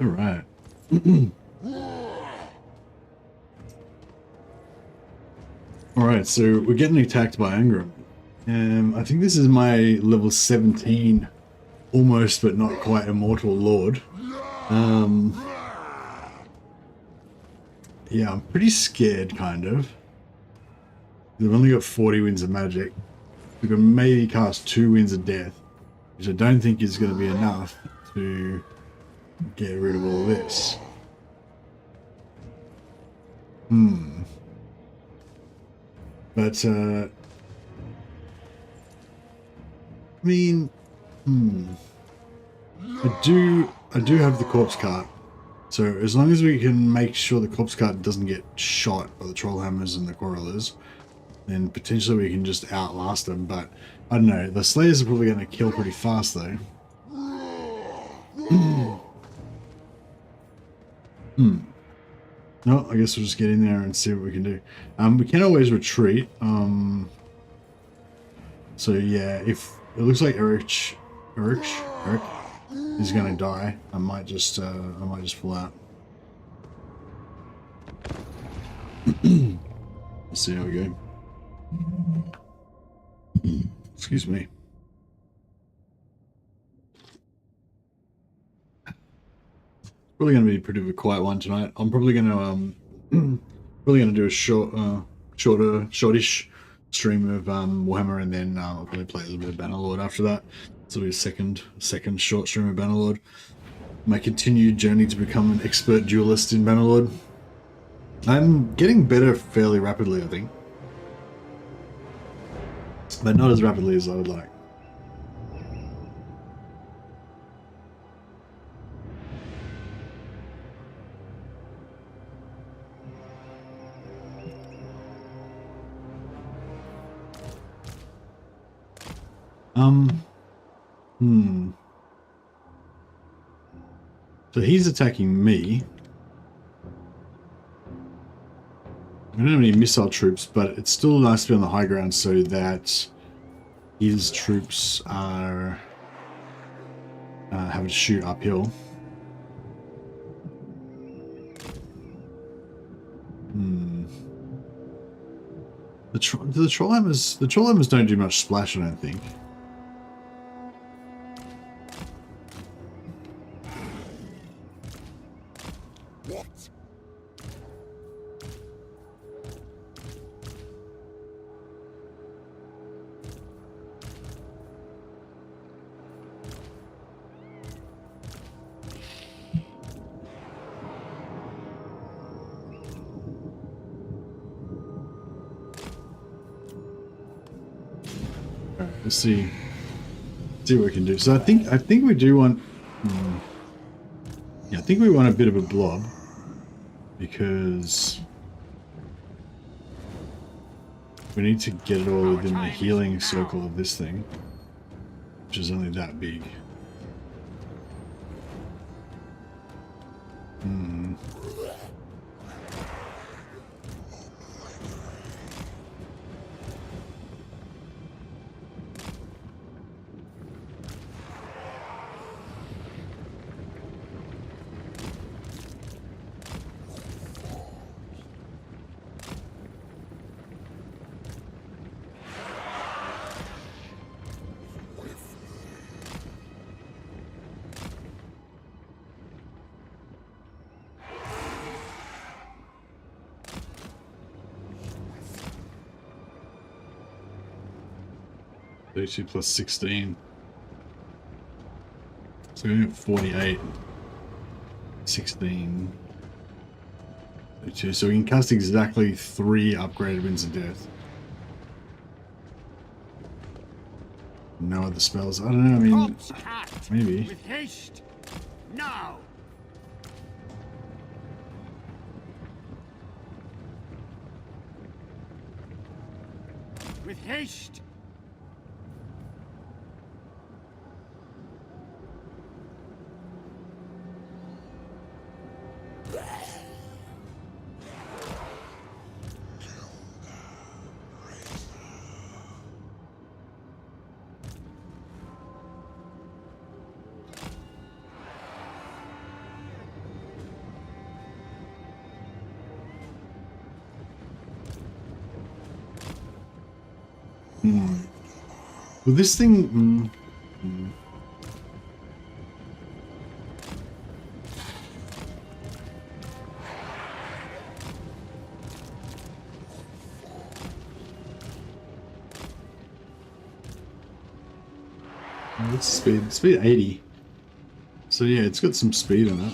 All right. All right, so we're getting attacked by Angram. I think this is my level 17, almost but not quite immortal lord. Yeah, I'm pretty scared, kind of. We've only got 40 winds of magic. We can maybe cast 2 winds of death, which I don't think is going to be enough to get rid of all this. But, I mean, I do have the corpse cart. So as long as we can make sure the corpse cart doesn't get shot by the troll hammers and the quarrelers, then potentially we can just outlast them. But I don't know, the slayers are probably going to kill pretty fast though. No, I guess we'll just get in there and see what we can do. We can always retreat. So yeah, if it looks like Eric is going to die, I might just pull out. Let's see how we go. Excuse me. Probably going to be a pretty quiet one tonight. I'm probably going to do a shortish stream of Warhammer, and then I'll probably play a little bit of Bannerlord after that. So it'll be a second short stream of Bannerlord. My continued journey to become an expert duelist in Bannerlord. I'm getting better fairly rapidly, I think, but not as rapidly as I would like. So he's attacking me. I don't have any missile troops, but it's still nice to be on the high ground so that his troops are having to shoot uphill. The troll hammers don't do much splash, I don't think. Let's see what we can do. So I think we do want. Yeah, I think we want a bit of a blob because we need to get it all within the healing circle of this thing, which is only that big. Plus 16. So we're going to 48. 16. 32. So we can cast exactly 3 upgraded Winds of Death. No other spells. I don't know, I mean, maybe. With haste. Now. With haste. Well, this thing. What's the speed? Speed 80. So yeah, it's got some speed in it.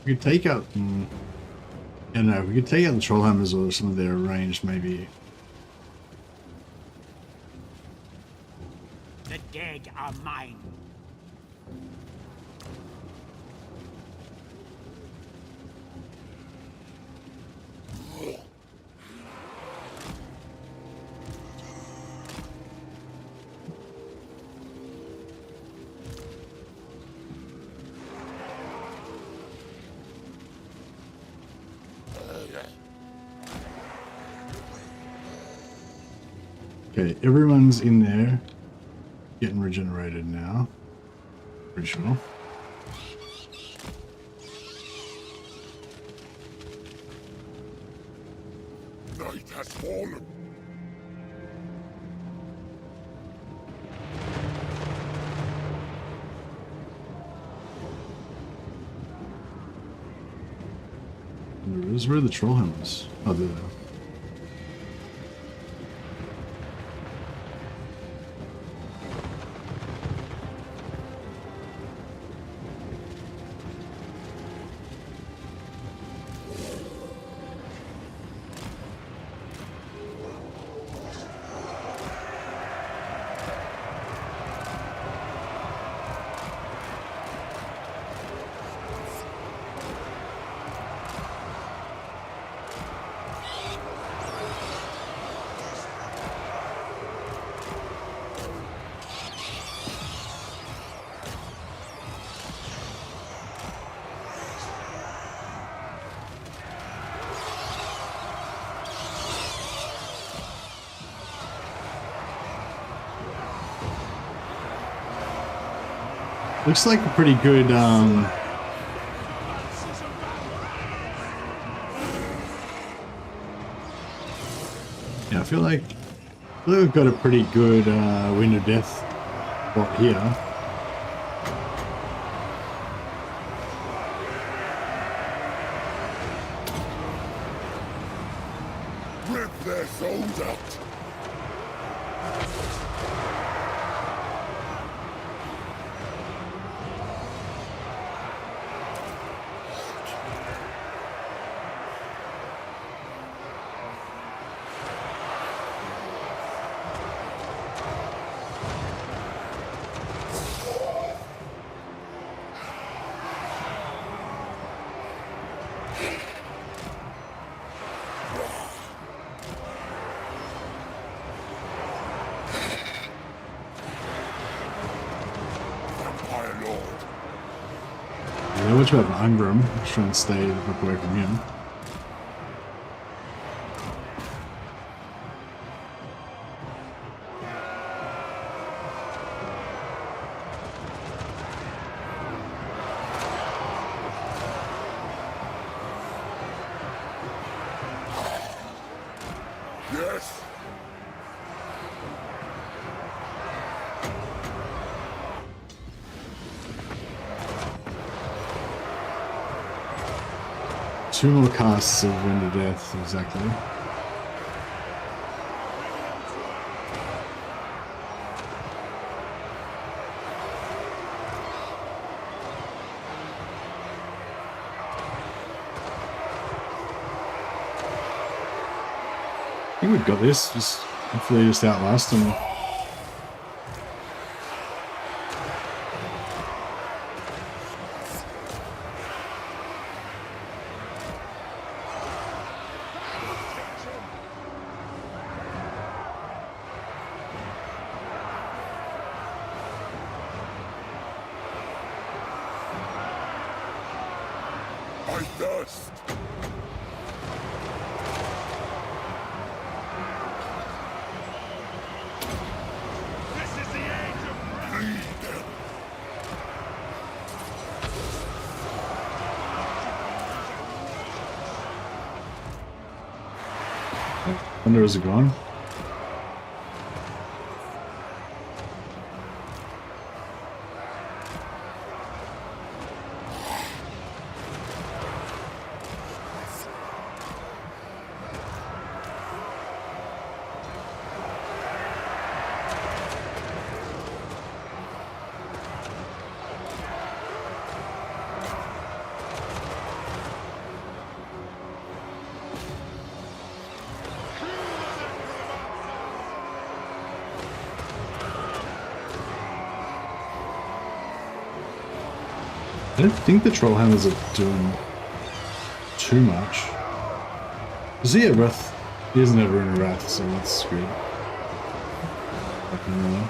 We could take out. Yeah, no, we could take out the trollhammers or some of their ranged, maybe. The dead are mine. Okay, everyone's in there getting regenerated now. Pretty sure. Night has fallen. Where are the trollhammers? Oh, there they are. Looks like a pretty good, yeah, I feel like we've got a pretty good Wind of Death spot here. Rip their souls out. Yeah, watch out for Ungram. Just try and stay away from him. Yes. Two more casts of Wind of Death, exactly. I think we've got this. Just hopefully just outlast them. I thirst. Thunderers are gone. I don't think the troll hammers are doing too much. Is he a wrath? He is never in a wrath, so that's good. Fucking hell.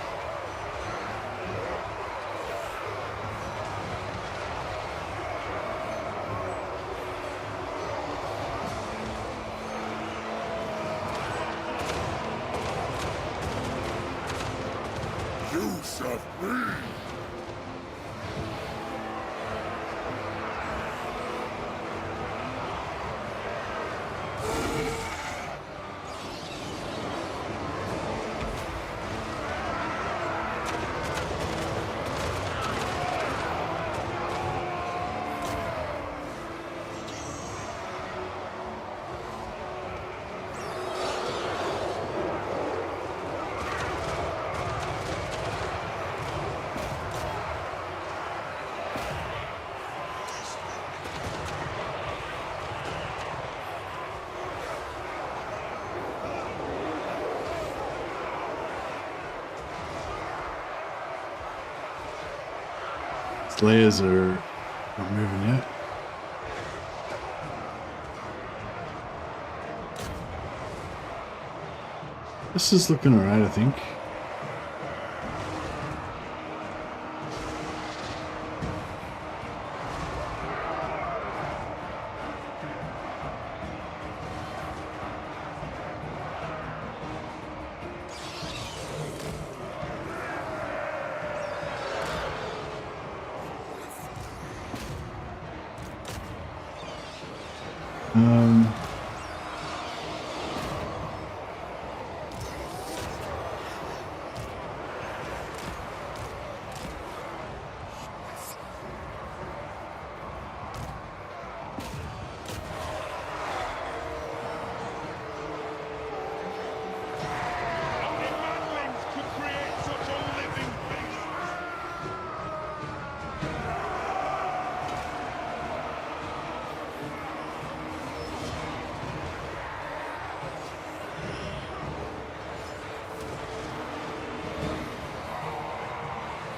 You serve me! Slayers are not moving yet. This is looking alright, I think.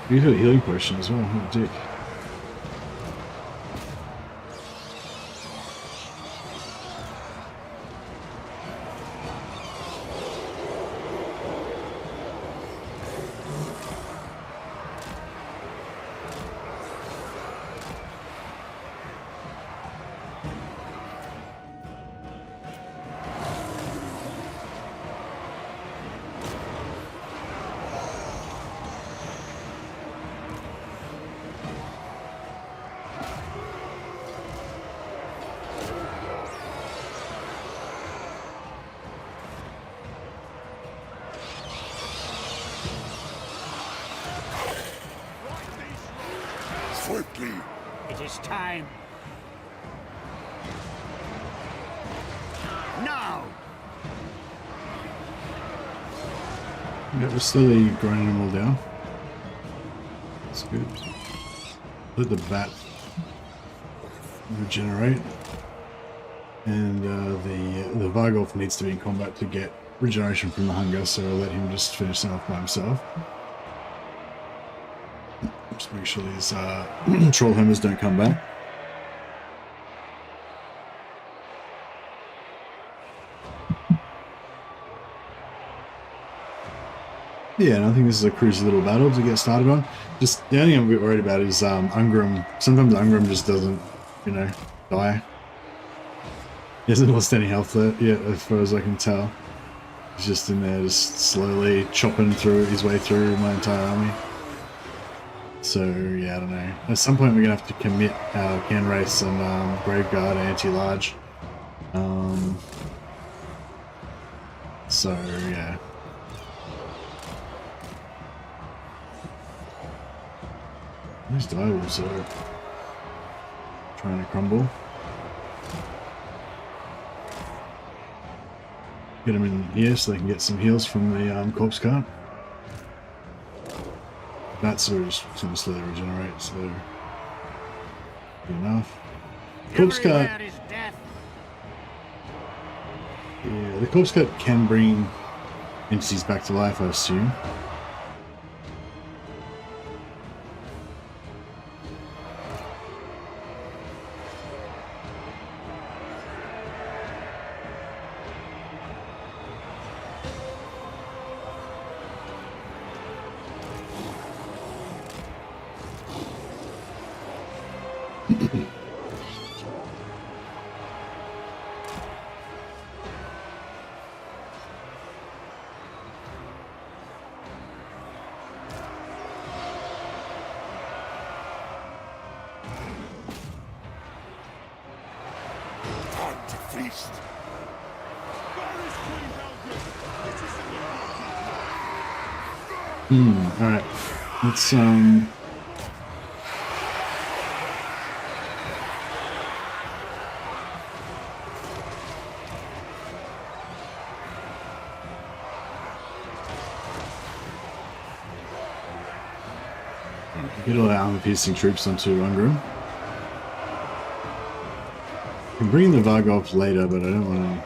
You have a healing potion as well, what a dick. Swiftly! It is time. Now! Yeah, we're slowly grinding them all down. That's good. Let the bat regenerate. And the Vargolf needs to be in combat to get regeneration from the hunger, so I'll let him just finish them off by himself. Just make sure these troll hammers don't come back. Yeah, and I think this is a cruisy little battle to get started on. Just the only thing I'm a bit worried about is Ungrim. Sometimes Ungrim just doesn't, you know, die. He hasn't lost any health yet, as far as I can tell. He's just in there, just slowly chopping through his way through my entire army. So yeah, I don't know. At some point we're gonna have to commit our Can Race and Graveguard anti-large. So yeah. These direwolves are trying to crumble. Get them in here so they can get some heals from the corpse cart. That's sort of just going to slowly regenerate, so good enough. Corpse cart. Everywhere is death. Yeah, the corpse cart can bring entities back to life, I assume. Time to feast. Alright. Let's get all the armor-piercing troops onto Ungram. I can bring the Vargov later, but I don't want to...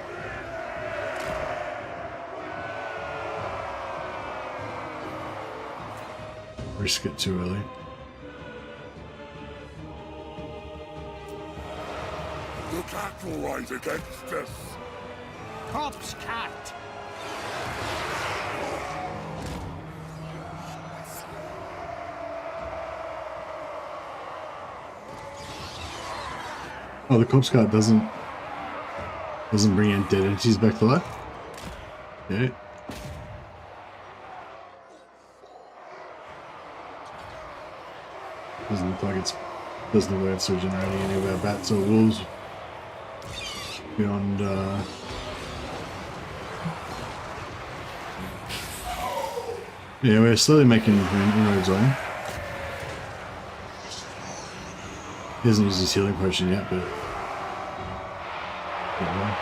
risk it too early. The cat will rise against us. Corpse cat. Oh, the corpse cart doesn't bring in dead entities back to life? Okay. Doesn't look like it's regenerating any of our bats or wolves beyond yeah, we're slowly making inroads on him. He hasn't used his healing potion yet, but yeah.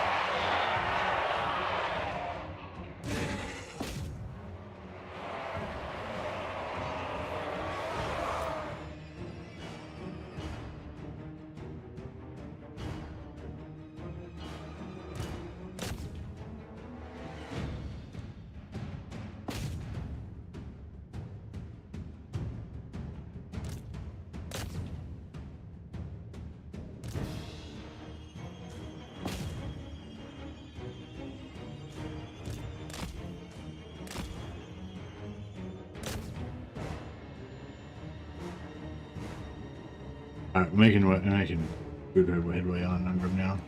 Alright, we're making good headway on Ungram now.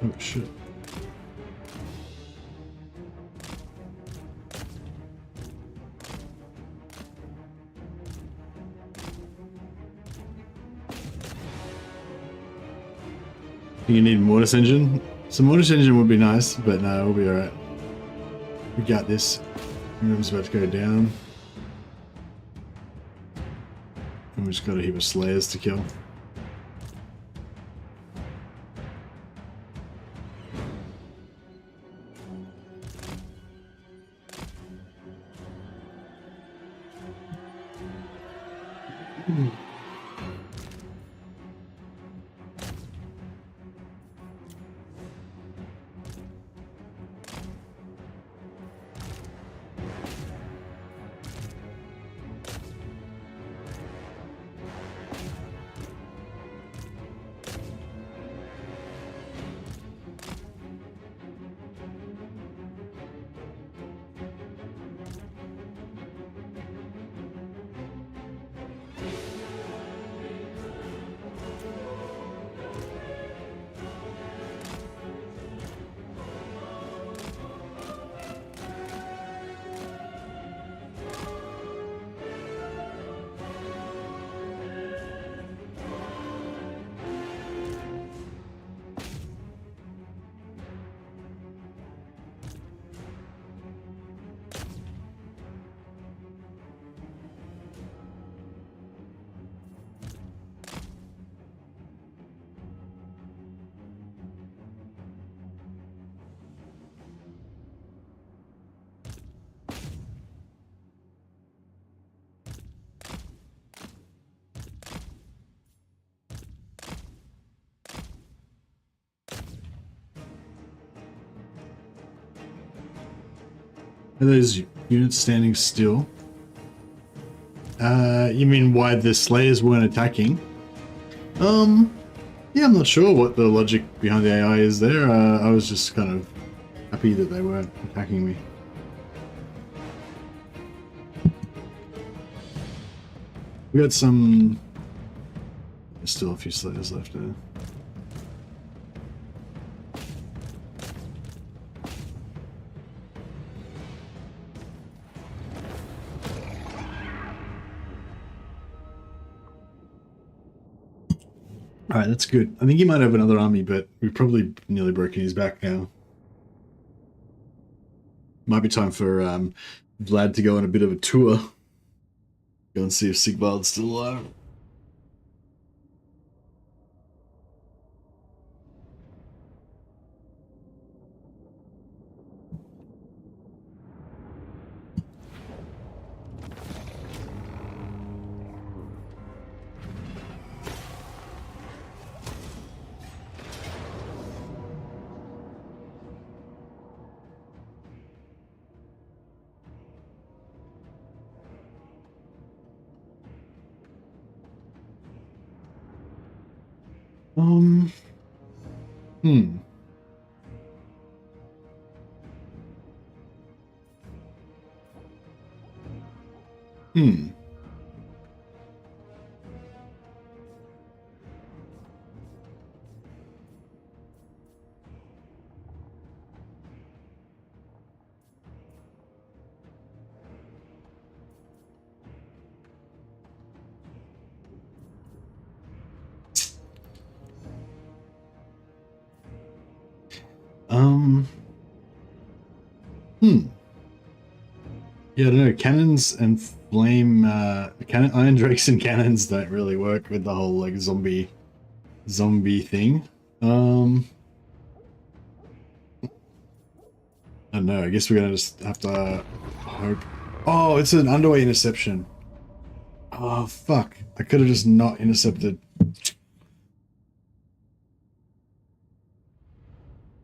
Oh shit. You need Mortis Engine? Some Mortis Engine would be nice, but no, we'll be alright. We got this. Room's about to go down. And we just got a heap of Slayers to kill. Are those units standing still? You mean why the Slayers weren't attacking? Yeah, I'm not sure what the logic behind the AI is there. I was just kind of happy that they weren't attacking me. We got some... There's still a few Slayers left there. Alright, that's good. I think he might have another army, but we've probably nearly broken his back now. Might be time for Vlad to go on a bit of a tour. Go and see if Sigvald's still alive. Hmm. Hmm. Yeah, I don't know. Cannons and flame, iron drakes and cannons don't really work with the whole like zombie thing. I don't know. I guess we're gonna just have to hope. Oh, it's an underway interception. Oh fuck! I could have just not intercepted.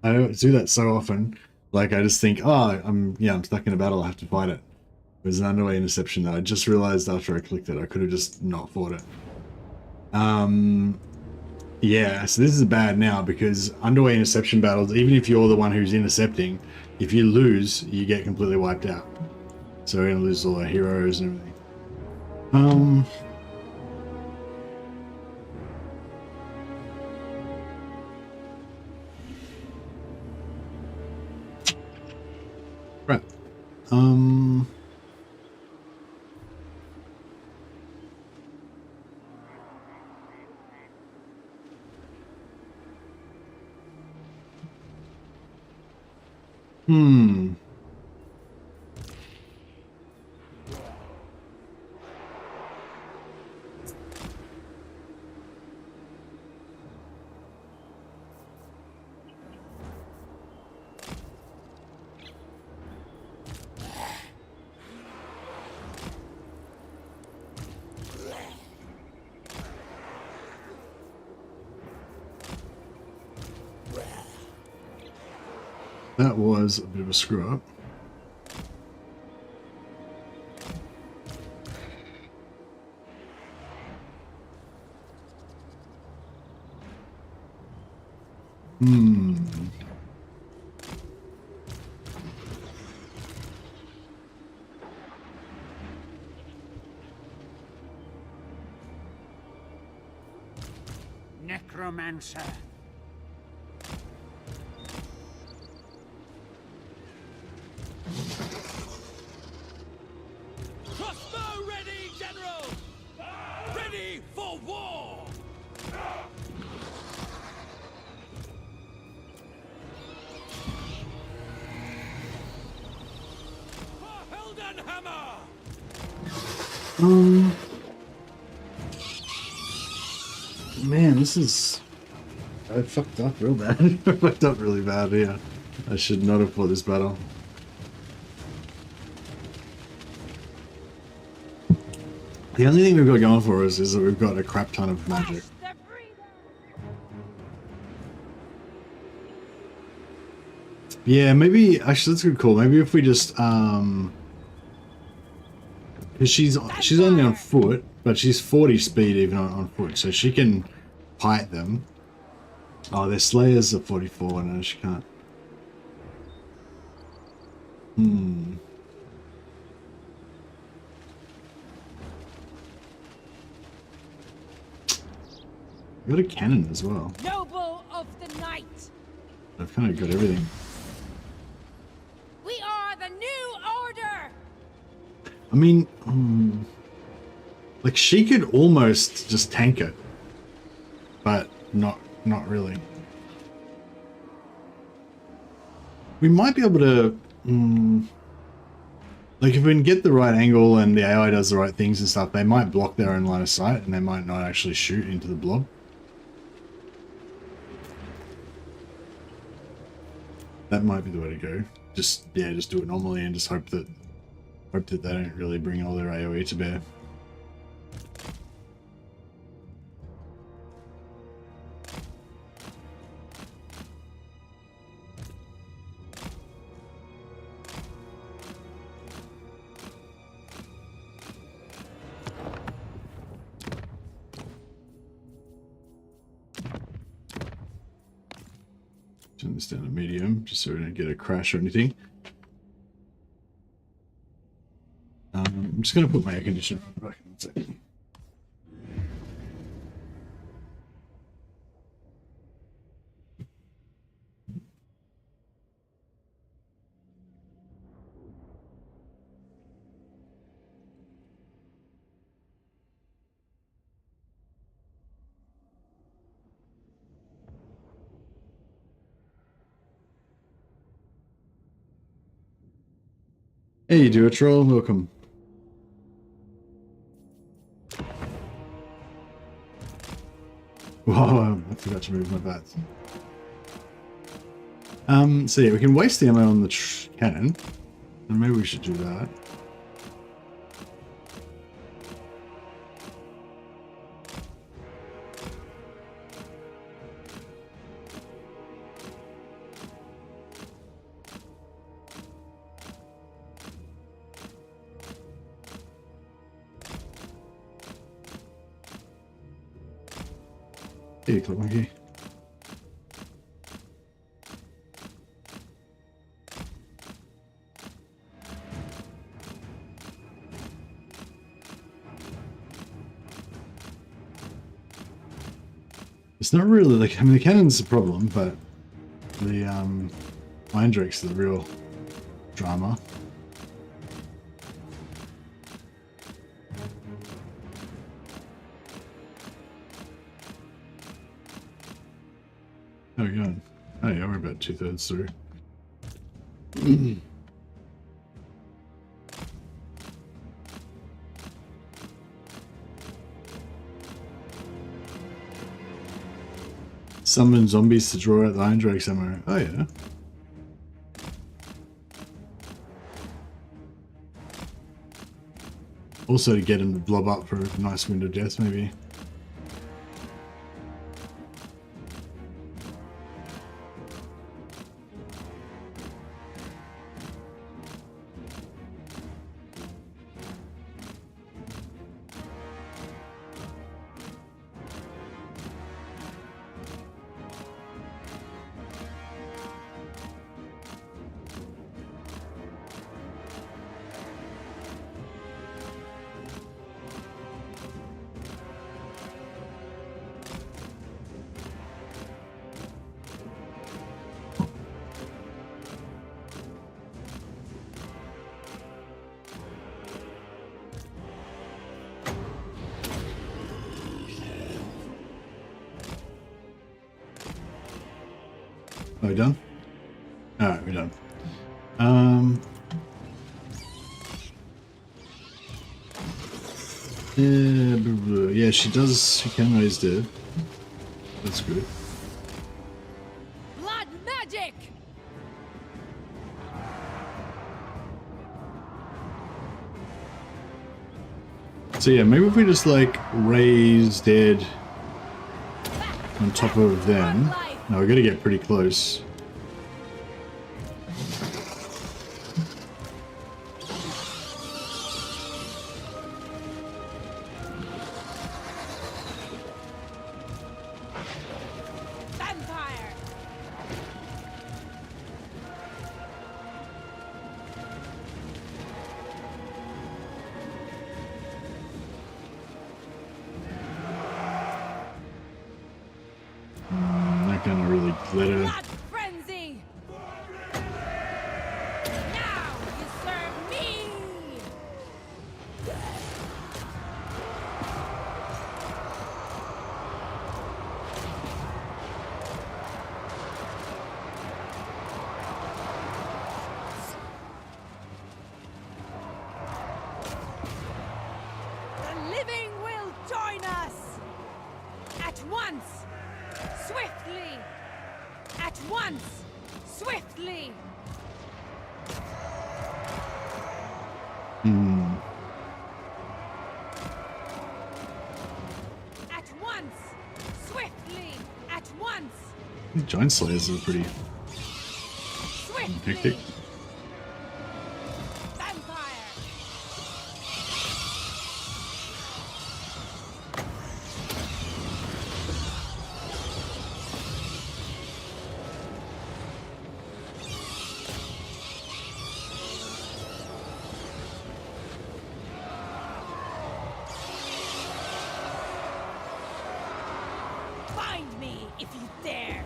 I don't do that so often. Like I just think, oh, I'm stuck in a battle. I have to fight it. It was an underway interception that I just realized after I clicked it. I could have just not fought it. Yeah, so this is bad now because underway interception battles, even if you're the one who's intercepting, if you lose, you get completely wiped out. So we're gonna lose all our heroes and everything. Right. That was a bit of a screw up. Necromancer. Crossbow ready, General! Ready for war! For Heldenhammer! Man, this is... I fucked up real bad. I fucked up really bad, yeah. I should not have fought this battle. The only thing we've got going for us is that we've got a crap ton of magic. Yeah, maybe actually that's a good call. Maybe if we just because she's only on foot, but she's 40 speed even on foot, so she can fight them. Oh, their Slayers are 44. No, she can't. Hmm. Got a cannon as well. Noble of the night. I've kind of got everything. We are the new order. I mean, like she could almost just tank it, but not really. We might be able to, like if we can get the right angle and the AI does the right things and stuff, they might block their own line of sight and they might not actually shoot into the blob. That might be the way to go. Just just do it normally and just hope that they don't really bring all their AoE to bear. Turn this down to medium, just so we don't get a crash or anything. I'm just going to put my air conditioner back in a second. Hey, do a troll, welcome. Whoa, I forgot to move my bats. So yeah, we can waste the ammo on the cannon, and maybe we should do that. Hey, click monkey. It's not really like, I mean, the cannon's the problem, but the Iron Drake's the real drama. Oh, God. Oh, yeah, we're about 2/3 through. Summon zombies to draw out the Iron Drake somewhere. Oh, yeah. Also to get him to blob up for a nice wind of death, maybe. Are we done? Alright, we're done. Yeah, she does, she can raise dead. That's good. Blood magic. So yeah, maybe if we just like raise dead on top of them. No, we're gonna get pretty close. not gonna really let her. Blood frenzy! Now you serve me! The living will join us! At once! Swiftly! At once! Swiftly! At once! Swiftly! At once! Giant slayers are pretty Swiftly! hectic. Vampire! Find me if you dare!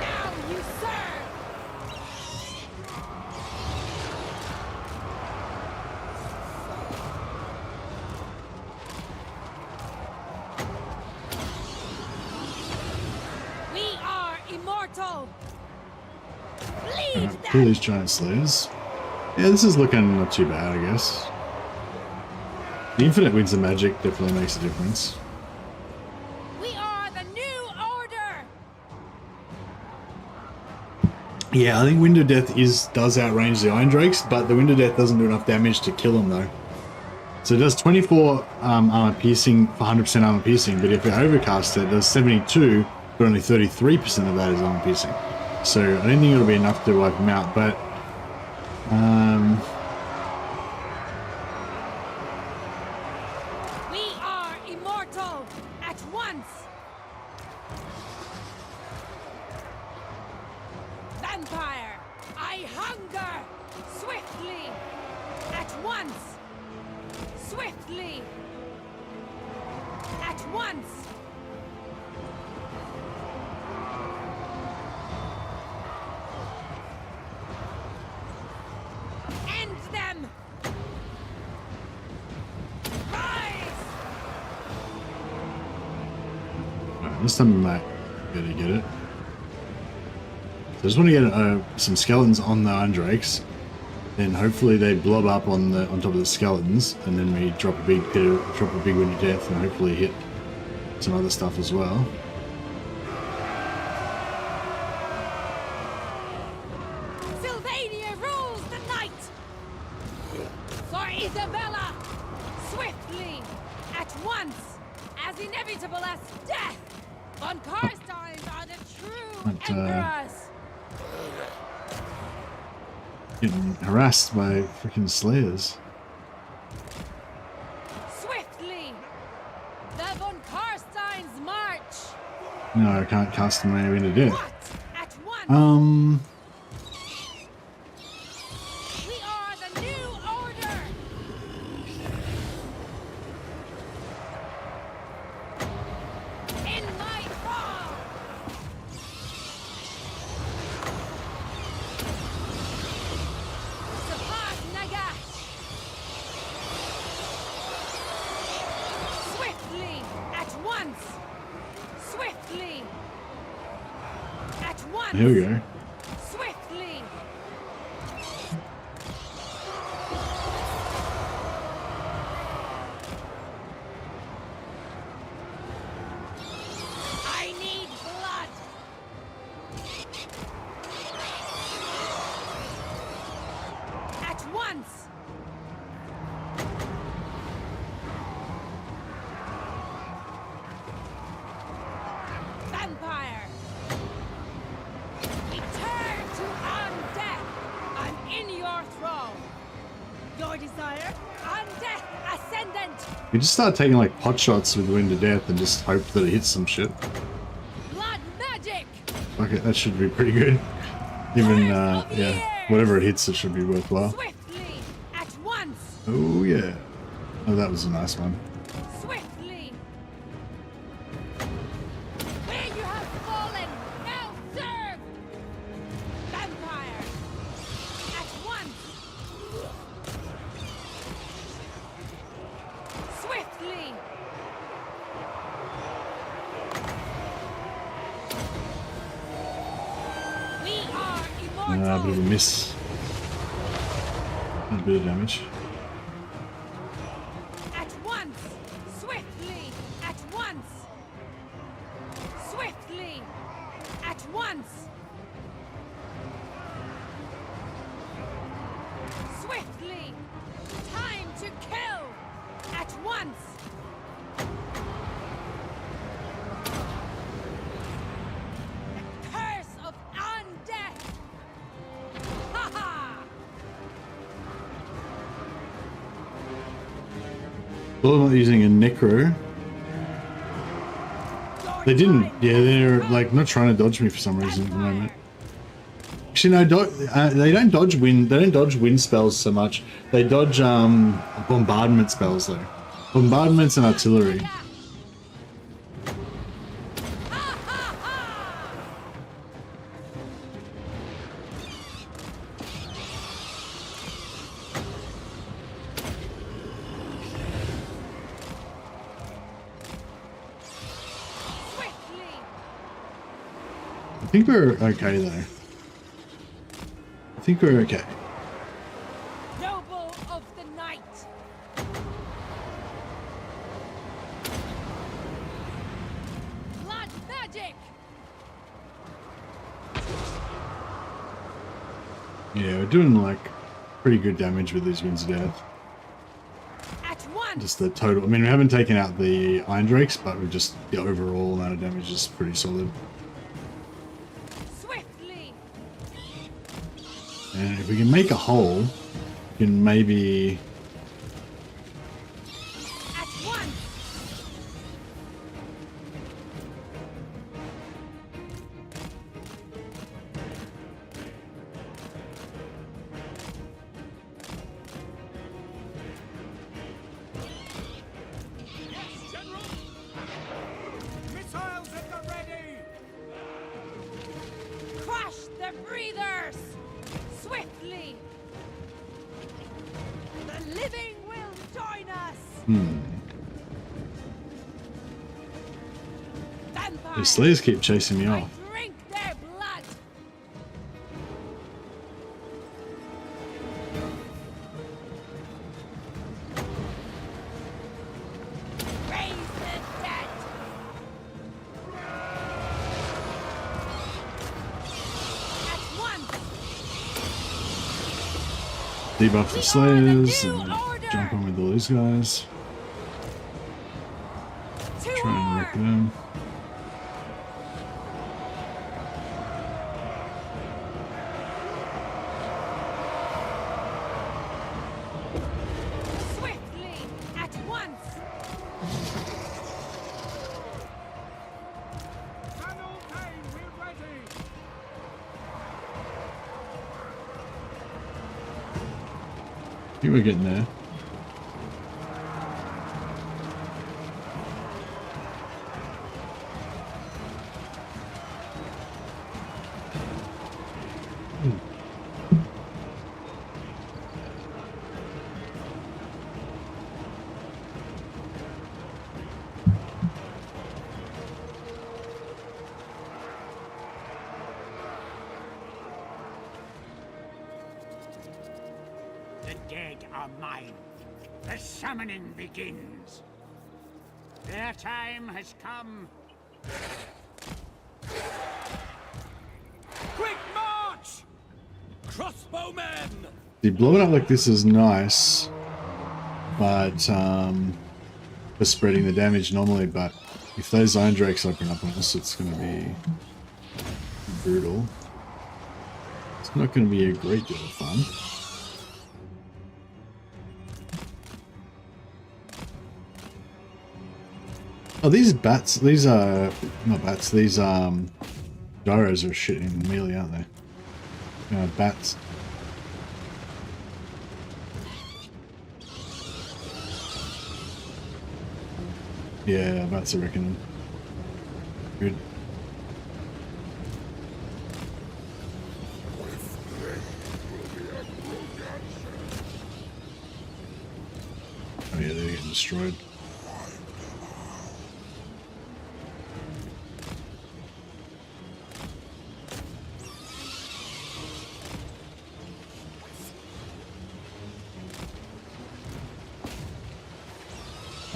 Now you serve! We are immortal! Bleed Kill them! these giant slayers. Yeah, this is looking not too bad, I guess. The infinite winds of magic definitely makes a difference. We are the new order! Yeah, I think Wind of Death does outrange the Iron Drakes, but the Wind of Death doesn't do enough damage to kill them though. So it does 24 armor piercing for 100% armor piercing, but if we overcast it, it does 72, but only 33% of that is armor piercing. So I don't think it'll be enough to wipe them out, but We are immortal! At once! Vampire! I hunger! Swiftly! At once! Swiftly! At once! End them! Rise! this time I might be able to get it. So I just want to get some skeletons on the Iron Drakes. Then hopefully they blob up on top of the skeletons, and then we drop a big Wind of Death, and hopefully hit some other stuff as well. Sylvania rules the night! For Isabella! Swiftly! At once! As inevitable as death! Von Karsteins are the true But, emperors! Getting harassed by freaking slayers. Swiftly! The Von Karsteins march! No, I can't cast my Wind of Death. What? At once! We are the new order! In my fall! Support Nagash! Swiftly! At once! Swiftly! At once! Here we go. Swiftly! I need blood! At once! Vampire! Return to undeath! I'm in your throne! Your desire? Undeath Ascendant! We just start taking like pot shots with Wind of Death and just hope that it hits some shit. Blood magic! Okay, that should be pretty good. Even yeah, whatever it hits, it should be worthwhile. Swiftly! At once! Oh yeah. Oh, that was a nice one. bit of a miss. A bit of damage. At once! Swiftly! At once! Swiftly! At once! Swiftly! Time to kill! At once! The curse of undeath! Ha ha! Well, I'm not using a necro. They didn't. Yeah, they're like not trying to dodge me for some reason at the moment. Actually, no. They don't dodge wind. They don't dodge wind spells so much. They dodge bombardment spells though. Bombardments and artillery. Swiftly! I think we're okay though. I think we're okay. Noble of the night! Blood magic! Yeah, we're doing like pretty good damage with these winds of death. At once! Just the total. I mean, we haven't taken out the Iron Drakes, but we just the overall amount of damage is pretty solid. Swiftly! And if we can make a hole, we can maybe. At once! Yes, General! Missiles at the ready! Crush the breathers! Swiftly! The living will join us! Vampires! The Slayers keep chasing me I off. drink their blood! Raise the dead! At once! Debuff the Slayers and jump on with all these guys. To Try and war! wreck them. Swiftly! At once! Tunnel Kane, we're ready! I think we're getting there. The dead are mine. The summoning begins. Their time has come. Quick march! Crossbowmen! The blowing up like this is nice, but for spreading the damage normally. But if those Iron Drakes open up on us, it's going to be brutal. It's not going to be a great deal of fun. Oh, these bats, these are not bats, these gyros are shit in melee, aren't they? Bats. Yeah, bats are reckoning. Good. Oh yeah, they're getting destroyed.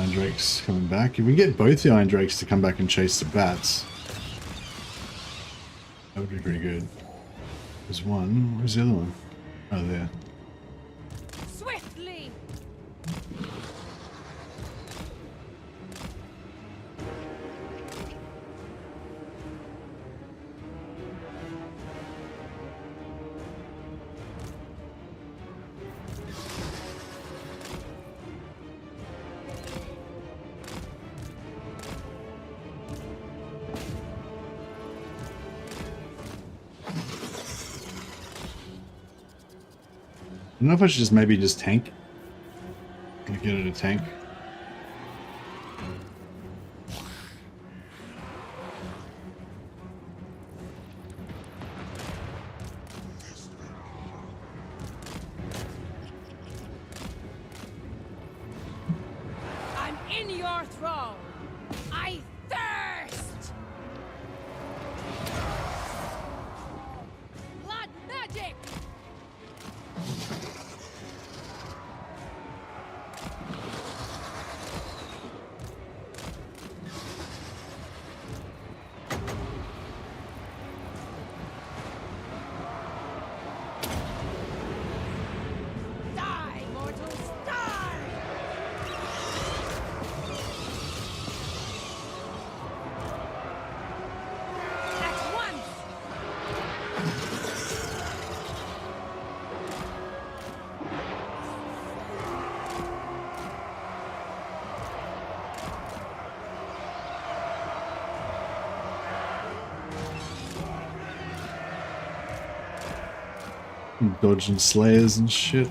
Iron Drake's coming back. If we get both the Iron Drakes to come back and chase the bats, that would be pretty good. There's one. Where's the other one? Oh, there. Swiftly. I don't know if I should just maybe just tank. Get it a tank. I'm in your thrall. I thirst. Blood magic. Die, mortals, die! At once! Dodging slayers and shit.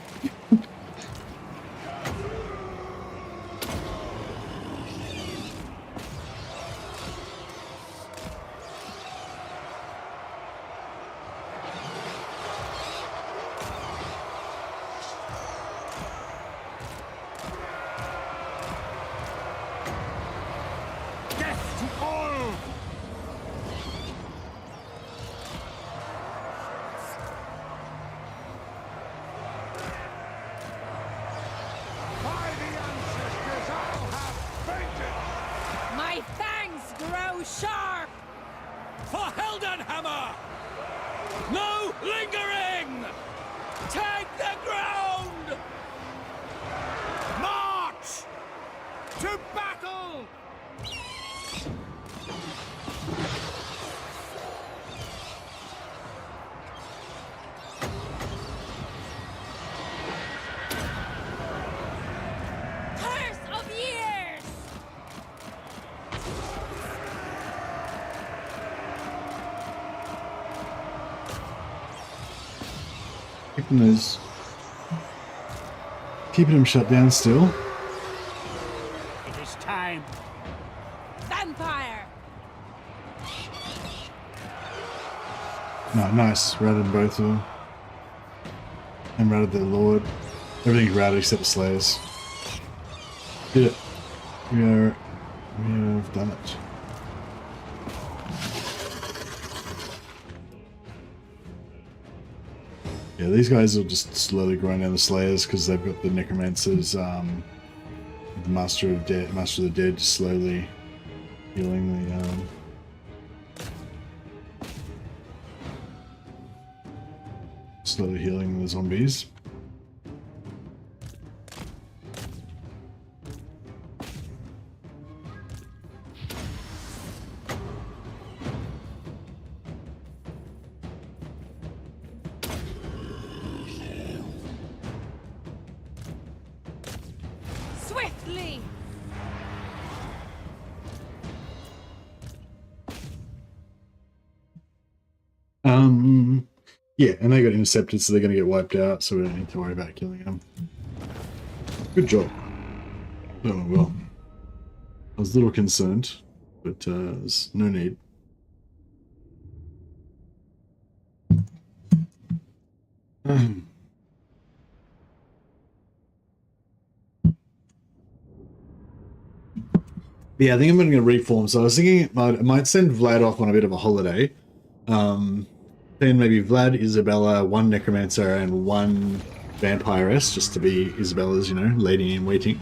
Death to all! By the ancestors, I'll have vengeance! My fangs grow sharp! For Heldenhammer! No lingering! Take the ground! March! To battle! Curse of years! Keeping them shut down still. It is time. Vampire! No, nice. Routed both of them. And routed their lord. Everything's routed except the slayers. Did it. We have done it. Yeah, these guys will just slowly grind down the slayers because they've got the necromancers, the master of the dead, slowly healing the zombies. Swiftly! Yeah, and they got intercepted, so they're going to get wiped out, so we don't need to worry about killing them. Good job. Oh, well. I was a little concerned, but there's no need. Yeah, I think I'm going to reform. So I was thinking I might send Vlad off on a bit of a holiday. Then maybe Vlad, Isabella, one Necromancer, and one Vampiress, just to be Isabella's, you know, lady in waiting.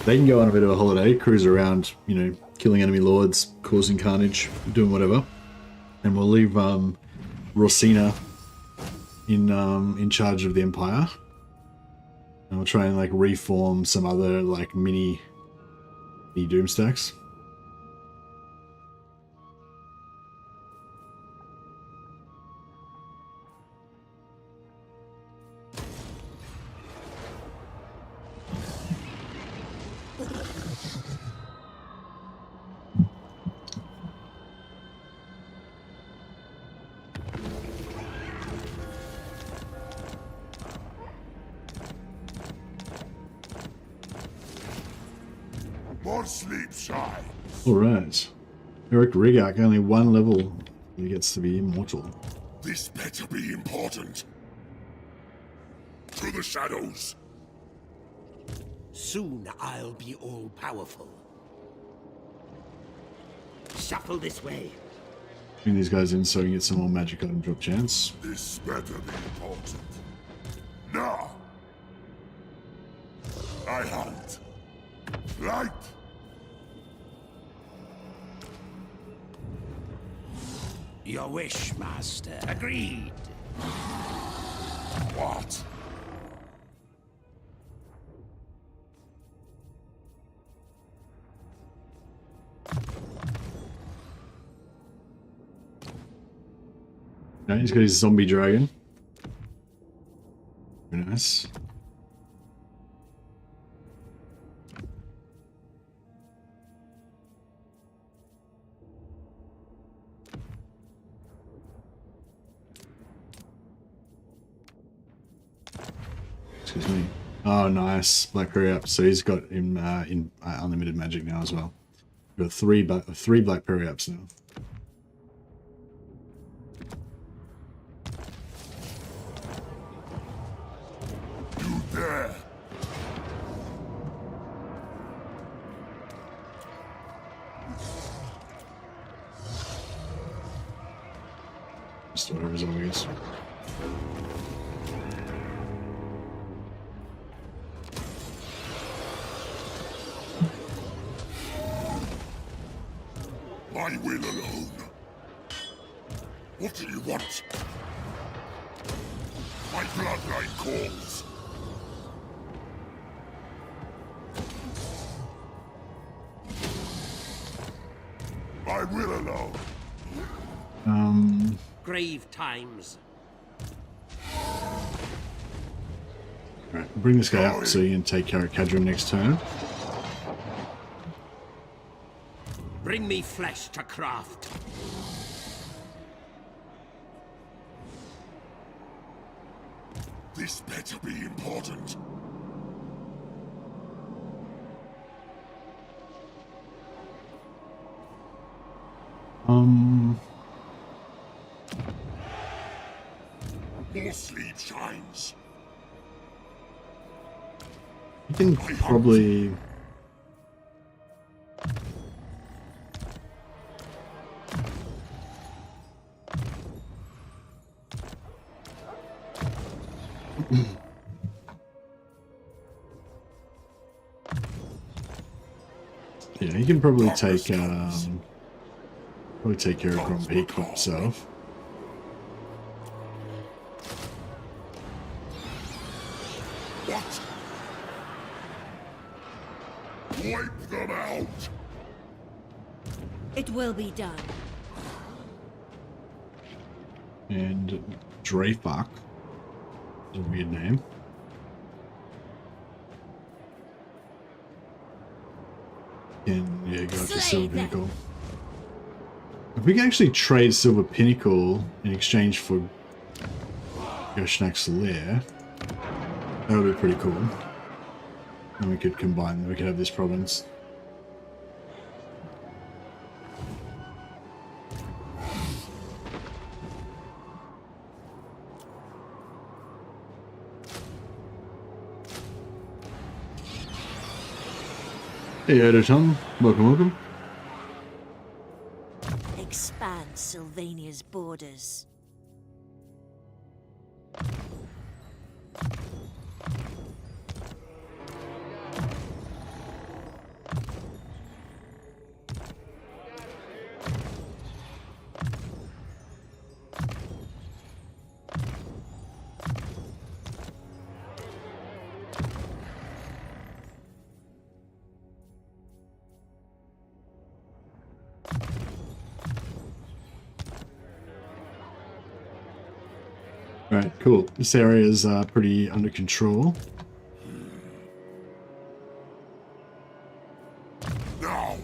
They can go on a bit of a holiday, cruise around, you know, killing enemy lords, causing carnage, doing whatever. And we'll leave Rosina in charge of the Empire. And we'll try and like reform some other like mini doom stacks. More sleep, shy. Alright. Eric Rigak, only one level. He gets to be immortal. This better be important. To the shadows. Soon I'll be all-powerful. Shuffle this way. Bring these guys in so we can get some more magic item drop chance. This better be important. Now. I hunt. Light. Your wish, Master. Agreed. What? No, he's got his zombie dragon. Very nice. Excuse me. Oh, nice. Black Berry up. So he's got him in unlimited magic now as well. We've got three Black Berry ups now. You dare? Just whatever's always. My will alone. What do you want? My bloodline calls. My will alone. Grave times. Alright, bring this guy up so you can take care of Kadron next turn. Bring me flesh to craft. This better be important. More sleep shines. I think probably. Yeah, he can probably take care of Grand Peak himself. What? Wipe them out. It will be done. And Dreyfak is a weird name. And yeah, go to Silver Pinnacle. If we can actually trade Silver Pinnacle in exchange for Gershnak's Lair, that would be pretty cool. And we could combine them, we could have this province. Hey, Odo Tom. Welcome, welcome. Expand Sylvania's borders. Alright, cool. This area is pretty under control. Now!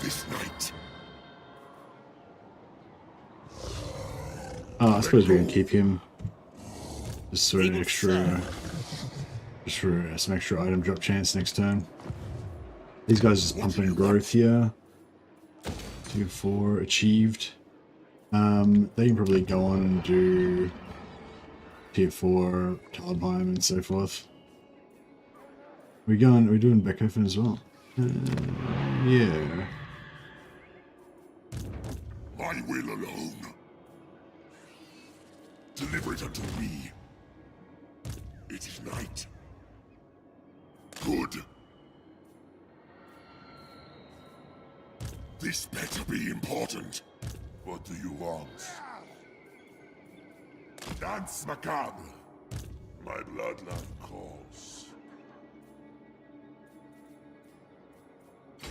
This night! Oh, I suppose we can keep him. Just for an extra... Just for some extra item drop chance next turn. These guys just pumping growth here. Tier 4 achieved. They can probably go on and do Tier 4 Talabheim and so forth. We're doing Beckhofen as well. Yeah. My will alone. Deliver it unto me. It is night. Good. This better be important. What do you want? Dance macabre. My bloodline calls.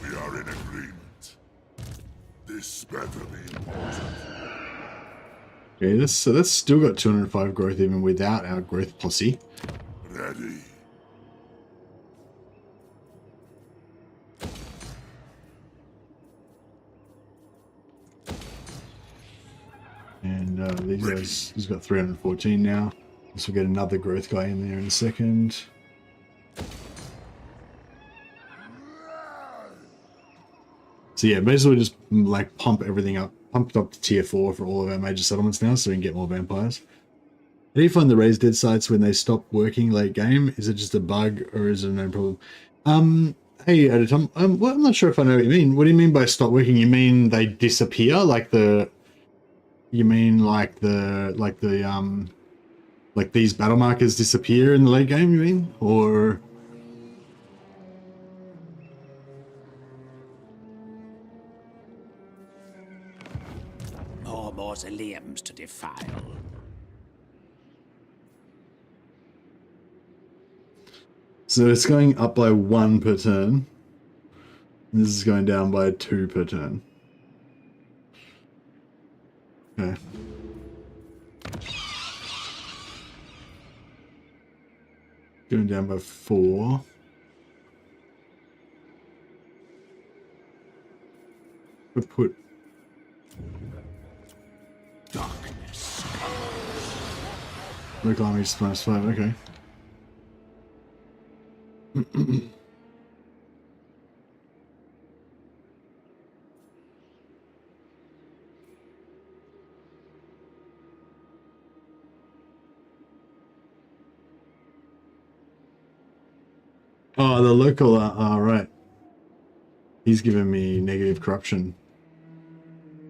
We are in agreement. This better be important. Okay, so that's still got 205 growth even without our growth posse. Ready. And these guys, he's got 314 now. Guess we'll get another growth guy in there in a second. So yeah, basically just like pump everything up, pumped up to tier 4 for all of our major settlements now, so we can get more vampires. How do you find the raised dead sites when they stop working late game? Is it just a bug or is it no problem? Hey, Editom, well, I'm not sure if I know what you mean. What do you mean by stop working? You mean they disappear, like the? You mean like these battle markers disappear in the late game? You mean, or? More mausoleums to defile. So it's going up by 1 per turn. This is going down by 2 per turn. Okay. Going down by 4. We put Darkness. local army just -5. Okay. Oh, the local, right. He's giving me negative corruption.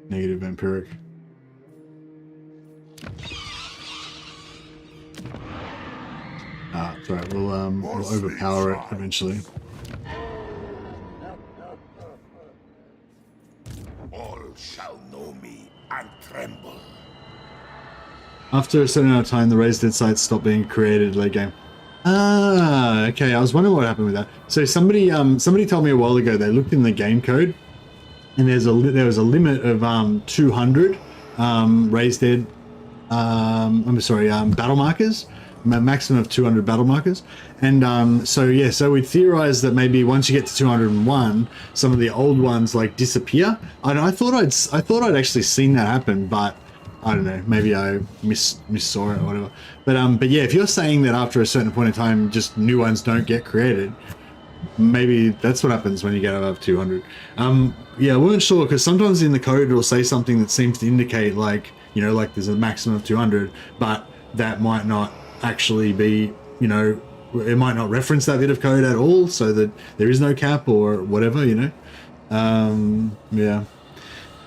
Negative vampiric. It's alright, we'll overpower it eventually. All shall know me and tremble. After a certain amount of time, the raised dead sites stop being created late game. Ah, okay. I was wondering what happened with that. So somebody told me a while ago they looked in the game code, and there was a limit of 200 raised dead. Battle markers. Maximum of 200 battle markers, and so we theorized that maybe once you get to 201, some of the old ones like disappear. I thought I'd actually seen that happen, but I don't know, maybe I missaw it or whatever. But yeah, if you're saying that after a certain point in time, just new ones don't get created, maybe that's what happens when you get above 200. Yeah, I weren't sure because sometimes in the code it'll say something that seems to indicate like there's a maximum of 200, but that might not actually be, it might not reference that bit of code at all, so that there is no cap or whatever, yeah.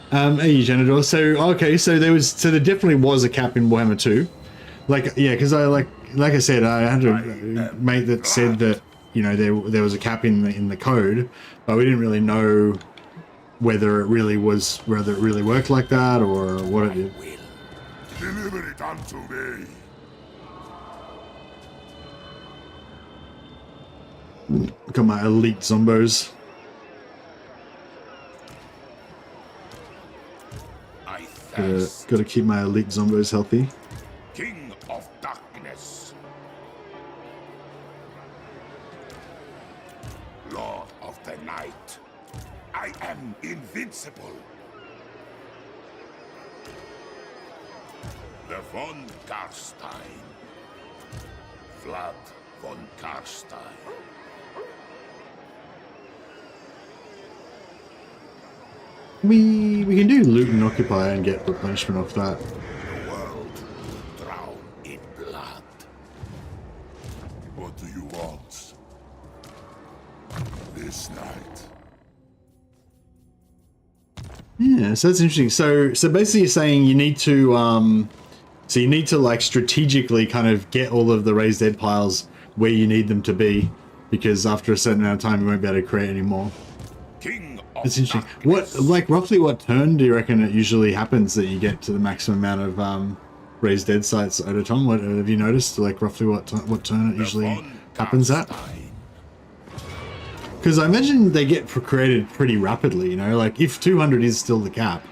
Hey, Janador. So okay, so there definitely was a cap in Warhammer 2. Like, yeah, because I like I said, I had a mate that said that there was a cap in the code, but we didn't really know whether it really worked like that or what it did. Deliver it unto me. Got my elite zombos. Gotta keep my elite zombos healthy. King of darkness. Lord of the night. I am invincible. The von Karstein. Vlad von Karstein. We can do loot and occupy and get replenishment off that. The world drown in blood. What do you want? This night. Yeah, so that's interesting. So basically you're saying you need to so you need to like strategically kind of get all of the raised dead piles where you need them to be, because after a certain amount of time you won't be able to create any more. King of That's interesting. darkness. What, like, roughly what turn do you reckon it usually happens that you get to the maximum amount of raised dead sites at a time? What have you noticed? Like, roughly what turn it usually happens at? Because I imagine they get created pretty rapidly, you know? Like, if 200 is still the cap,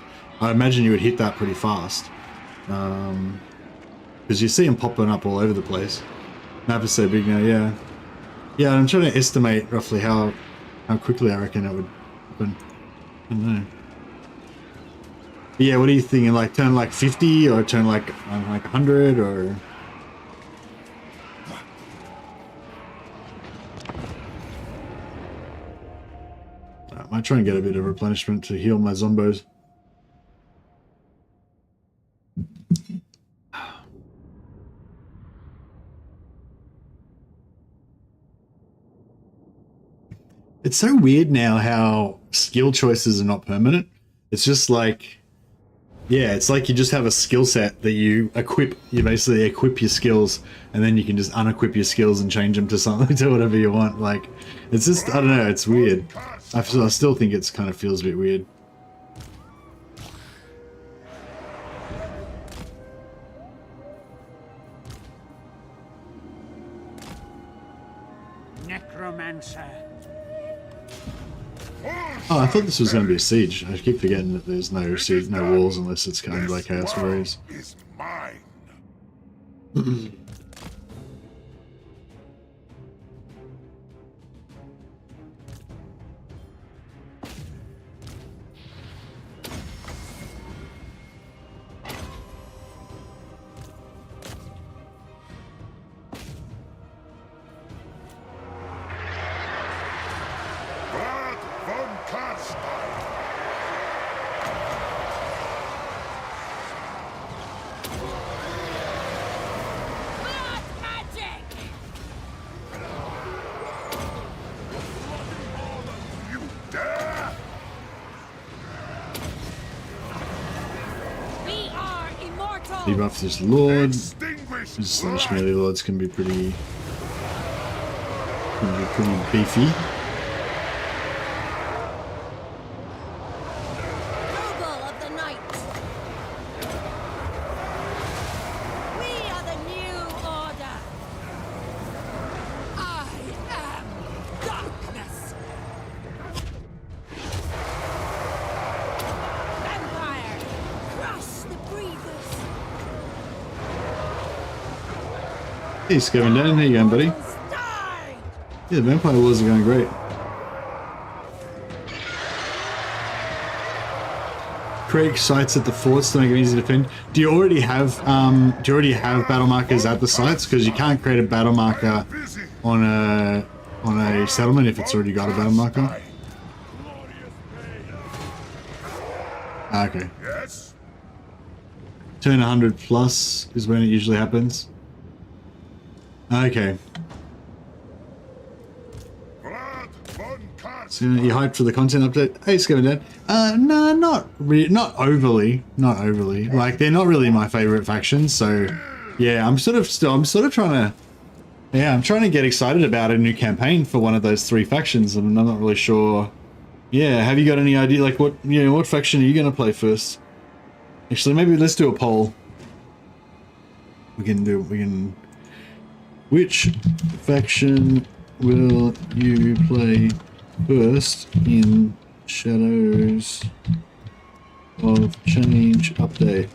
I imagine you would hit that pretty fast. Because you see them popping up all over the place. Map is so big now, yeah. Yeah, I'm trying to estimate roughly how quickly I reckon it would happen. I don't know. But yeah, what are you thinking? Like, turn like 50 or turn like 100 or... I might try and get a bit of replenishment to heal my zombos. It's so weird now how skill choices are not permanent. It's just like, yeah, it's like you just have a skill set that you equip. You basically equip your skills, and then you can just unequip your skills and change them to something, to whatever you want. Like, it's just, I don't know, it's weird. I still think it's kind of feels a bit weird. Necromancer. Oh, I thought this was going to be a siege. I keep forgetting that there's no siege, no walls unless it's kind of like Chaos Warriors. Is mine. Vlad von Karstein. Blood magic! You dare? We are immortal! Debuff this Lord. Extinguish These slash light. melee lords can be pretty beefy. Noble of the night! We are the new order! I am darkness! Vampire! Crush the breathers! Hey, Skevin Dan, how you going, buddy? Die! Yeah, the Vampire Wars are going great. Create sites at the forts to make it easy to defend. Do you already have battle markers at the sites? Because you can't create a battle marker on a settlement if it's already got a battle marker. Ah, okay. Yes? Turn 100 plus is when it usually happens. Okay. Vlad von Karstein. So you hyped for the content update? Hey, Skevin Dan. No, not overly. Not overly. Like, they're not really my favorite factions, so yeah, I'm sort of trying to, yeah, I'm trying to get excited about a new campaign for one of those three factions, and I'm not really sure. Yeah, have you got any idea, like, what faction are you gonna play first? Actually, maybe let's do a poll. Which faction will you play first in Shadows of change update.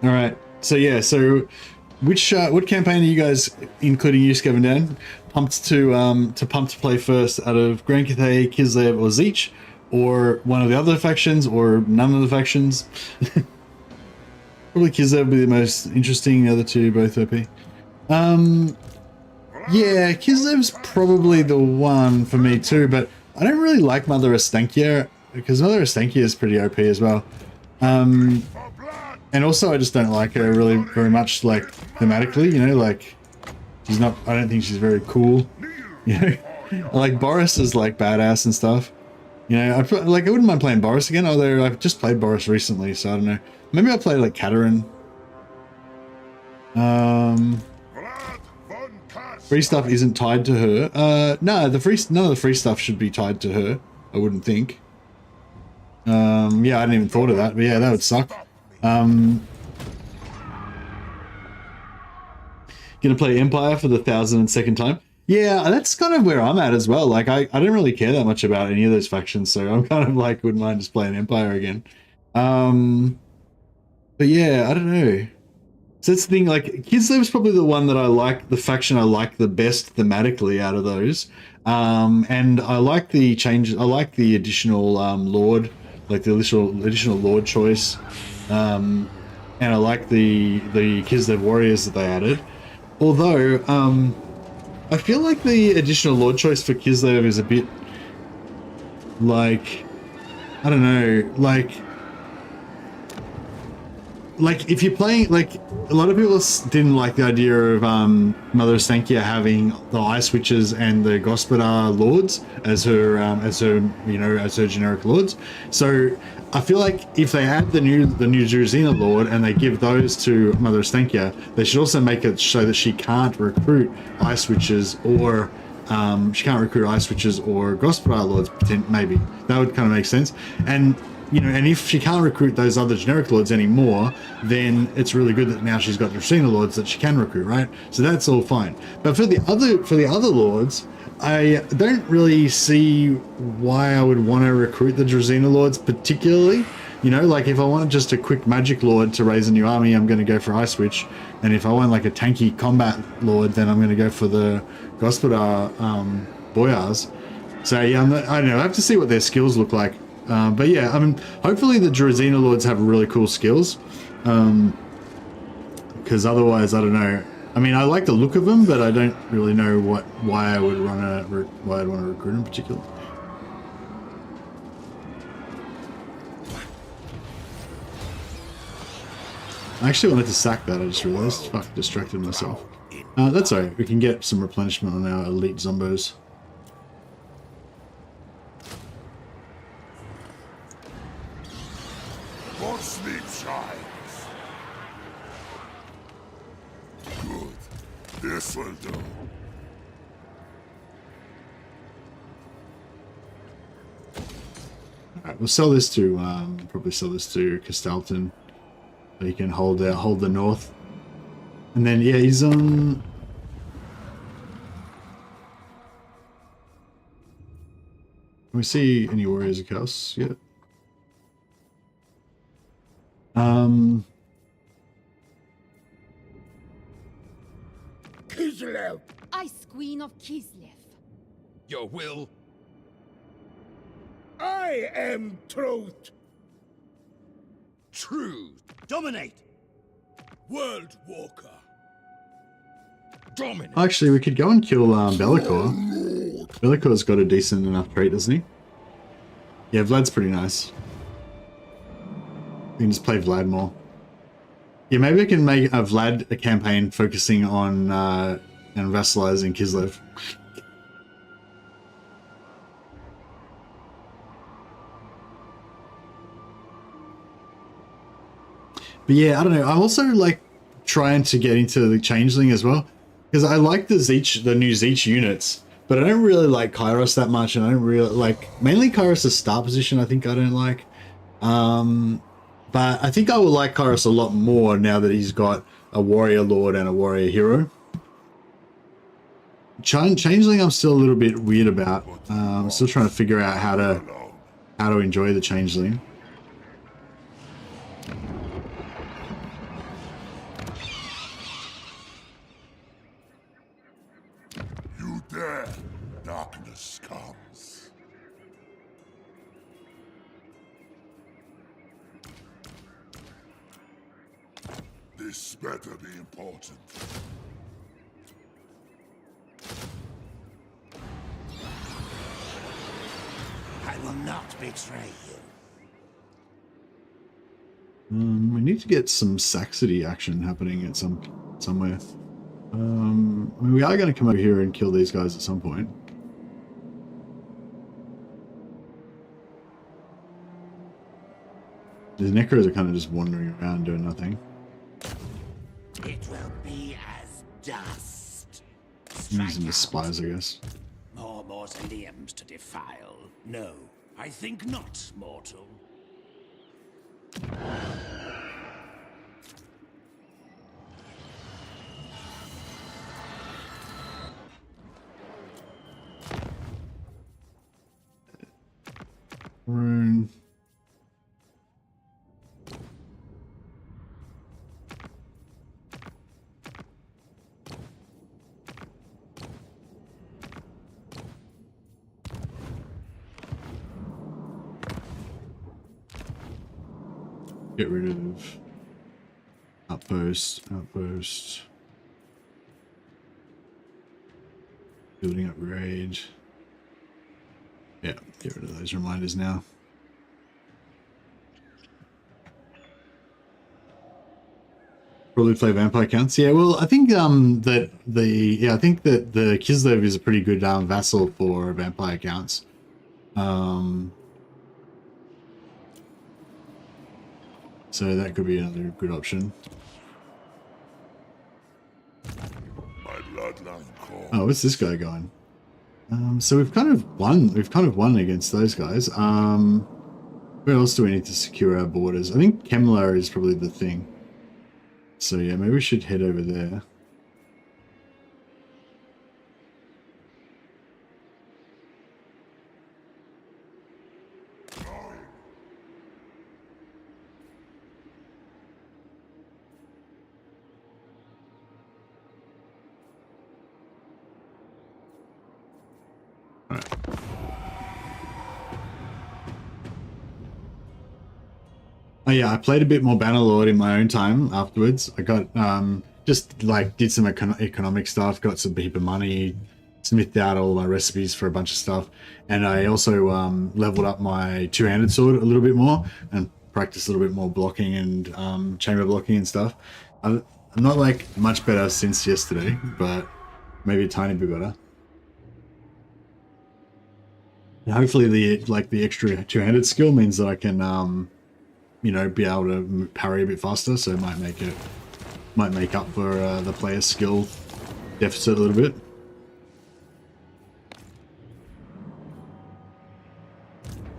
All right. So yeah. So, which what campaign are you guys, including you, Skeven Dan, pumped to play first out of Grand Cathay, Kislev, or Zeech, or one of the other factions, or none of the factions? Probably Kislev would be the most interesting. The other two both OP. Yeah, Kislev's probably the one for me too, but I don't really like Mother Estankia because Mother Estankia is pretty OP as well. And also I just don't like her really very much, like, thematically, you know, like, she's not, I don't think she's very cool, you know. Like, Boris is, like, badass and stuff, you know. I wouldn't mind playing Boris again, although I've just played Boris recently, so I don't know. Maybe I'll play, like, Katarine. Free stuff isn't tied to her. No, none of the free stuff should be tied to her, I wouldn't think. Yeah, I hadn't even thought of that, but yeah, that would suck. Gonna play Empire for the 1002nd time. Yeah, that's kind of where I'm at as well. Like, I don't really care that much about any of those factions, so I'm kind of like, wouldn't mind just playing Empire again. But yeah, I don't know. So that's the thing, like, Kislev is probably the one that I like, the faction I like the best thematically out of those. And I like the changes, I like the additional Lord, like the additional Lord choice. And I like the Kislev warriors that they added. Although, I feel like the additional Lord choice for Kislev is a bit, like, I don't know, like if you're playing, like, a lot of people didn't like the idea of Mother Estankia having the Ice Witches and the Gospodar Lords as her you know, as her generic lords. So I feel like if they add the new Druzina Lord and they give those to Mother Estankia, they should also make it so that she can't recruit Ice Witches or Gospodar Lords. Maybe that would kind of make sense. And you know, and if she can't recruit those other generic lords anymore, then it's really good that now she's got Dracena lords that she can recruit, right? So that's all fine. But for the other lords, I don't really see why I would want to recruit the Dracena lords particularly. You know, like, if I want just a quick magic lord to raise a new army, I'm going to go for Ice Witch. And if I want like a tanky combat lord, then I'm going to go for the Gospodar Boyars. So yeah, I don't know. I have to see what their skills look like. But yeah, I mean, hopefully the Druzina Lords have really cool skills, because otherwise, I don't know. I mean, I like the look of them, but I don't really know why I'd want to recruit them particularly. I actually wanted to sack that. I just realized. Fuck, distracted myself. That's alright. We can get some replenishment on our elite zombos. More sleep shines. Good. This will do. Alright, we'll sell this to probably sell this to Castalton, so he can hold the north. And then yeah, he's on. Can we see any warriors of chaos yet? Kislev! Ice Queen of Kislev. Your will? I am truth! Truth. Dominate. World Walker. Dominate. Actually, we could go and kill Be'lakor. Be'lakor's got a decent enough trait, doesn't he? Yeah, Vlad's pretty nice. We can just play Vlad more. Yeah, maybe I can make a Vlad a campaign focusing on and vassalizing Kislev. But yeah, I don't know. I'm also like trying to get into the Changeling as well, because I like the new Zeech units, but I don't really like Kairos that much, and I don't really like, mainly Kairos' start position I think I don't like. But I think I will like Kairos a lot more now that he's got a Warrior Lord and a Warrior Hero. Changeling I'm still a little bit weird about. I'm still trying to figure out how to enjoy the Changeling. You dare, darkness comes. This better be important. I will not betray you. We need to get some Saxony action happening at somewhere. I mean, we are going to come over here and kill these guys at some point. The Necros are kind of just wandering around doing nothing. It will be as dust. Using the spies, I guess. More mausoleums to defile. No, I think not, mortal. Rune. Get rid of outpost. Building upgrade. Yeah, get rid of those reminders now. Probably play vampire counts. Yeah, well, I think that the Kislev is a pretty good vassal for vampire counts. So that could be another good option. My bloodline calls. Oh, what's this guy going? So we've kind of won against those guys. Where else do we need to secure our borders? I think Kemlar is probably the thing. So yeah, maybe we should head over there. Oh yeah, I played a bit more Bannerlord in my own time afterwards. I got just like did some economic stuff, got some heap of money, smithed out all my recipes for a bunch of stuff, and I also leveled up my two-handed sword a little bit more and practiced a little bit more blocking and chamber blocking and stuff. I'm not like much better since yesterday, but maybe a tiny bit better. And hopefully the extra two-handed skill means that I can you know, be able to parry a bit faster, so it might make up for the player's skill deficit a little bit.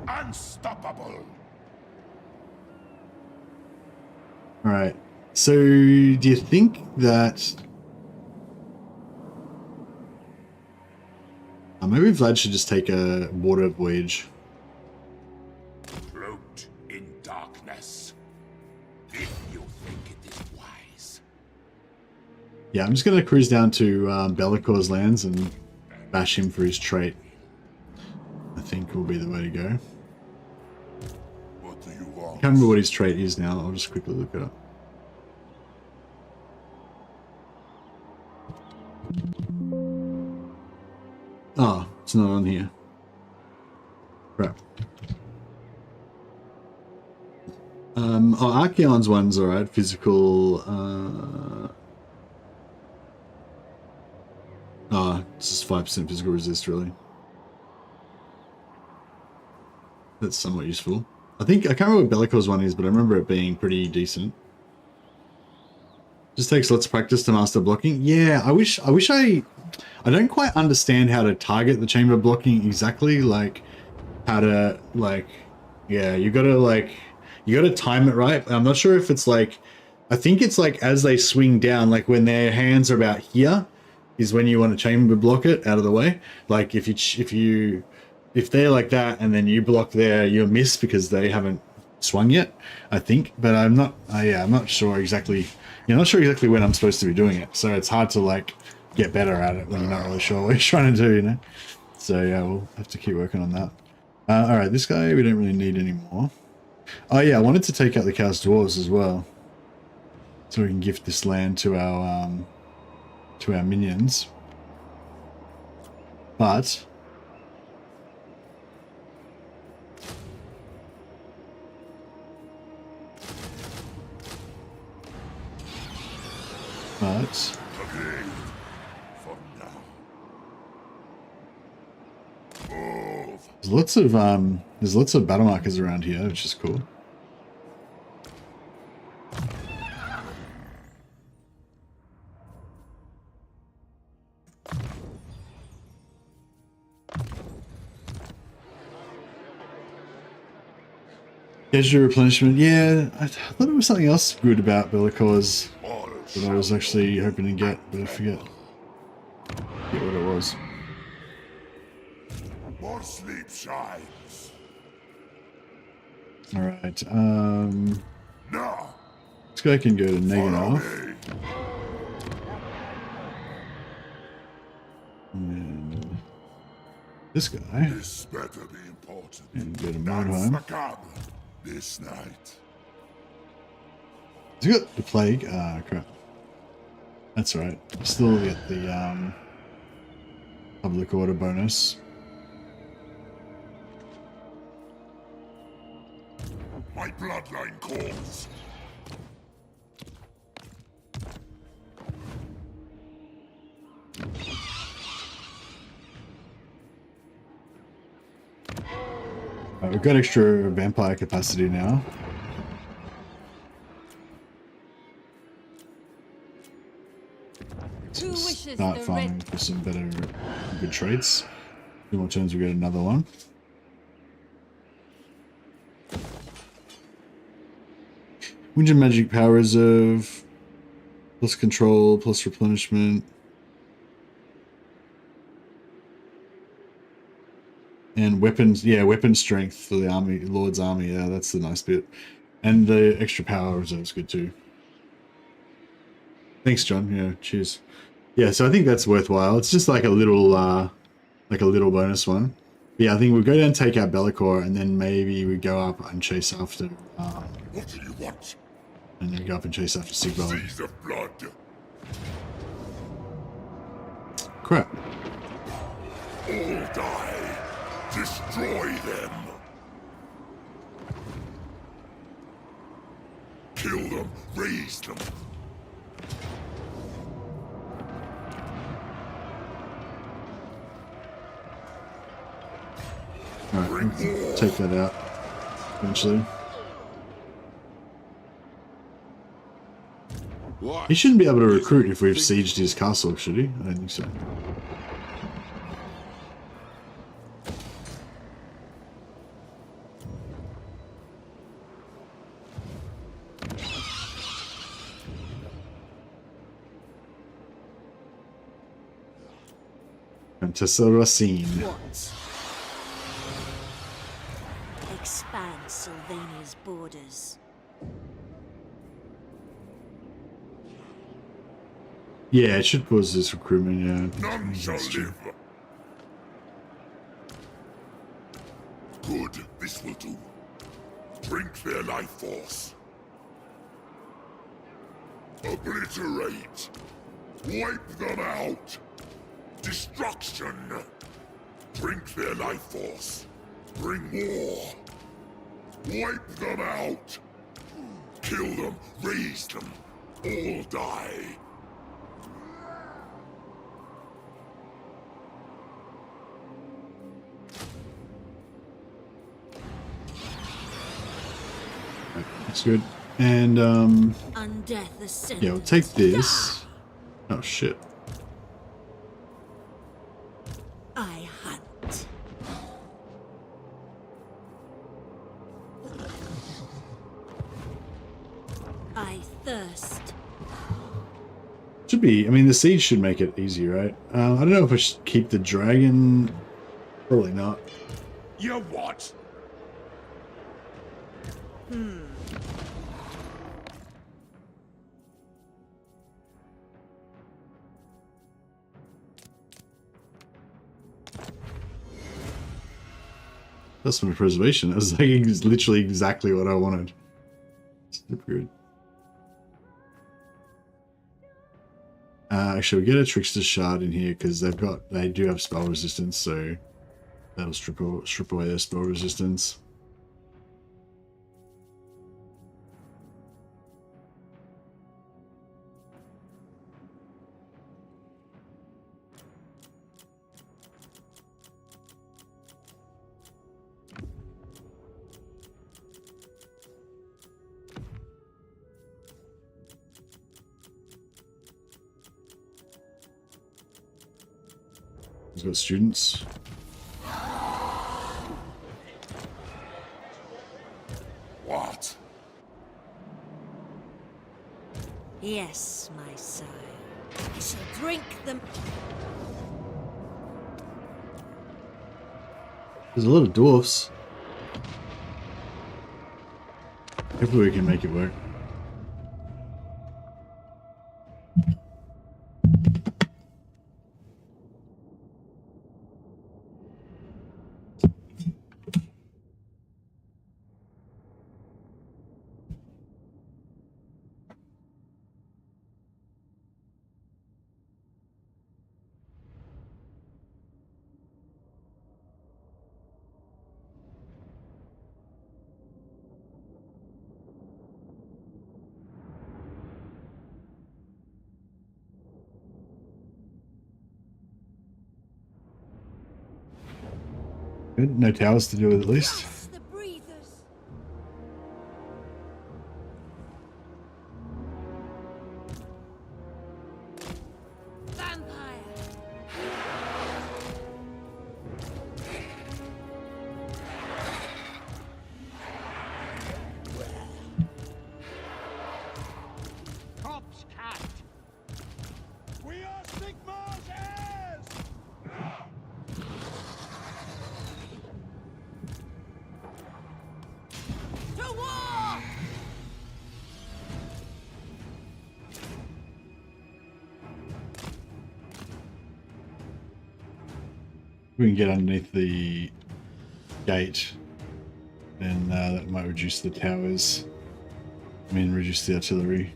Unstoppable. All right. So, do you think that maybe Vlad should just take a water voyage? Cloaked in darkness. If you think it is wise. Yeah, I'm just going to cruise down to Bellacor's lands and bash him for his trait. I think will be the way to go. What do you I want? can't remember what his trait is now. I'll just quickly look it up. Oh, it's not on here. Crap. Oh, Archeon's one's alright. Physical, oh, it's just 5% physical resist, really. That's somewhat useful. I can't remember what Bellacor's one is, but I remember it being pretty decent. Just takes lots of practice to master blocking. Yeah, I wish I don't quite understand how to target the chamber blocking exactly, like how to yeah, you gotta time it right. I'm not sure if it's like, I think it's like as they swing down, like when their hands are about here is when you want to chamber block it out of the way. Like if they're like that and then you block there, you'll miss because they haven't swung yet, I think. But I'm not sure exactly. You're not sure exactly when I'm supposed to be doing it, so it's hard to like get better at it when you're not really sure what you're trying to do, you know. So yeah, we'll have to keep working on that. All right, this guy we don't really need anymore. Oh yeah, I wanted to take out the Chaos Dwarves as well, so we can gift this land to our minions. But there's lots of battle markers around here, which is cool. Casual replenishment, yeah, I thought there was something else good about Bellicors that I was actually hoping to get, but I forget what it was. More sleep shines. Alright, Now, this guy can go to follow negative. me. And this guy This better be important. can go to That's Mordheim. macabre this night. Has he got the plague? Ah, crap. That's right. Still get the public order bonus. My bloodline calls. We've got extra vampire capacity now. Who wishes Start the farming red? for some better, good traits. 2 more turns, we get another one. Wind and Magic Power Reserve, plus control, plus replenishment. And weapons, yeah, weapon strength for the army, Lord's army, yeah, that's the nice bit. And the extra power reserve is good too. Thanks, John, yeah, cheers. Yeah, so I think that's worthwhile. It's just like a little bonus one. Yeah, I think we'll go down and take out Bellicor, and then maybe we go up and chase after, What do you want? and then go up and chase after Sigvald. Seas of blood. Crap. All die. Destroy them. Kill them. Raise them. Alright, take that out eventually. What? He shouldn't be able to recruit if we've sieged his castle, should he? I don't think so. Contessa Racine. What? Expand Sylvania's borders. Yeah, it should pause this recruitment, yeah. None shall That's true. live. Good, this will do. Drink their life force. Obliterate. Wipe them out. Destruction. Drink their life force. Bring war. Wipe them out. Kill them. Raise them. All die. That's good. And undeath ascendants. Yeah, we'll take this. Oh shit. I hunt. I thirst. Should be. I mean, the siege should make it easy, right? I don't know if I should keep the dragon. Probably not. You what? That's my preservation. That was like literally exactly what I wanted. Super good. Actually, we get a trickster shard in here because they do have spell resistance, so that'll strip away their spell resistance. He's got students. What? Yes, my sire. I shall drink them. There's a lot of dwarfs. Hopefully we can make it work. Good. No towers to do with at least. Yes, the breathers. Vampire. Corpse cat. We are Sigmar's heirs. To war! We can get underneath the gate, then that might reduce the towers. I mean, reduce the artillery.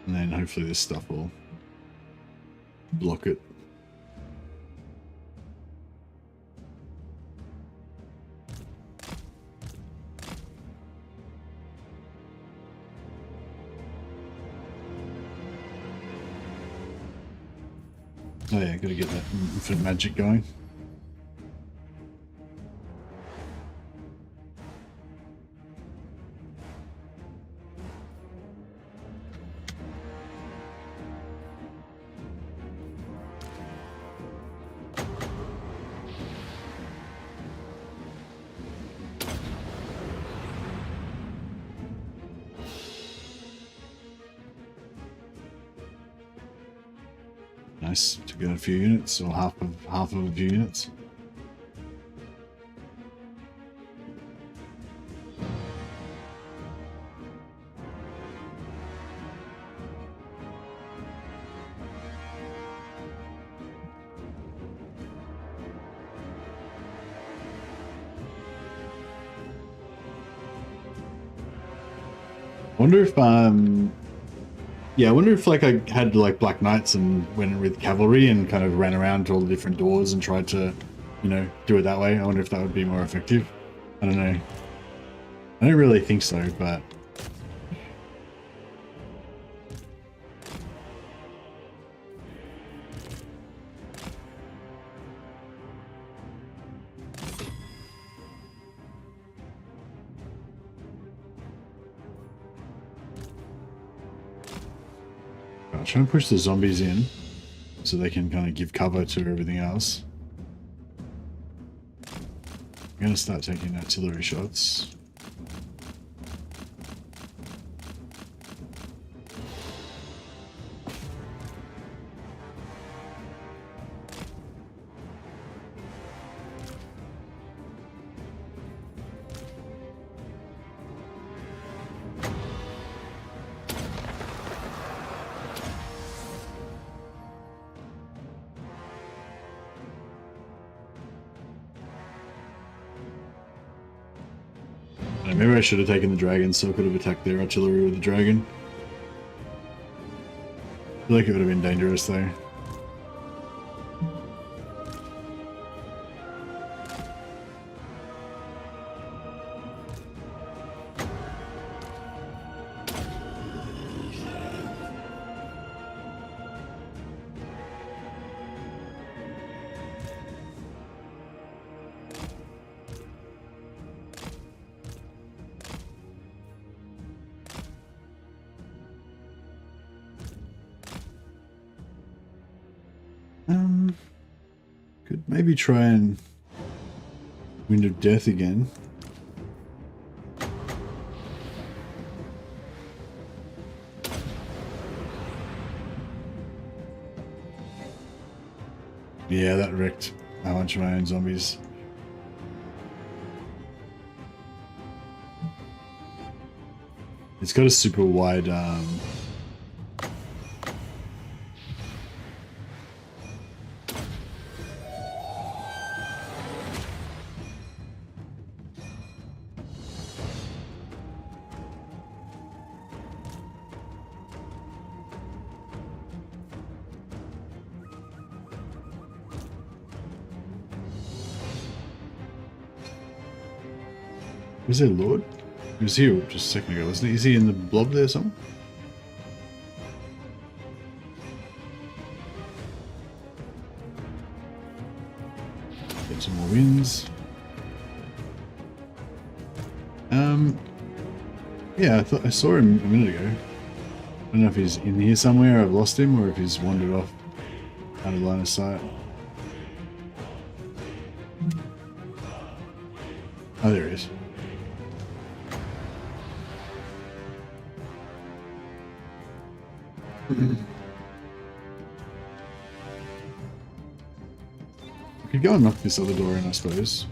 And then hopefully this stuff will block it. Oh yeah, gotta get that infinite magic going. Nice, took out a few units, or half of a few units. Wonder if yeah, I wonder if like I had like Black Knights and went with cavalry and kind of ran around to all the different doors and tried to, you know, do it that way. I wonder if that would be more effective. I don't know. I don't really think so, but I'll try and push the zombies in so they can kind of give cover to everything else. I'm going to start taking artillery shots. Maybe I should have taken the dragon so I could have attacked their artillery with the dragon. I feel like it would have been dangerous though. Could maybe try and Wind of Death again. Yeah, that wrecked a bunch of my own zombies. It's got a super wide Was there Lord? He was here just a second ago, wasn't he? Is he in the blob there somewhere? Get some more wins. Yeah, I thought I saw him a minute ago. I don't know if he's in here somewhere, I've lost him, or if he's wandered off out of line of sight. Oh, there he is. I could go and knock this other door in, I suppose.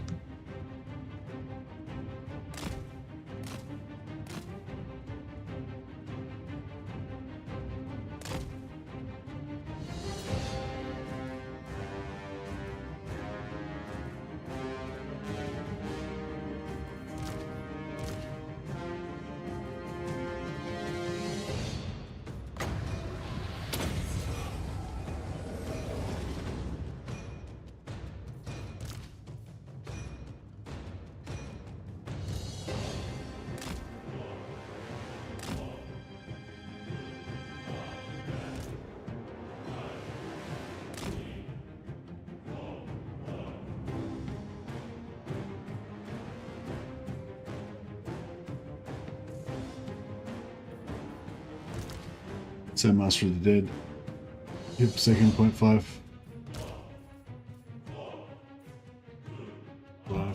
So Master of the Dead. Yep, second 0.5.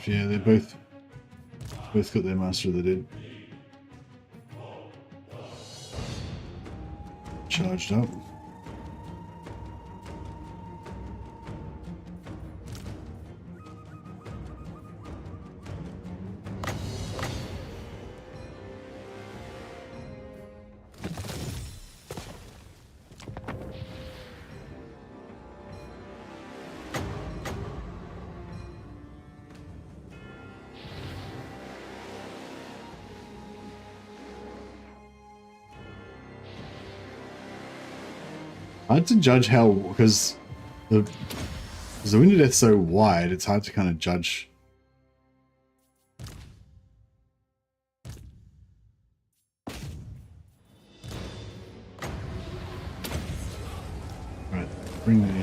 Yeah, they're both got their Master of the Dead. Charged up. Hard to judge how, because the Wind of Death's so wide, it's hard to kind of judge. Right, bring the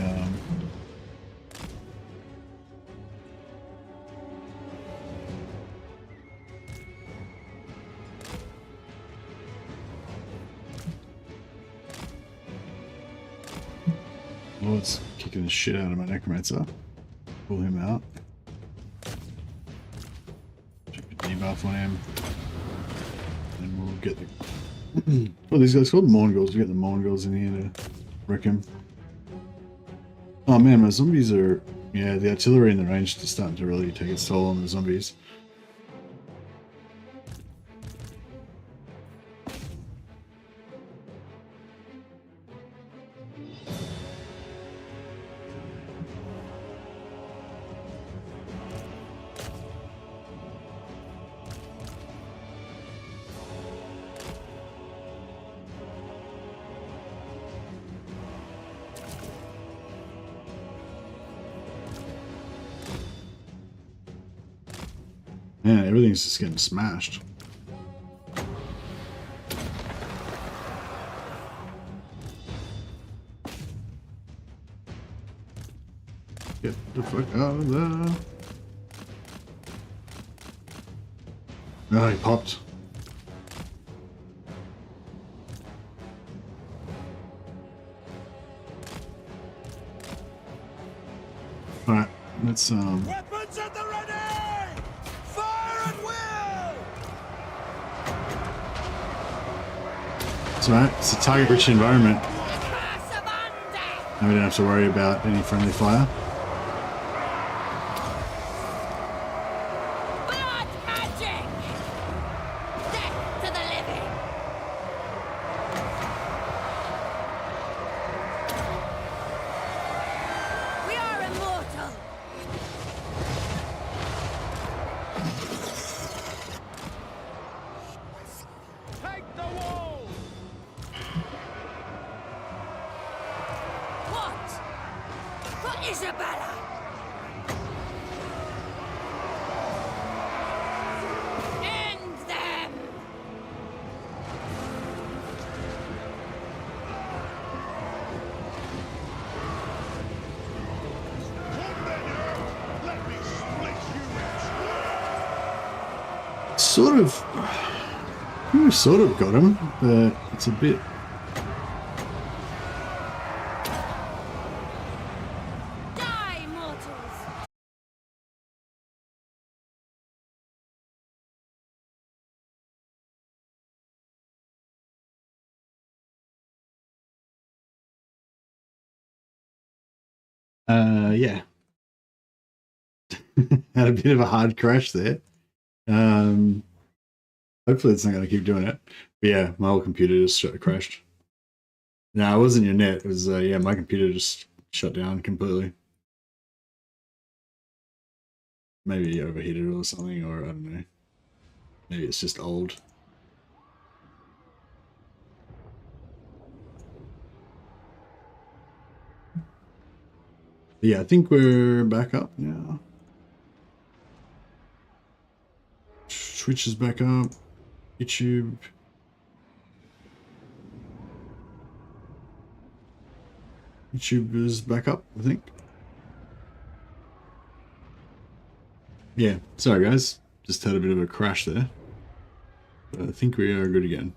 kicking the shit out of my necromancer. Pull him out. Check the debuff on him. And we'll get the... what are these guys called? Mongols. We get the Mongols in here to wreck him. Oh man, my zombies are... yeah, the artillery in the range is starting to really take its toll on the zombies. Yeah, everything's just getting smashed. Get the fuck out of there. Oh, he popped. Alright, let's Weapons at the ready! Fire at will! it's alright, it's a target rich environment. Curse of undeath! And we don't have to worry about any friendly fire. Blood magic! Death to the living! We are immortal! Take the wall! What? For Isabella! End them! Let me split you in Sort of... we sort of got him, but it's a bit... Die, mortals! yeah. Had a bit of a hard crash there. Hopefully it's not going to keep doing it. But yeah, my whole computer just crashed. No, it wasn't your net. It was, yeah, my computer just shut down completely. Maybe overheated or something, or I don't know. Maybe it's just old. But yeah, I think we're back up now. Twitch is back up. YouTube. YouTube is back up, I think. Yeah, sorry guys. Just had a bit of a crash there. But I think we are good again.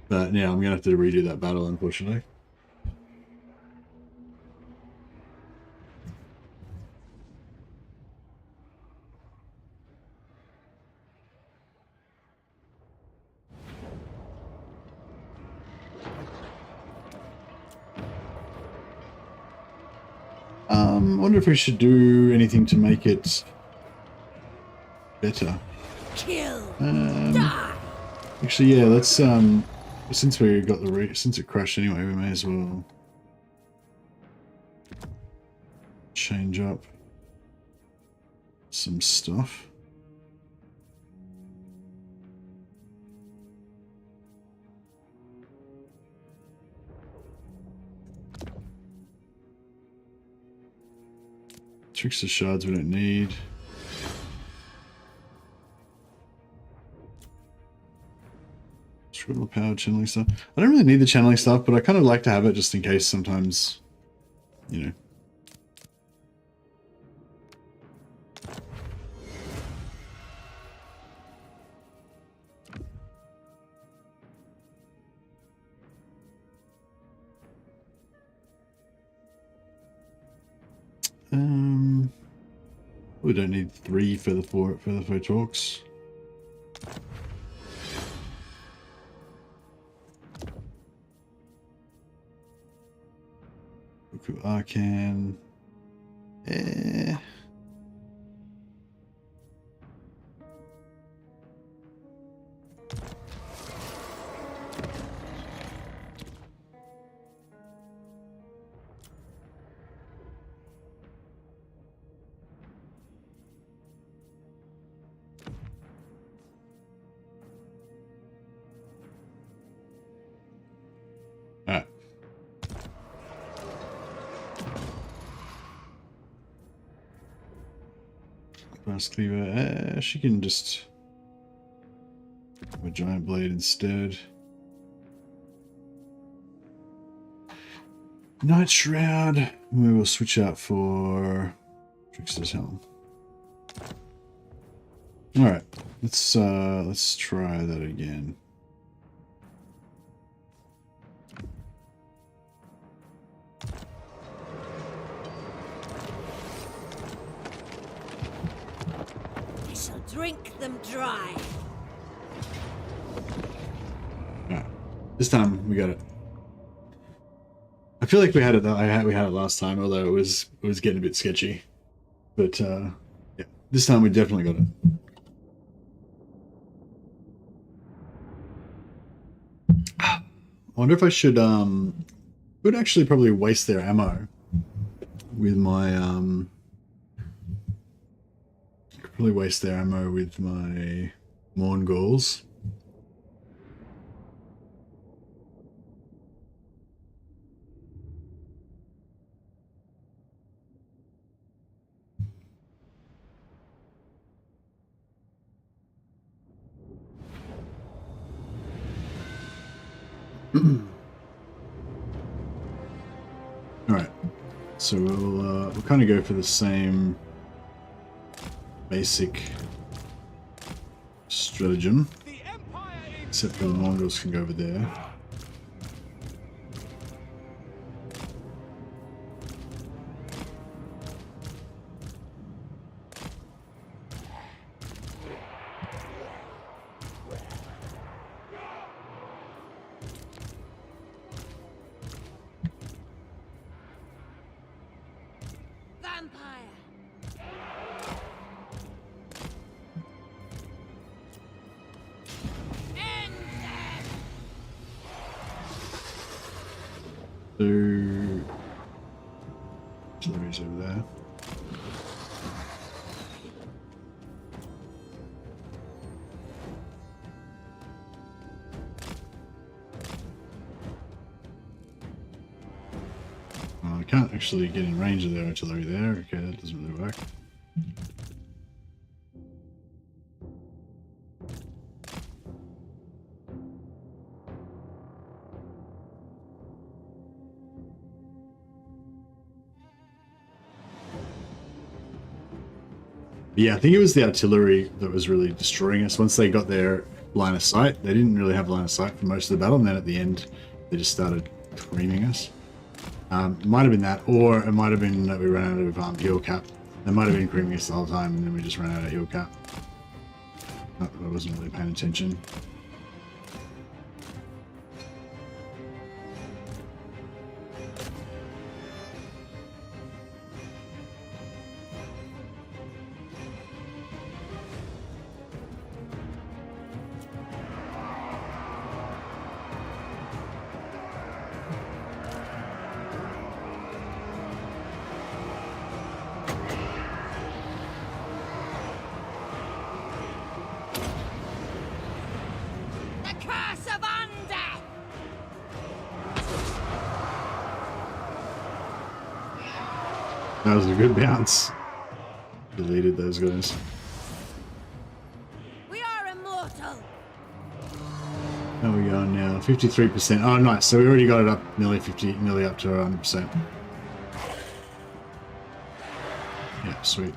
But yeah, I'm going to have to redo that battle, unfortunately. I wonder if we should do anything to make it better. Kill. Die. Actually, yeah, let's since we got the since it crashed anyway, we may as well change up some stuff. Trickster shards we don't need. Scribble power channeling stuff. I don't really need the channeling stuff, but I kind of like to have it just in case sometimes, you know. We don't need 3 for the four talks. Arcan. Alright. Blast cleaver. She can just have a giant blade instead. Night Shroud. We will switch out for Trickster's Helm. Alright, let's try that again. I shall drink them dry. Alright. This time we got it. I feel like we had it we had it last time, although it was getting a bit sketchy. But yeah, this time we definitely got it. I wonder if I should would actually probably waste their ammo with my could probably waste their ammo with my Morngauls. Alright, so we'll kind of go for the same basic stratagem, except for the Mongols can go over there. Artillery's over there. I can't actually get in range of their artillery there. Okay, that doesn't really work. Yeah, I think it was the artillery that was really destroying us. Once they got their line of sight, they didn't really have line of sight for most of the battle, and then at the end, they just started creaming us. It might have been that, or it might have been that we ran out of heal cap. They might have been creaming us the whole time, and then we just ran out of heal cap. I wasn't really paying attention. That was a good bounce. Deleted those guys. We are immortal. How are we going now? 53%. Oh, nice. So we already got it up nearly up to 100%. Yeah, sweet.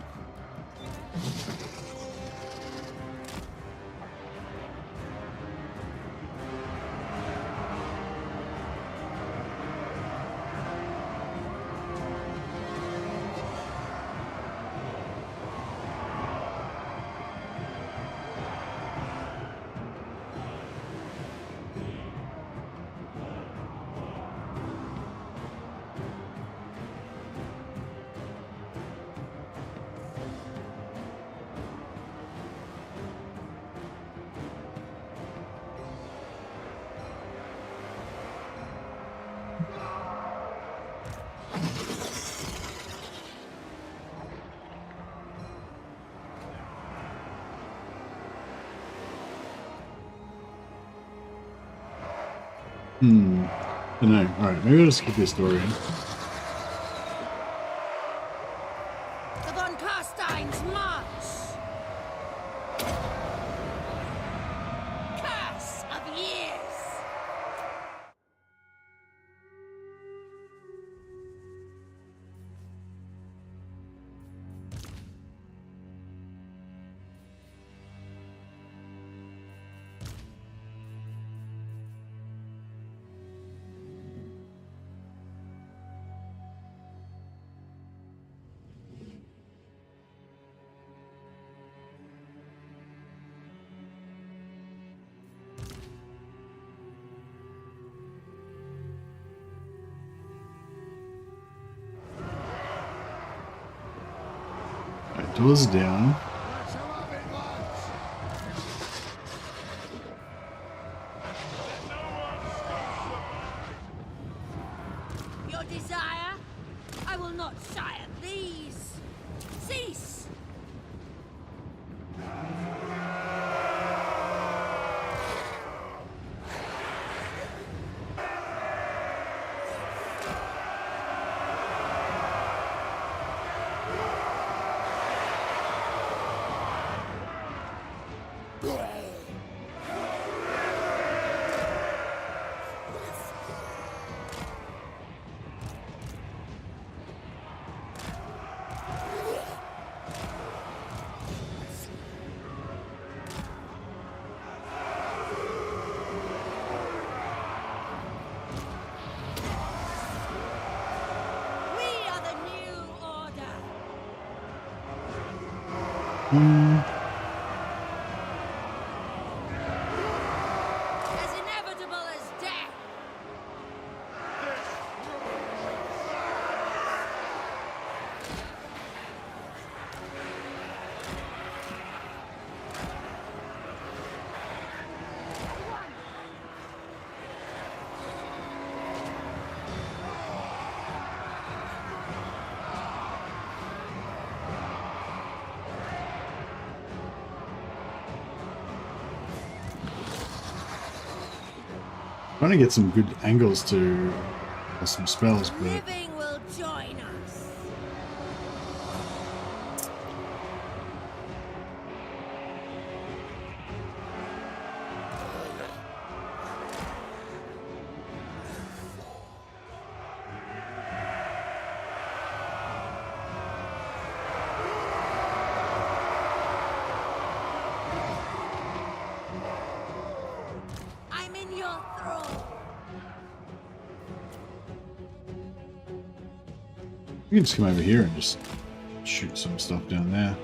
I don't know. Alright, maybe I'll just keep this story in. The Von Carsteins march! Curse of years! Alright, doors down. Your desire? I will not shy at these. Cease! We are the new order. As inevitable as death. Trying to get some good angles to some spells, but Living will join us. I'm in your thrall. you can just come over here and just shoot some stuff down there.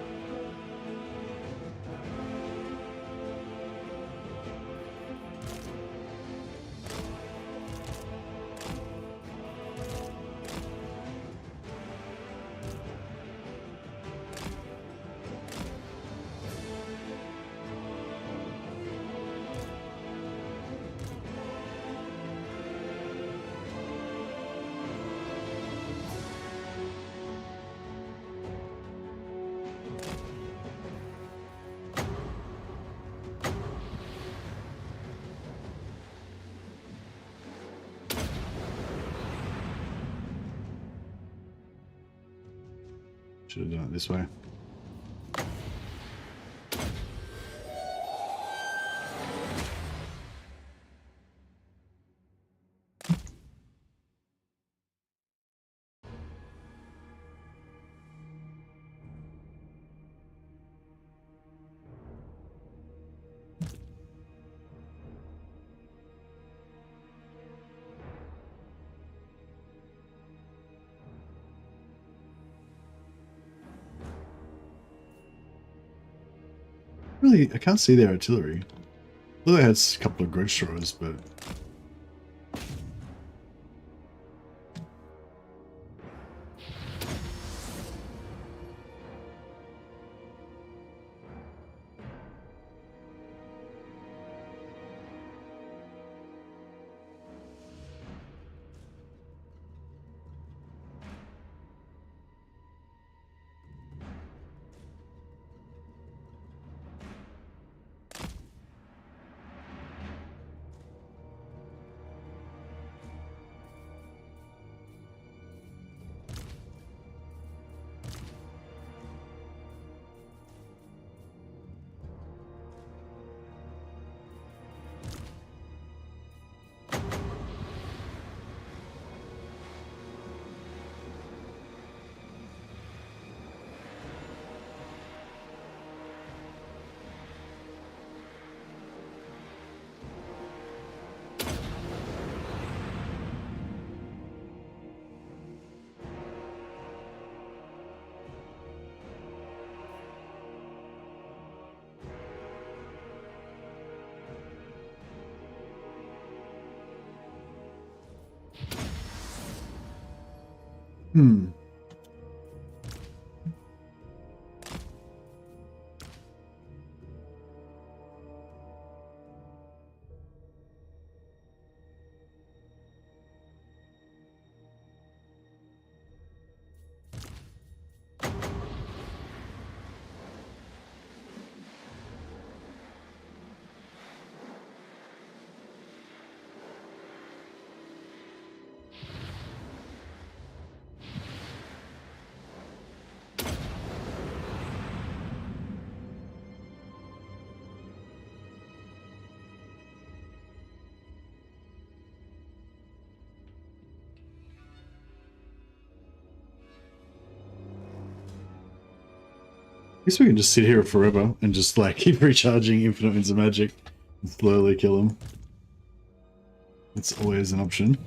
Should have done it this way. Really, I can't see their artillery. Well, they had a couple of grudge throwers, but Hmm. I guess we can just sit here forever and just like keep recharging infinite winds of magic and slowly kill him. It's always an option.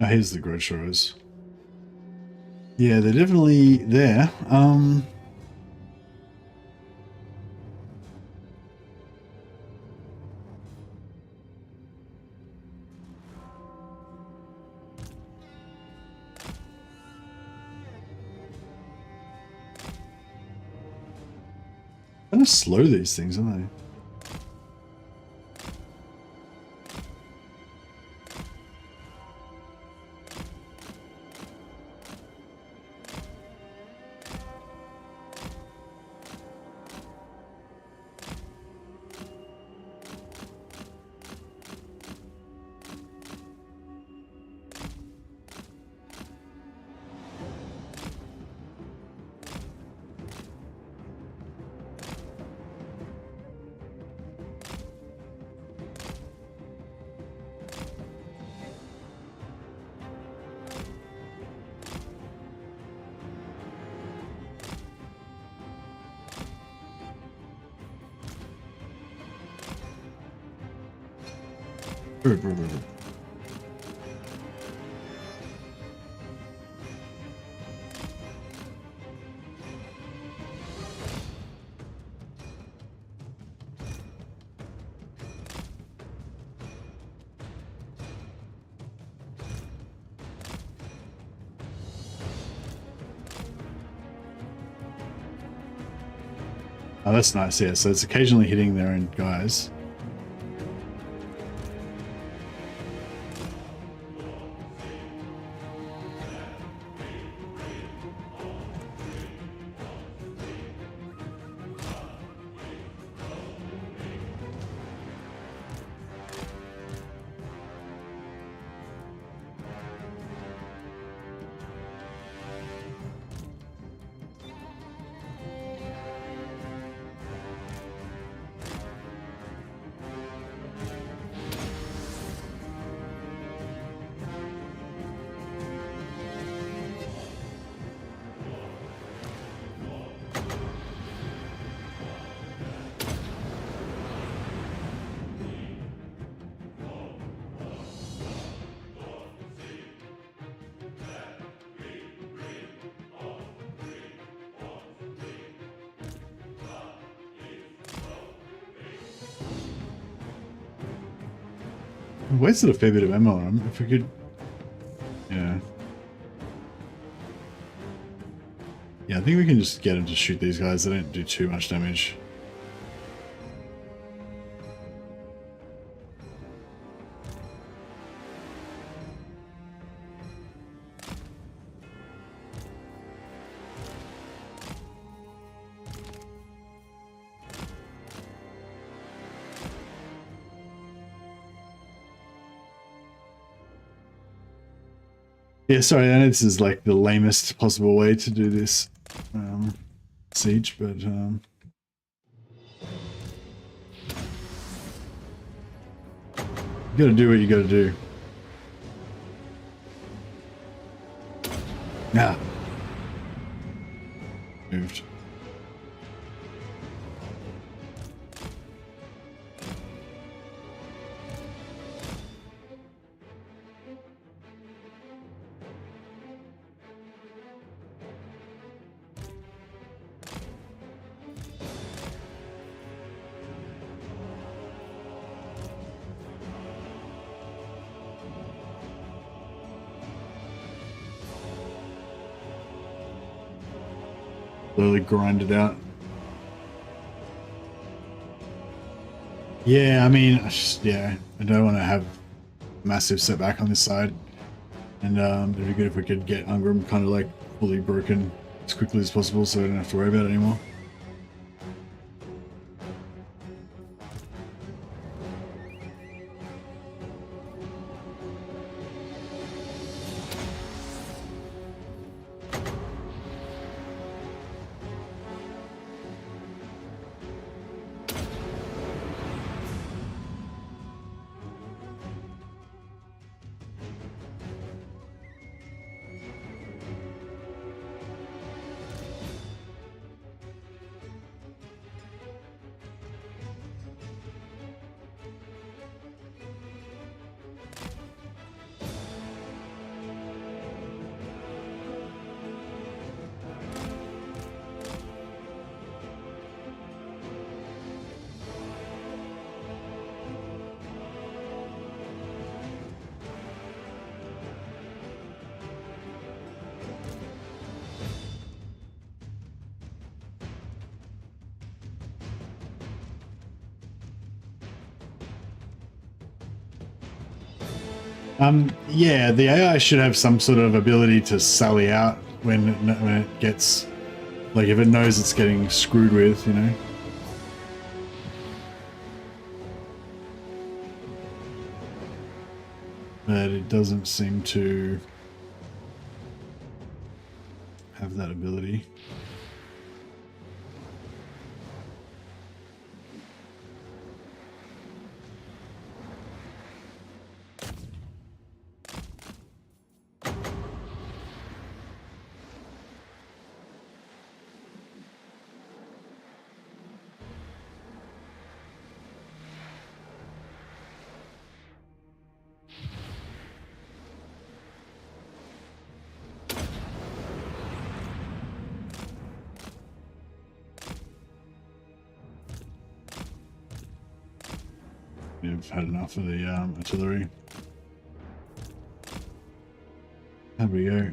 Oh, here's the Grudge. Yeah, they're definitely there. Kind of slow, these things, aren't they? Bro. Oh, that's nice, yeah. So it's occasionally hitting their own guys. I wasted a fair bit of ammo on him. If we could... Yeah. Yeah, I think we can just get him to shoot these guys. They don't do too much damage. Yeah, sorry, I know this is like the lamest possible way to do this siege, but you gotta do what you gotta do. Ah. Moved. slowly grind it out. Yeah, I mean, yeah, I don't want to have massive setback on this side, and it'd be good if we could get Ungram kind of like fully broken as quickly as possible, so I don't have to worry about it anymore. Yeah, the AI should have some sort of ability to sally out when it gets, like, if it knows it's getting screwed with, you know. But it doesn't seem to have that ability. I've had enough of the artillery. There we go.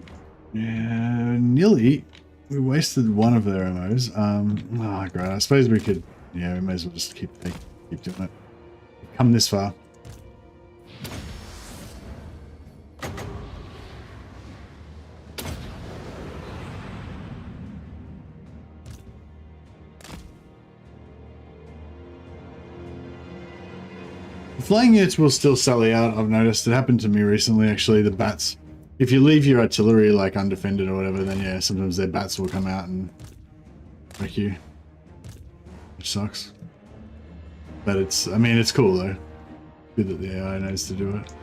Yeah, nearly. We wasted one of their MOs. Oh, great. I suppose we could. Yeah, we may as well just keep doing it. Come this far. Flying units will still sally out, I've noticed. It happened to me recently, actually. The bats, if you leave your artillery like undefended or whatever, then yeah, sometimes their bats will come out and wreck you, which sucks. But it's, I mean, it's cool though. Good that the AI knows to do it.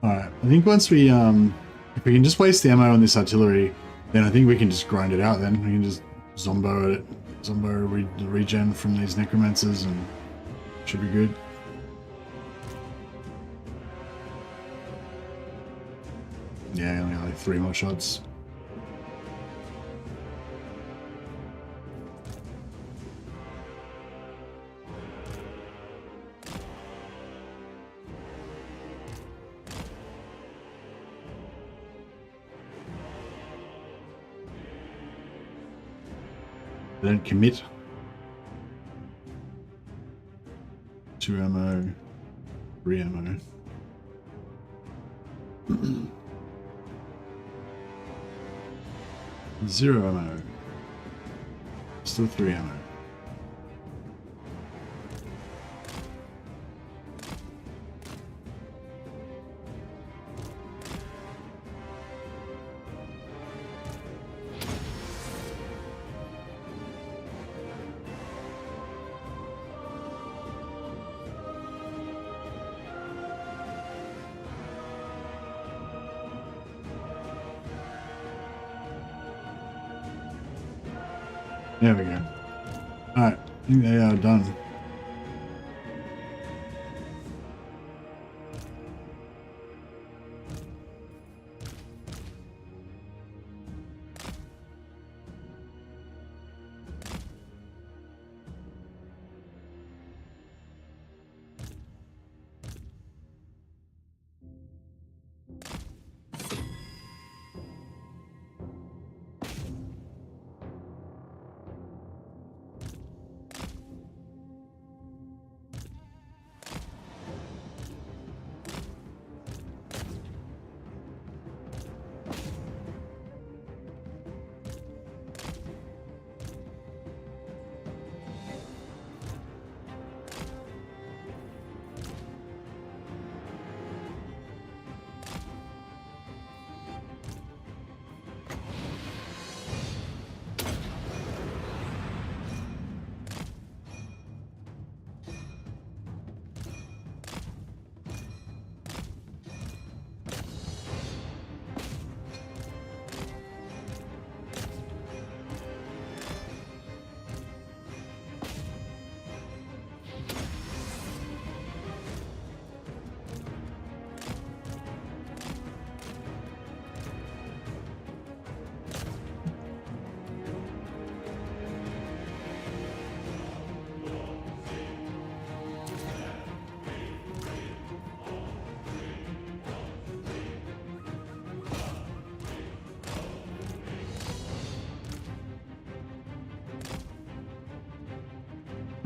Alright, I think once we, if we can just waste the ammo on this artillery, then I think we can just grind it out then. We can just zombo it, the regen from these necromancers, and should be good. Yeah, only like 3 more shots. Don't commit. 2 ammo, 3 ammo. Zero ammo. Still 3 ammo. There we go. Alright, I think they are done.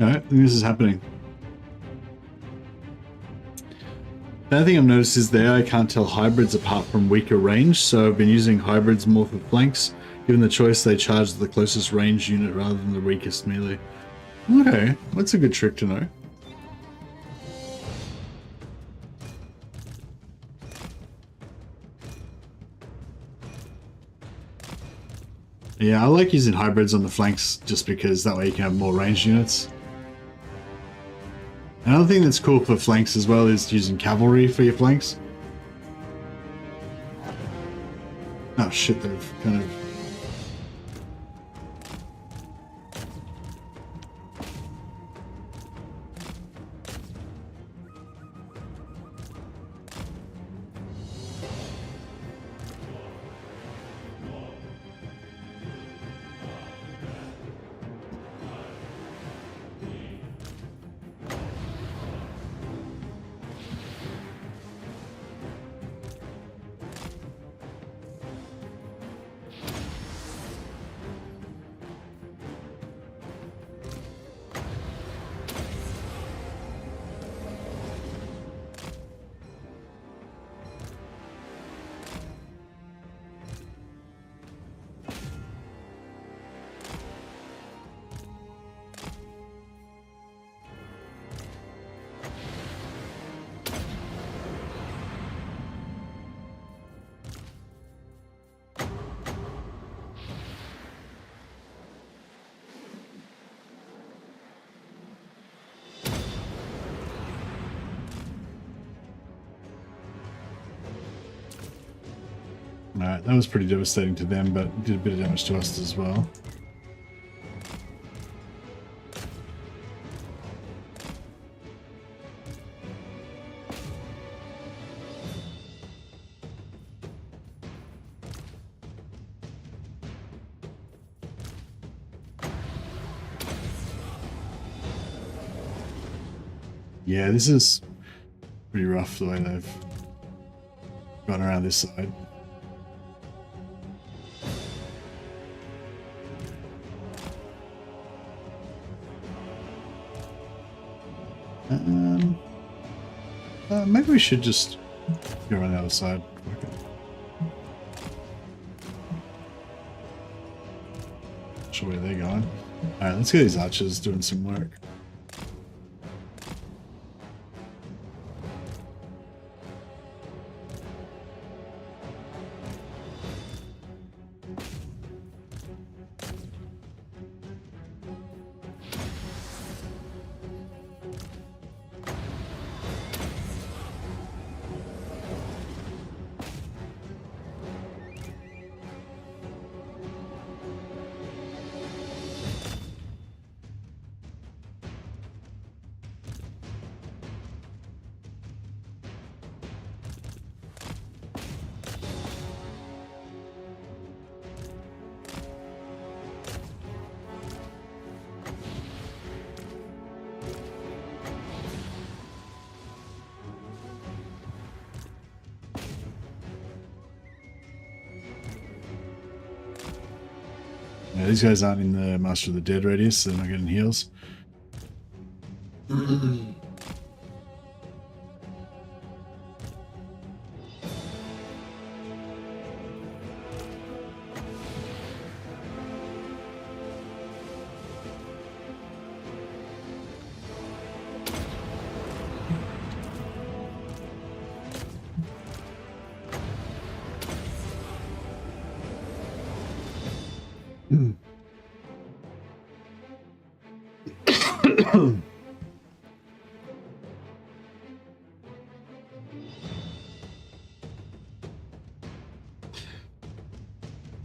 Alright, I think this is happening. The other thing I've noticed is the AI can't tell hybrids apart from weaker range, so I've been using hybrids more for flanks. Given the choice, they charge the closest range unit rather than the weakest melee. Okay, that's a good trick to know. Yeah, I like using hybrids on the flanks just because that way you can have more ranged units. Another thing that's cool for flanks as well is using cavalry for your flanks. Oh shit, they've kind of... Alright, that was pretty devastating to them, but did a bit of damage to us as well. Yeah, this is pretty rough the way they've gone around this side. Maybe we should just go around the other side. Okay. Not sure where they're going. Alright, let's get these archers doing some work. Yeah, these guys aren't in the Master of the Dead radius, so they're not getting heals.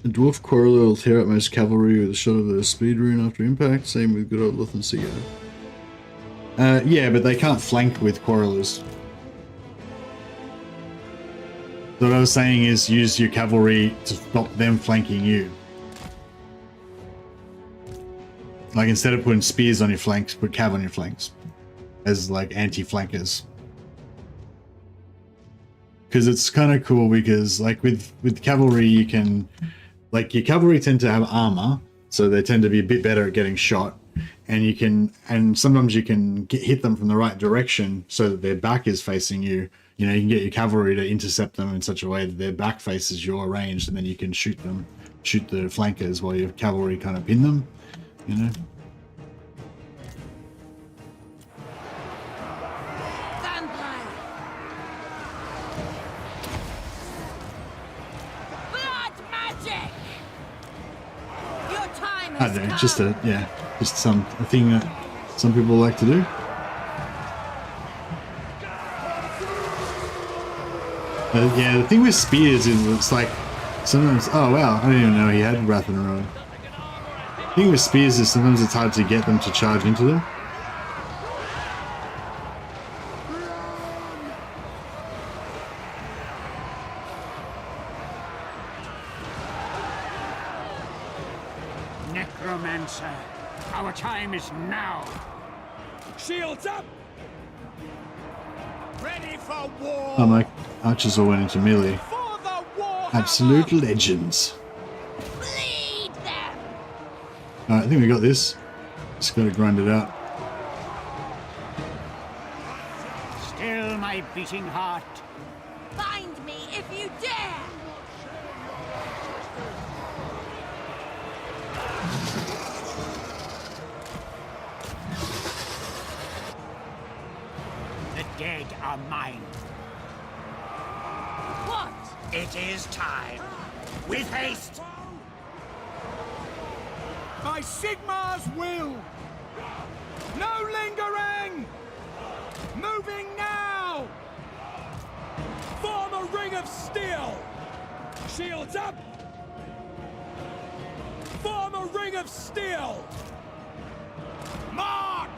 The dwarf quarreler will tear up most cavalry with a shot of the speed rune after impact, same with good old Luth and Seago. Yeah, but they can't flank with quarrelers. So what I was saying is use your cavalry to stop them flanking you. Like instead of putting spears on your flanks, put cav on your flanks. As like anti-flankers. Because it's kind of cool because like with cavalry you can... Like your cavalry tend to have armor, so they tend to be a bit better at getting shot. and you can, and sometimes you can hit them from the right direction so that their back is facing you. You know, you can get your cavalry to intercept them in such a way that their back faces your range, and then you can shoot the flankers while your cavalry kind of pin them, you know. Vampire! Blood magic! Your time I has don't know, come. just a thing that some people like to do. Yeah, the thing with spears is it's like sometimes. Oh wow, I didn't even know he had Wrath and Ruin. The thing with spears is sometimes it's hard to get them to charge into them. Necromancer, our time is now. Shields up! Ready for war! Oh, my archers all went into melee. For the war! Absolute legends. Bleed them! Alright, I think we got this. Just gotta grind it out. Still my beating heart. Find me if you dare! The dead are mine. What? It is time. With haste. By Sigmar's will! No lingering! Moving now! Form a ring of steel! Shields up! Form a ring of steel! March!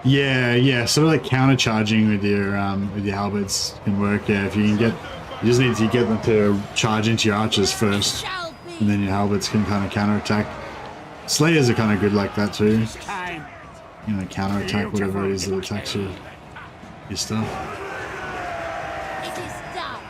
Yeah, sort of like counter-charging with your halberds can work. Yeah, if you can get, you just need to get them to charge into your archers first, Shall and be! then your halberds can kind of counter-attack. Slayers are kind of good like that too. Time. You know, counter-attack whatever it is that attacks your stuff. It is done!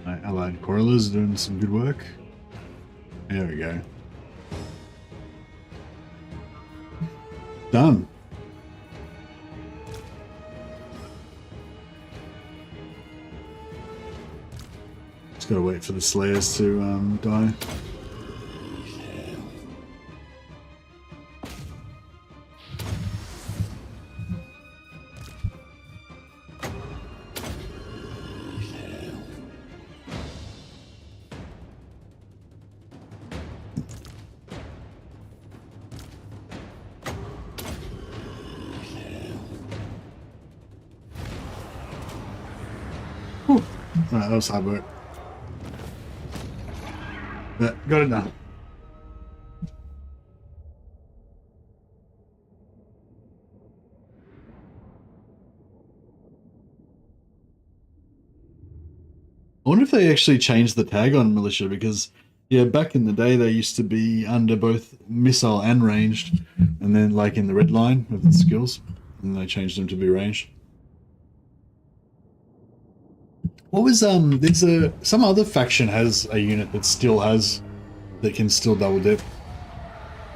My allied quarrelers doing some good work. There we go. Done. Just gotta wait for the slayers to die. Whew. Right, that was hard work. But got it done. I wonder if they actually changed the tag on militia, because Yeah, back in the day, they used to be under both missile and ranged, and then like in the red line with the skills, and they changed them to be ranged. What was there's some other faction has a unit that still has that can still double dip.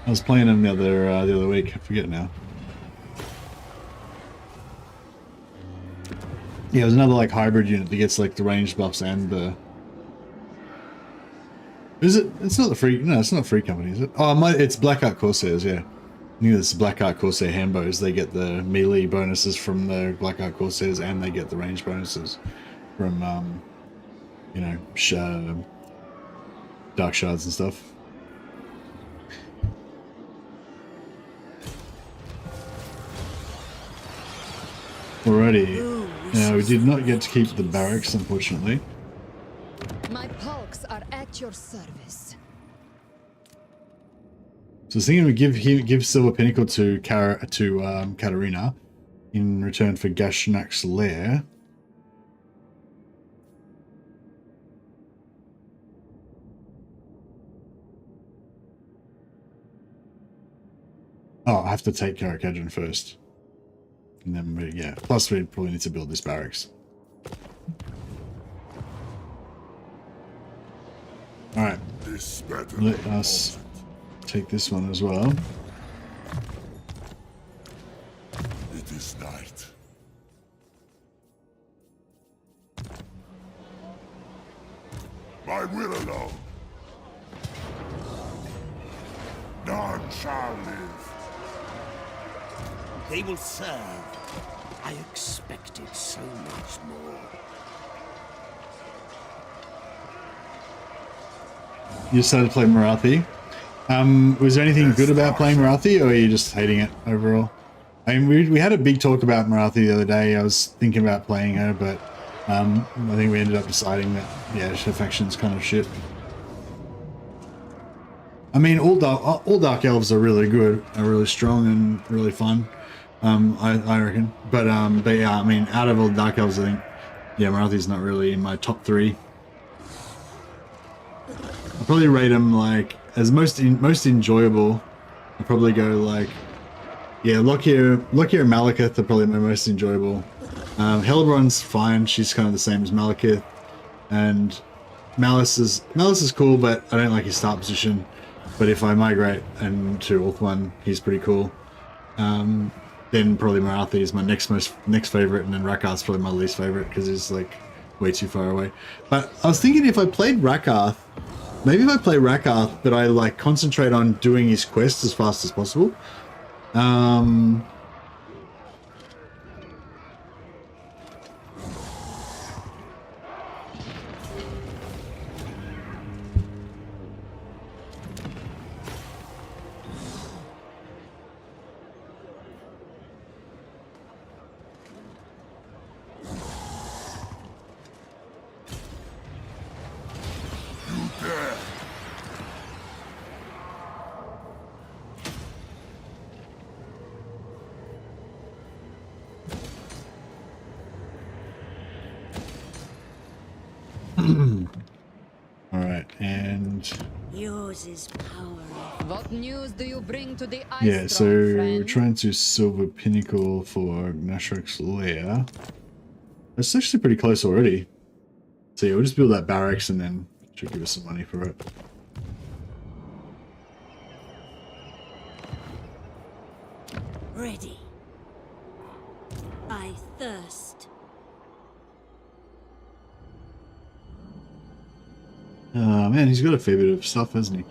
I was playing them the other week. I forget now. Yeah, it was another like hybrid unit that gets like the range buffs and the. Is it? It's not the free. No, it's not free company, is it? Oh, it's Black Art Corsairs. Yeah, I knew this Black Art Corsair Hambos. They get the melee bonuses from the Black Art Corsairs, and they get the range bonuses from you know, dark shards and stuff. Alrighty. Now we did not get to keep the barracks, unfortunately. My pulks are at your service. So I was thinking we give Silver Pinnacle to Katarina in return for Gashnak's Lair. Oh, I have to take Karakadran first. And then yeah, plus we probably need to build this barracks. Alright, let us take this one as well. It is night. My will alone. None shall live. They will serve. I expected so much more. You started to play Marathi. Was there anything good about playing Marathi, or are you just hating it overall? I mean, we had a big talk about Marathi the other day. I was thinking about playing her, but I think we ended up deciding that, yeah, her faction's kind of shit. I mean, all Dark Elves are really good, are really strong and really fun. I reckon. But yeah, I mean, out of all Dark Elves, I think, yeah, Marathi's not really in my top 3. I'll probably rate them like as most enjoyable. I'll probably go like, yeah, Lockyer and Malekith are probably my most enjoyable. Hellebron's fine. She's kind of the same as Malekith, and Malice is cool, but I don't like his start position. But if I migrate and to Ulthuan, he's pretty cool. Then probably Marathi is my next favorite, and then Rakath's probably my least favorite because he's like way too far away. But I was thinking if I played Rakath, maybe if I play Rakath, but I like concentrate on doing his quest as fast as possible. Alright, and Yours is power. What news do you bring to the ice? yeah, so we're trying to Silver Pinnacle for Gnashrak's Lair. That's actually pretty close already. So yeah, we'll just build that barracks and then it should give us some money for it. Ready. I thirst. Man, he's got a fair bit of stuff, hasn't he?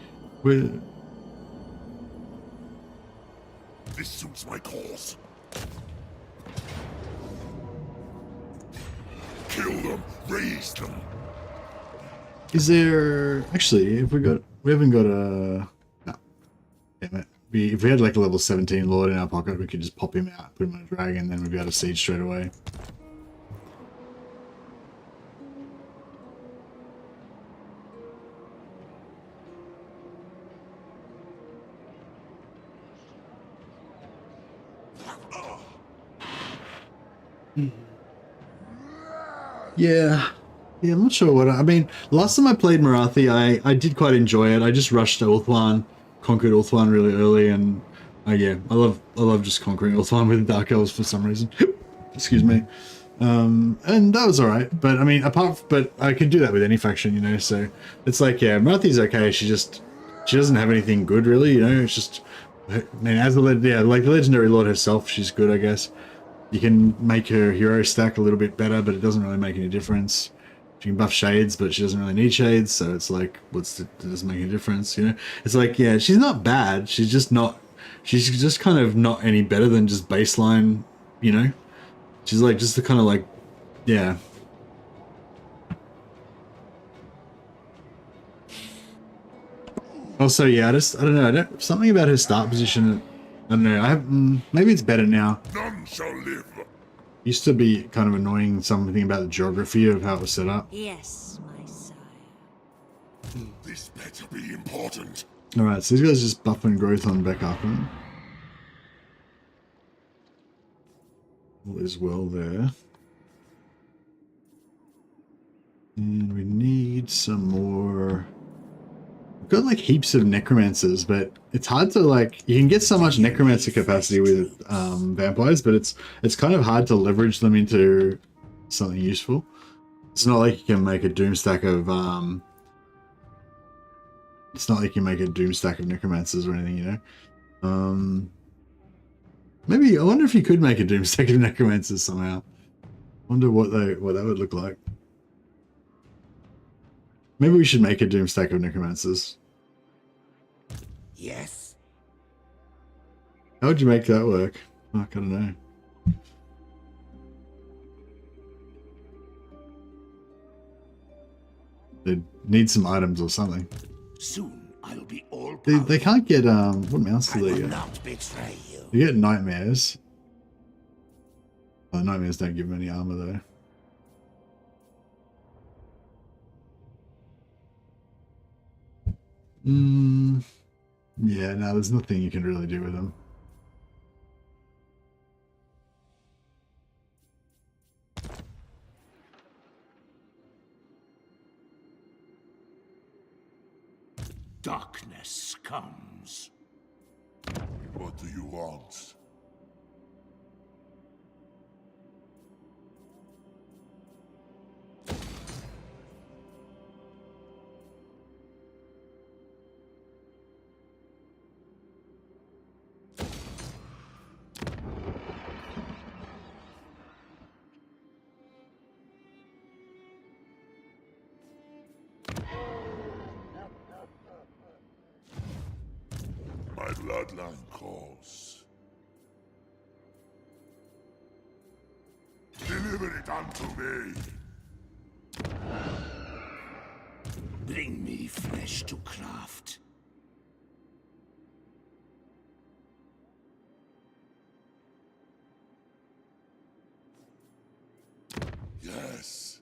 This suits my cause. Kill them, raise them. Is there actually? We haven't got a. No, damn it. If we had like a level 17 Lord in our pocket, we could just pop him out, put him on a dragon, then we'd be able to siege straight away. Yeah. Yeah, I'm not sure what I mean. Last time I played Marathi, I did quite enjoy it. I just rushed Ulthuan, conquered Ulthuan really early, and yeah, I love just conquering Ulthuan with Dark Elves for some reason. Excuse me. And that was alright, but I mean, but I could do that with any faction, you know, so it's like, yeah, Marathi's okay, she doesn't have anything good, really, you know, it's just, I mean, as like the Legendary Lord herself, she's good, I guess. You can make her hero stack a little bit better, but it doesn't really make any difference. She can buff shades, but she doesn't really need shades, so it's like, it doesn't make any difference, you know? It's like, yeah, she's not bad, she's just kind of not any better than just baseline, you know? She's like, just the kind of like, yeah. Also, yeah, I don't know, something about her start position, I don't know, maybe it's better now. None shall live. Used to be kind of annoying, something about the geography of how it was set up. Yes, my sire. This better be important. Alright, so these guys just buffing growth on back up. All is well there. And we need some more. We've got like heaps of necromancers, but it's hard to like, you can get so much necromancer capacity with vampires, but it's kind of hard to leverage them into something useful. It's not like you can make a doom stack of necromancers or anything, you know. Maybe I wonder if you could make a doom stack of necromancers somehow. Wonder what that would look like. Maybe we should make a doom stack of necromancers. Yes. How would you make that work? Oh, I don't know. They need some items or something. Soon I'll be all They can't get what mounts do they get? not betray you. You get nightmares. Oh, nightmares don't give them any armor though. Yeah, no, there's nothing you can really do with them. Darkness comes. What do you want? My bloodline calls. Deliver it unto me. Bring me flesh to craft. Yes.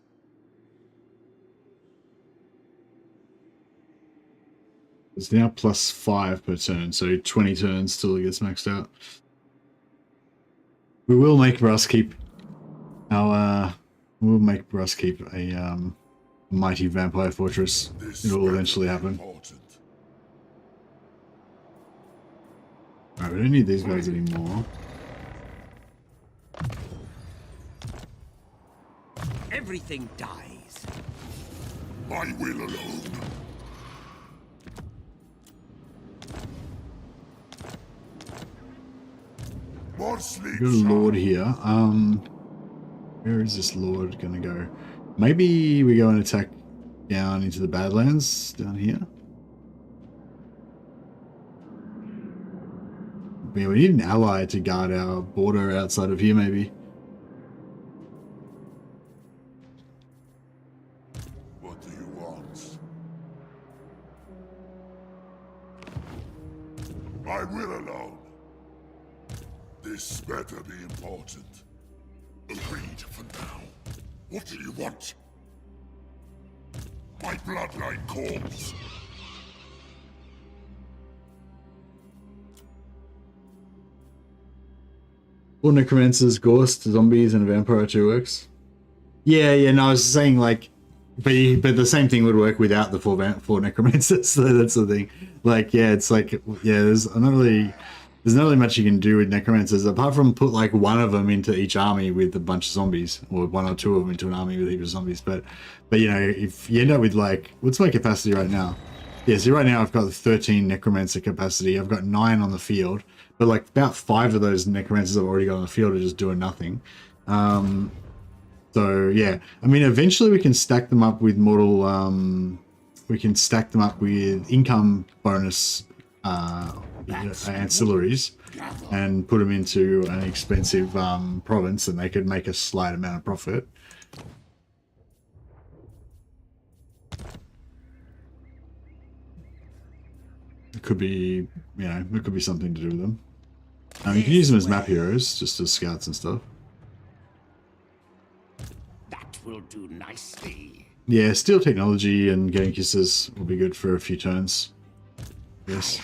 It's now +5 per turn, so 20 turns till it gets maxed out. We will make Russ keep our a mighty vampire fortress. This It will better eventually be happen. important. Alright, we don't need these guys anymore. Everything dies. My will alone. More sleep. Got a lord here. Where is this lord gonna go? Maybe we go and attack down into the Badlands down here. Yeah, we need an ally to guard our border outside of here, maybe. What do you want? My will alone. This better be important. Agreed for now. What do you want? My bloodline calls. All necromancers, ghosts, zombies, and vampire 2x. Yeah, no, I was saying like but the same thing would work without the four necromancers. So that's the thing. Like, yeah, it's like, yeah, there's not really much you can do with necromancers apart from put like one of them into each army with a bunch of zombies, or one or two of them into an army with a heap of zombies. But you know, if you end up with like, what's my capacity right now? Yeah, so right now I've got 13 necromancer capacity. I've got 9 on the field, but like about 5 of those necromancers I've already got on the field are just doing nothing. So yeah, I mean, eventually we can stack them up with mortal. We can stack them up with income bonus ancillaries, and put them into an expensive province, and they could make a slight amount of profit. It could be, you know, it could be something to do with them. You can use them as map heroes, just as scouts and stuff. Will do nicely. Yeah, steel technology and getting kisses will be good for a few turns. Yes.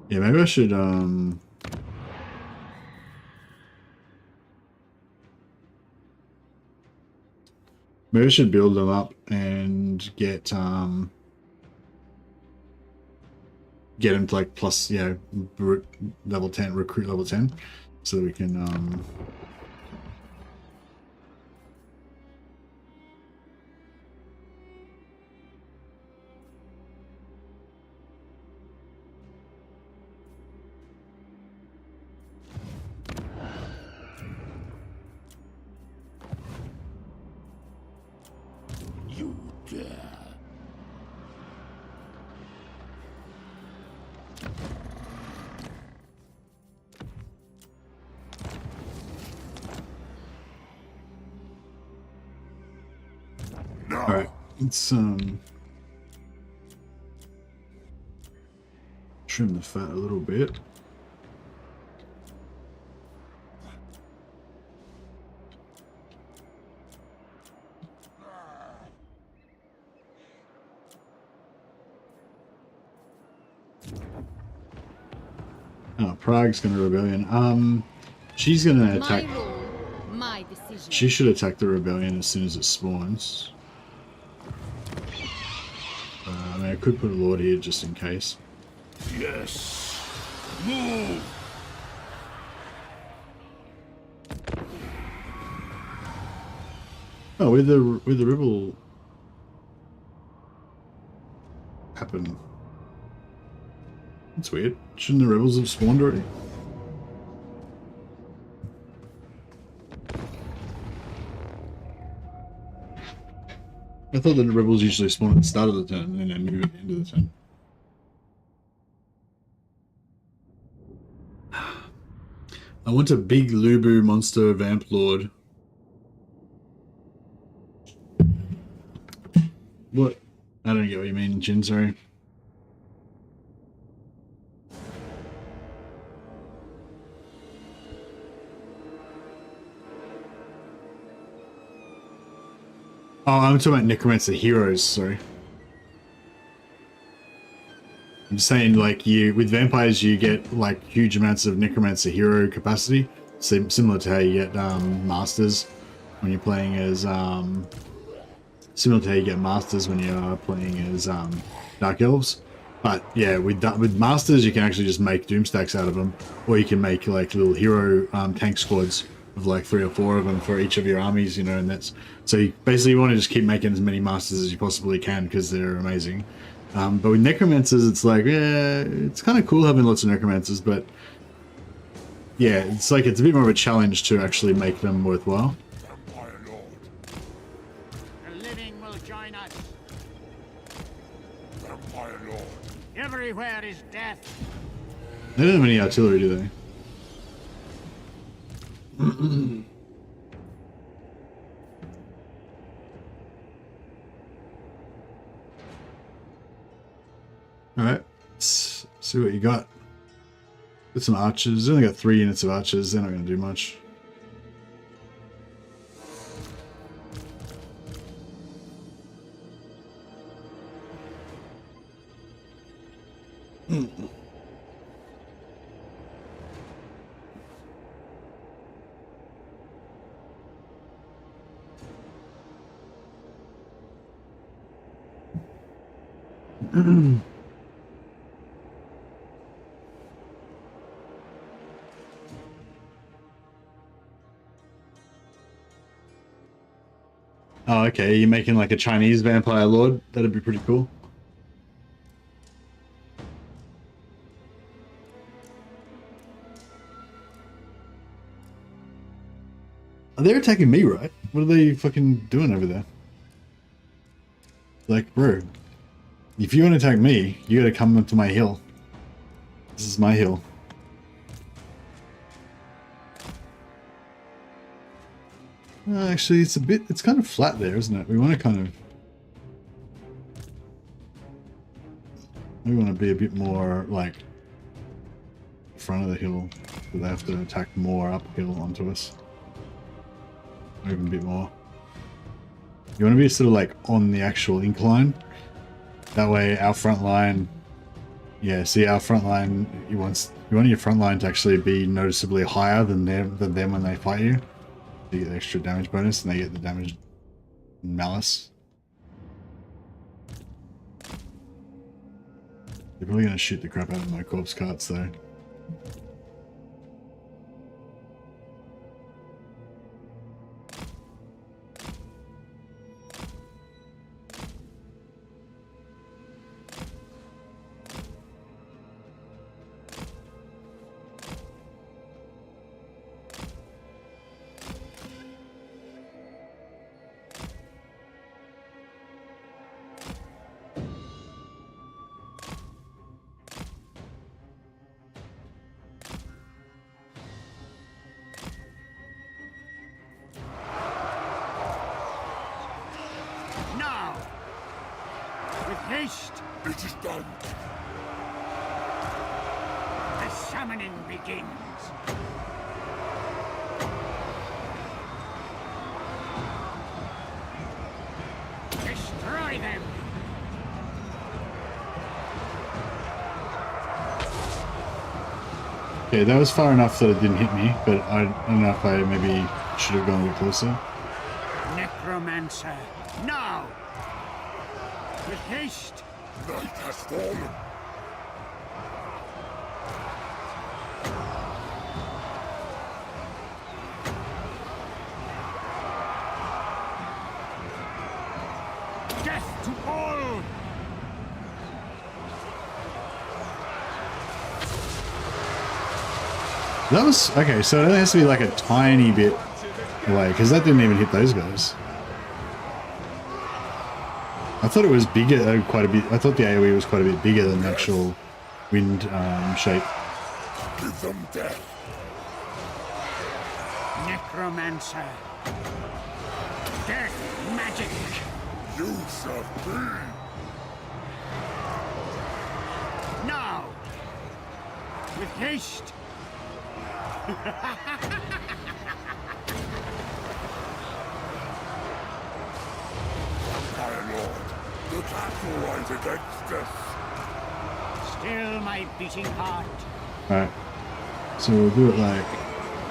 Yeah, maybe I should maybe I should build them up and get them to like plus, you know, level 10, recruit level 10, so that we can You dare. all right, let's trim the fat a little bit. Oh, Prague's gonna rebellion. She's gonna attack. My rule, my decision. She should attack the rebellion as soon as it spawns. I mean, I could put a lord here just in case. Yes. Move. Oh, where'd the rebel happen? That's weird. Shouldn't the rebels have spawned already? I thought the rebels usually spawn at the start of the turn and then move at the end of the turn. I want a big Lubu monster vamp lord. What? I don't get what you mean, Jin, sorry. Oh, I'm talking about Necromancer heroes, sorry. I'm just saying, like, with vampires you get like huge amounts of Necromancer hero capacity, similar to how you get masters when you're playing as similar to how you get masters when you're playing as Dark Elves. But yeah, with masters you can actually just make doom stacks out of them, or you can make like little hero tank squads of like 3 or 4 of them for each of your armies, you know, and that's so you basically want to just keep making as many masters as you possibly can because they're amazing. But with necromancers, it's like, yeah, it's kind of cool having lots of necromancers, but yeah, it's like it's a bit more of a challenge to actually make them worthwhile. Empire Lord. The living will join us. Empire Lord. Everywhere is death. They don't have any artillery, do they? Alright, let's see what you got. Got some archers. Only got 3 units of archers. They're not going to do much. Oh, okay. You're making like a Chinese vampire lord. That'd be pretty cool. They're attacking me, right? What are they fucking doing over there? Like, bro, if you want to attack me, you gotta come up to my hill. This is my hill. Actually, it's kind of flat there, isn't it? We want to be a bit more, like, front of the hill, so they have to attack more uphill onto us. Or even a bit more. You want to be sort of, like, on the actual incline. That way, our front line... Yeah, see, our front line, you want your front line to actually be noticeably higher than them when they fight you. You get the extra damage bonus, and they get the damage malice. They're probably gonna shoot the crap out of my corpse carts, though. It is done. The summoning begins. Destroy them. Okay, that was far enough that it didn't hit me, but I don't know if I maybe should have gone a bit closer. Necromancer, now! With haste! Night has fallen. Death to all! That was... Okay, so it has to be like a tiny bit away, because that didn't even hit those guys. I thought it was bigger, quite a bit. I thought the AoE was quite a bit bigger than the actual wind shape. Give them death. Necromancer. Death magic. You shall be. Now! With haste! My lord, the battle rise against us. Still my beating heart. Alright. So we'll do it like...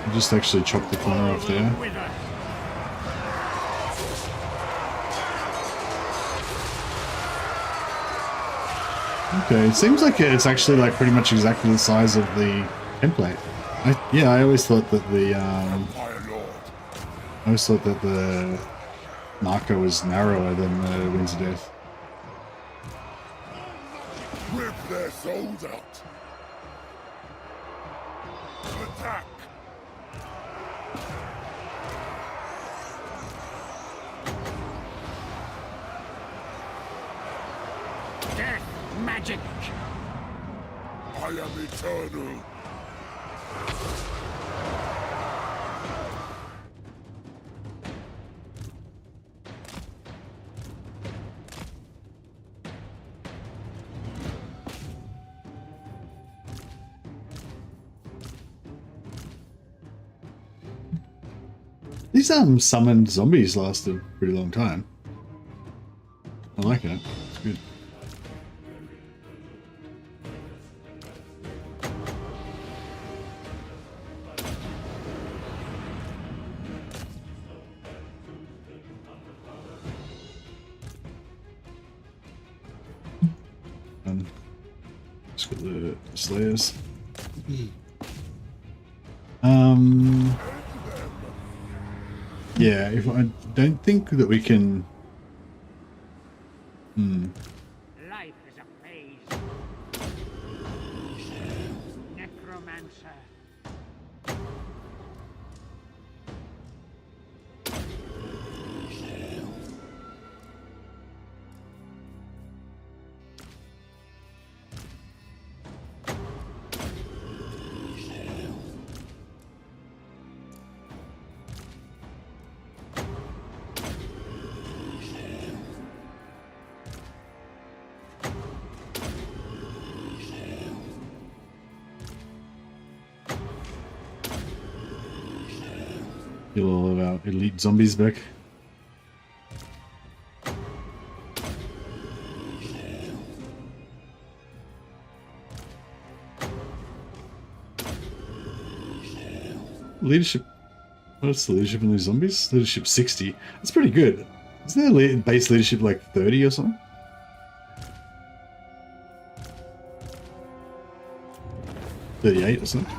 We'll just actually chop the corner off there. Wither. Okay, it seems like it's actually like pretty much exactly the size of the template. I always thought that the My lord, I always thought that the marker was narrower than the Winds of Death. rip their souls out. Attack. Death magic. I am eternal. These summoned zombies lasted a pretty long time. I like it. It's good. Let's get the Slayers. Yeah, if I don't think that we can. Life is a phase. Necromancer. Get all of our elite zombies back. Leadership. What's the leadership in these zombies? Leadership 60. That's pretty good. Isn't their base leadership like 30 or something? $38 or something.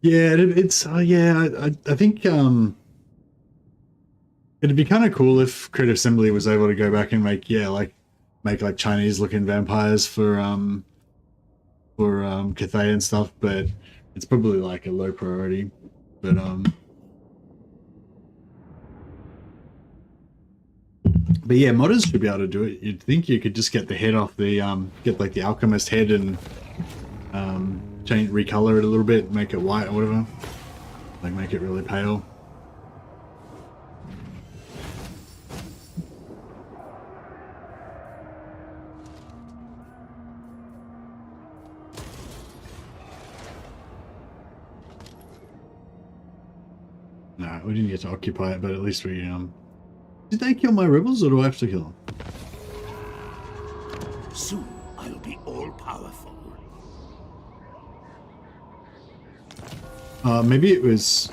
Yeah, it's yeah. I think it'd be kind of cool if Creative Assembly was able to go back and make like Chinese looking vampires for Cathay and stuff, but it's probably like a low priority. But yeah, modders should be able to do it. You'd think you could just get the head off the get like the alchemist head and change, recolor it a little bit, make it white or whatever, like make it really pale. No, we didn't get to occupy it, but at least we did they kill my rebels, or do I have to kill them? Soon I'll be all powerful. Maybe it was.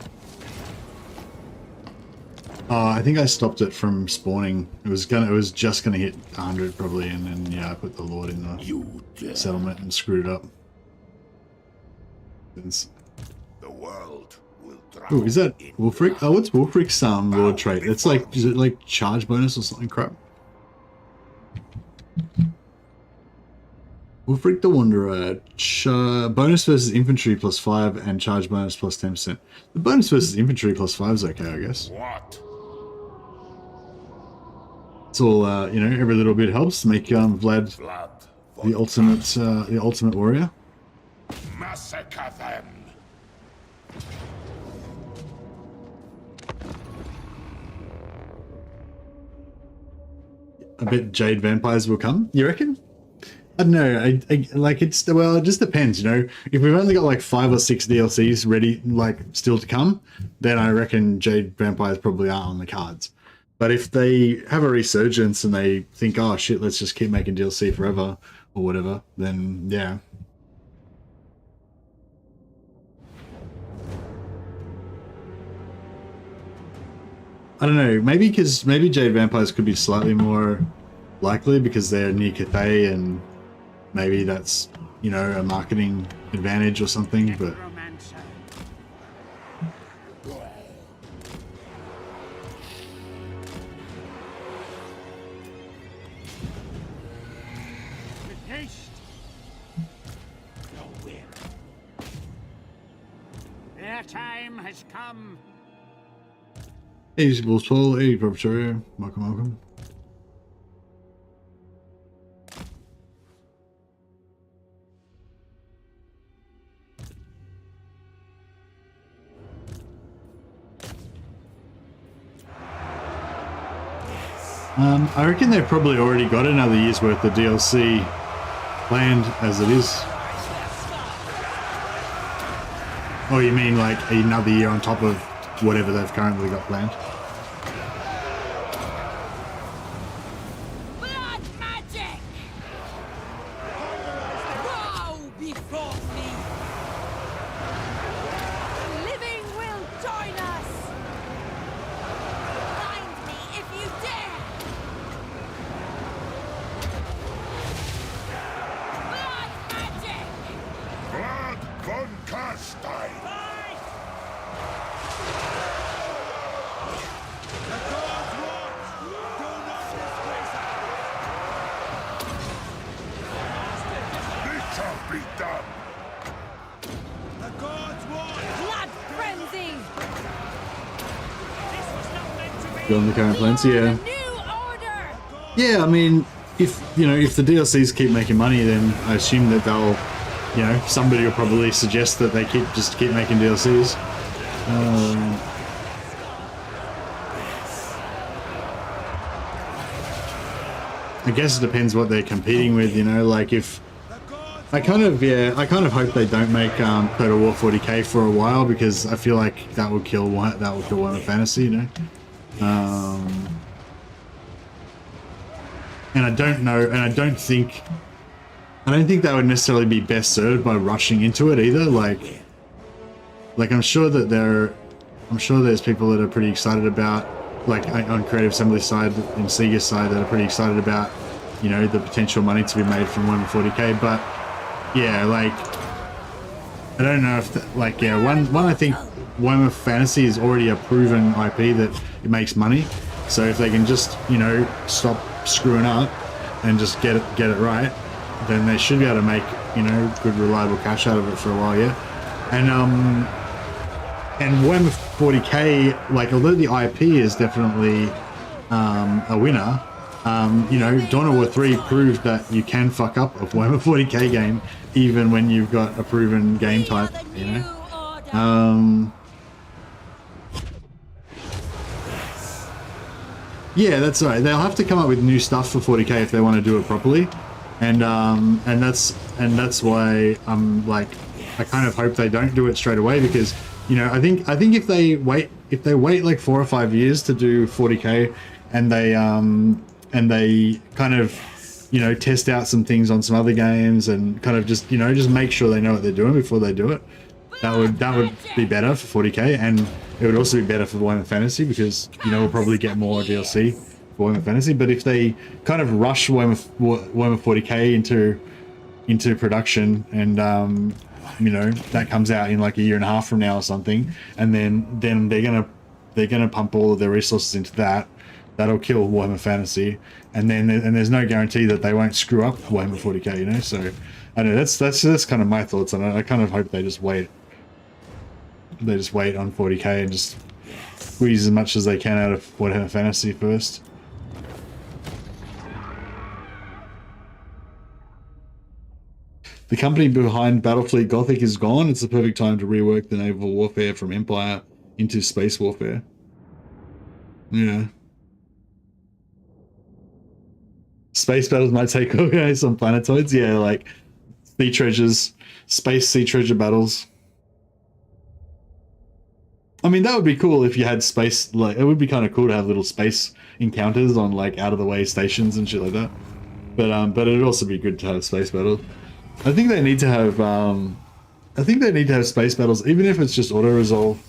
I think I stopped it from spawning. It was just gonna hit 100 probably, and then yeah, I put the Lord in the settlement and screwed it up. The world will drown. Oh, is that Wolfric? Oh, what's Wolfric's Lord trait? It's like, is it like charge bonus or something crap? Wolfric the Wanderer, bonus versus infantry +5 and charge bonus +10%. The bonus versus infantry +5 is okay, I guess. What? It's all you know. Every little bit helps make Vlad the ultimate warrior. Massacre them. I bet Jade vampires will come. You reckon? I don't know. I like it's well. It just depends, you know. If we've only got like 5 or 6 DLCs ready, like still to come, then I reckon Jade vampires probably aren't on the cards. But if they have a resurgence and they think, oh shit, let's just keep making DLC forever or whatever, then yeah. I don't know. Maybe Jade vampires could be slightly more likely because they're near Cathay and. Maybe that's, you know, a marketing advantage or something, but... With haste. No will. Their time has come. Hey, Bulls 12, hey, Professor, welcome. I reckon they've probably already got another year's worth of DLC planned as it is. Oh, you mean like another year on top of whatever they've currently got planned? Blood magic! Bow before me! The living will join us! Find me if you dare! be done. The gods want Blood frenzy! This was not meant to be. Go on the current plans, yeah. The new order! Yeah, I mean, if the DLCs keep making money, then I assume that they'll, somebody will probably suggest that they keep making DLCs. I guess it depends what they're competing with, like if I kind of hope they don't make Pt.4 40k for a while, because I feel like that would kill Warhammer Fantasy, and I don't think that would necessarily be best served by rushing into it either. Like I'm sure there's people that are pretty excited about, like on Creative Assembly side and Sega's side, that are pretty excited about, the potential money to be made from Warhammer 40k. But yeah, like I don't know if one I think Warhammer Fantasy is already a proven IP that it makes money. So if they can just stop screwing up and just get it right, then they should be able to make good reliable cash out of it for a while. Yeah, and Warhammer 40k, like, although the IP is definitely a winner, Dawn of War 3 proved that you can fuck up a Warhammer 40k game even when you've got a proven game type. Yeah, that's right. They'll have to come up with new stuff for 40k if they want to do it properly, and that's why I'm like, I kind of hope they don't do it straight away, because I think if they wait like 4 or 5 years to do 40k, and they kind of test out some things on some other games, and kind of just make sure they know what they're doing before they do it, that would be better for 40k, and it would also be better for Warhammer Fantasy, because we'll probably get more DLC for Warhammer Fantasy. But if they kind of rush Warhammer 40k into production, and that comes out in like a year and a half from now or something, and then they're gonna pump all of their resources into that, that'll kill Warhammer Fantasy, and there's no guarantee that they won't screw up Warhammer 40k, So I know that's kind of my thoughts on it. I kind of hope they just wait. They just wait on 40k and just squeeze as much as they can out of Warhammer Fantasy first. The company behind Battlefleet Gothic is gone. It's the perfect time to rework the naval warfare from Empire into space warfare. Yeah. Space battles might take away some planetoids. Yeah, like sea treasures, space sea treasure battles. I mean, that would be cool if you had space, like, it would be kind of cool to have little space encounters on like out of the way stations and shit like that. But it'd also be good to have space battles. I think they need to have space battles, even if it's just auto resolve.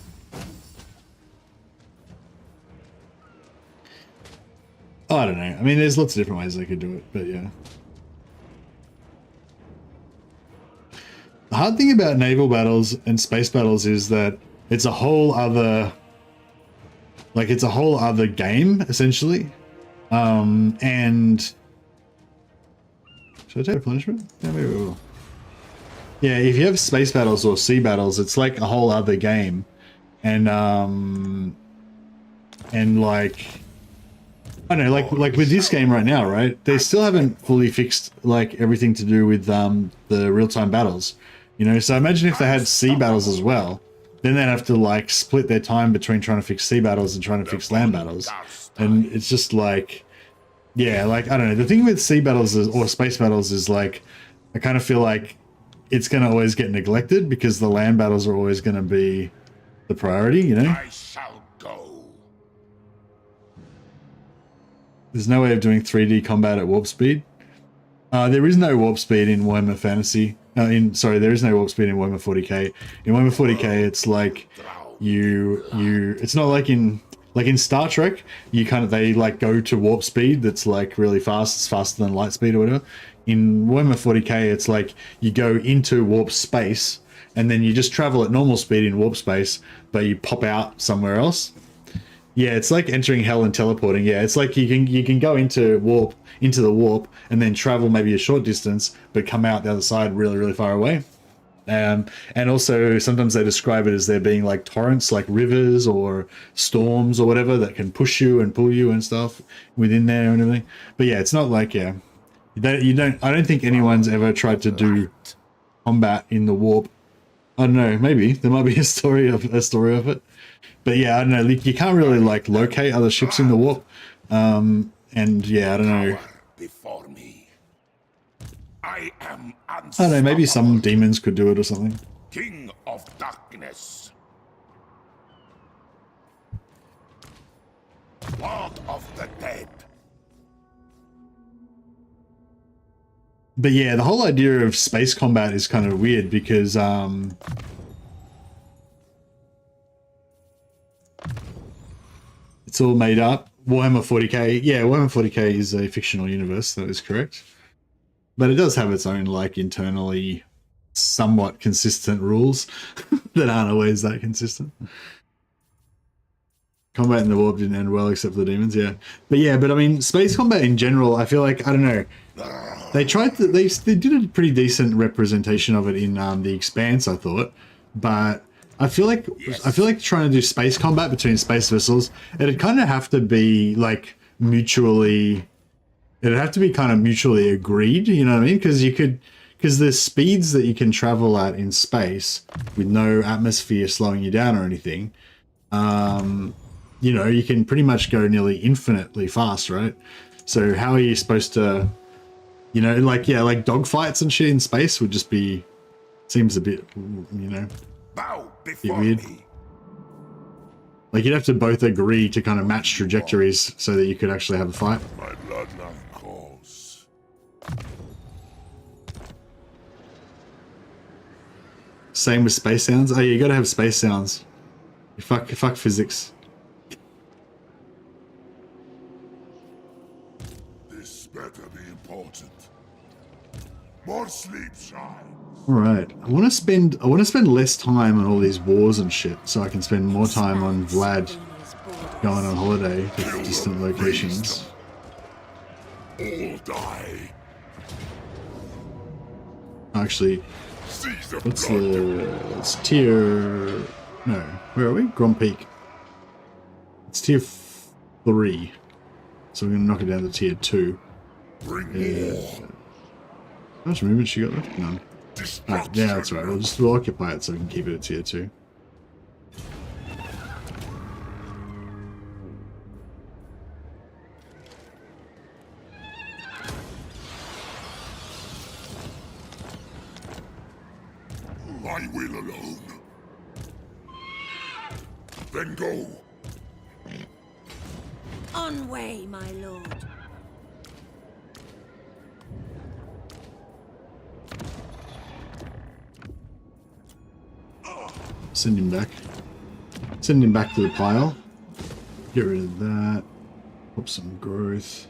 Oh, I don't know. I mean, there's lots of different ways they could do it, but yeah. The hard thing about naval battles and space battles is that it's a whole other game, essentially. And should I take a punishment? Yeah, maybe we will. Yeah, if you have space battles or sea battles, it's like a whole other game. And like, I don't know, like with this game right now, right? They still haven't fully fixed like everything to do with the real-time battles. So imagine if they had sea battles as well. Then they'd have to like split their time between trying to fix sea battles and trying to fix land battles. And it's just like, yeah, like, I don't know. The thing with sea battles or space battles is like, I kind of feel like it's going to always get neglected because the land battles are always going to be the priority, I shall go. There's no way of doing 3D combat at warp speed. There is no warp speed in Warhammer Fantasy. There is no warp speed in Warhammer 40k. In Warhammer 40k, it's like it's not like in Star Trek. They like go to warp speed that's like really fast. It's faster than light speed or whatever. In Warhammer 40k, it's like you go into warp space and then you just travel at normal speed in warp space, but you pop out somewhere else. Yeah, it's like entering hell and teleporting. Yeah, it's like you can go into the warp and then travel maybe a short distance, but come out the other side really, really far away. And also sometimes they describe it as there being like torrents, like rivers or storms or whatever that can push you and pull you and stuff within there and everything. But yeah, it's not like I don't think anyone's ever tried to do combat in the warp. I don't know, maybe there might be a story of it. But yeah, I don't know. You can't really like locate other ships in the warp, and yeah, I don't know. Before me. I am I don't know. Maybe some demons could do it or something. King of Darkness. Lord of the Dead. But yeah, the whole idea of space combat is kind of weird because it's all made up. Warhammer 40k. Yeah, Warhammer 40k is a fictional universe, that is correct. But it does have its own, like, internally somewhat consistent rules that aren't always that consistent. Combat in the warp didn't end well except for the demons, yeah. But I mean, space combat in general, I feel like, I don't know. They tried to, they did a pretty decent representation of it in the Expanse, I thought. But I feel like trying to do space combat between space vessels, it'd kind of have to be like mutually, it'd have to be kind of mutually agreed, you know what I mean? Because the speeds that you can travel at in space with no atmosphere slowing you down or anything, you know, you can pretty much go nearly infinitely fast, right? So how are you supposed to, you know, like, yeah, like dogfights and shit in space would just be, seems a bit, you know, Bow bit before weird. me. Like you'd have to both agree to kind of match trajectories so that you could actually have a fight. My bloodline calls. Same with space sounds. Oh, yeah, you gotta have space sounds. Fuck physics. This better be important. More sleep shine. All right, I want to spend less time on all these wars and shit, so I can spend more time on Vlad going on holiday to distant locations. All die. Actually, Seize the what's blood. it's tier? No, where are we? Grand Peak. It's tier 3, so we're gonna knock it down to tier 2. Bring Yeah. more. How much movement she got left? None. Destruction. Yeah, that's right. We'll occupy it so we can keep it at tier 2. My will alone. Then go. On way, my lord. Send him back. Send him back to the pile. Get rid of that. Pop some growth.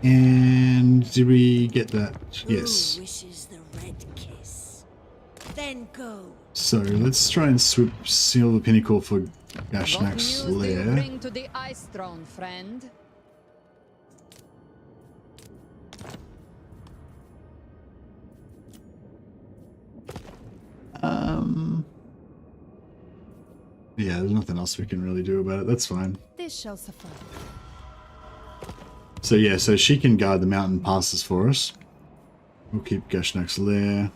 And did we get that? Yes. Who wishes the red kiss? Then go. So let's try and seal the pinnacle for What Gashnak's news do you lair. bring to the Ice Throne, friend? Yeah, there's nothing else we can really do about it. That's fine. This shall suffice. So yeah, so she can guard the mountain passes for us. We'll keep Gashnak's lair.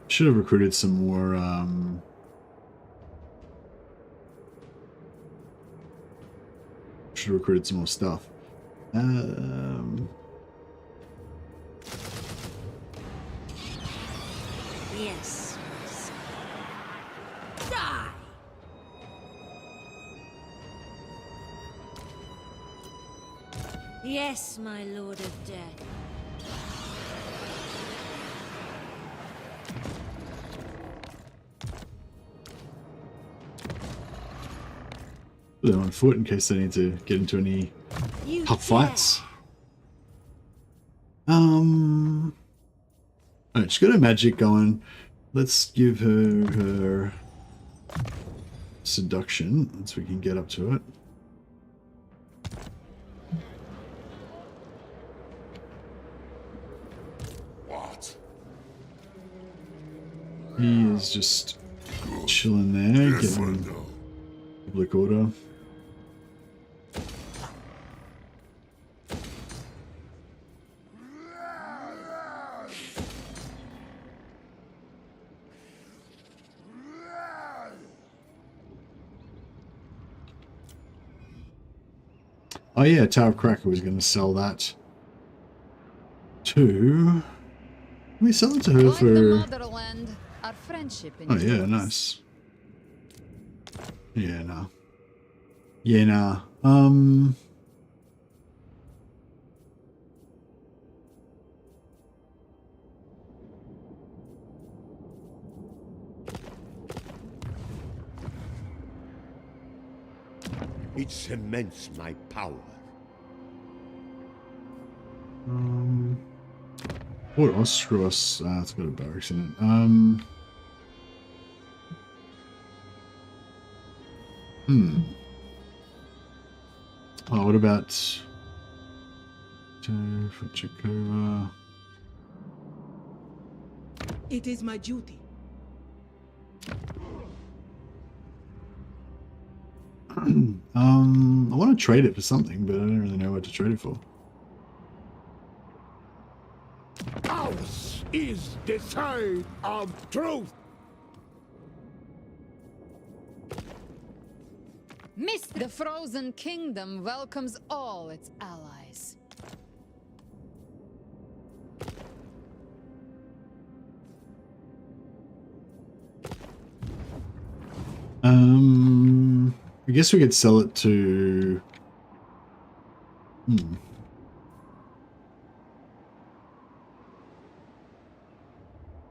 Should have recruited some more should have recruited some more stuff. Yes. Die. Yes, my lord of death. Put them on foot in case they need to get into any You tough dare. fights. Alright, she's got her magic going. Let's give her seduction once we can get up to it. What? He is just chilling there, Yes, I getting know. public order. Oh yeah, Tower of Cracker was going to sell that to... We sell it to her Like the for... motherland, our friendship Oh yeah, endures. nice. Yeah, nah. Yeah, nah. It cements my power. What else? Screw us. It's got a barracks in it. Oh, what about Chikova? It is my duty. I want to trade it for something, but I don't really know what to trade it for. Ours is the side of truth. The Frozen Kingdom welcomes all its allies. I guess we could sell it to...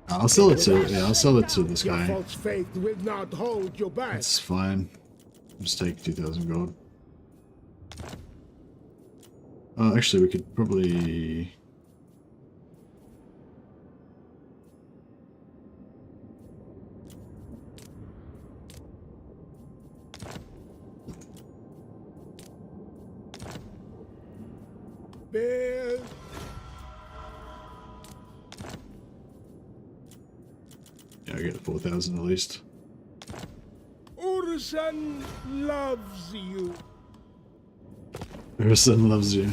I'll sell it to... Yeah, I'll sell it to this Your guy. false faith will not hold you back. That's fine. Just take 2,000 gold. Actually, we could probably... Bear. Yeah, I get 4,000 at least. Urson loves you. Her son loves you.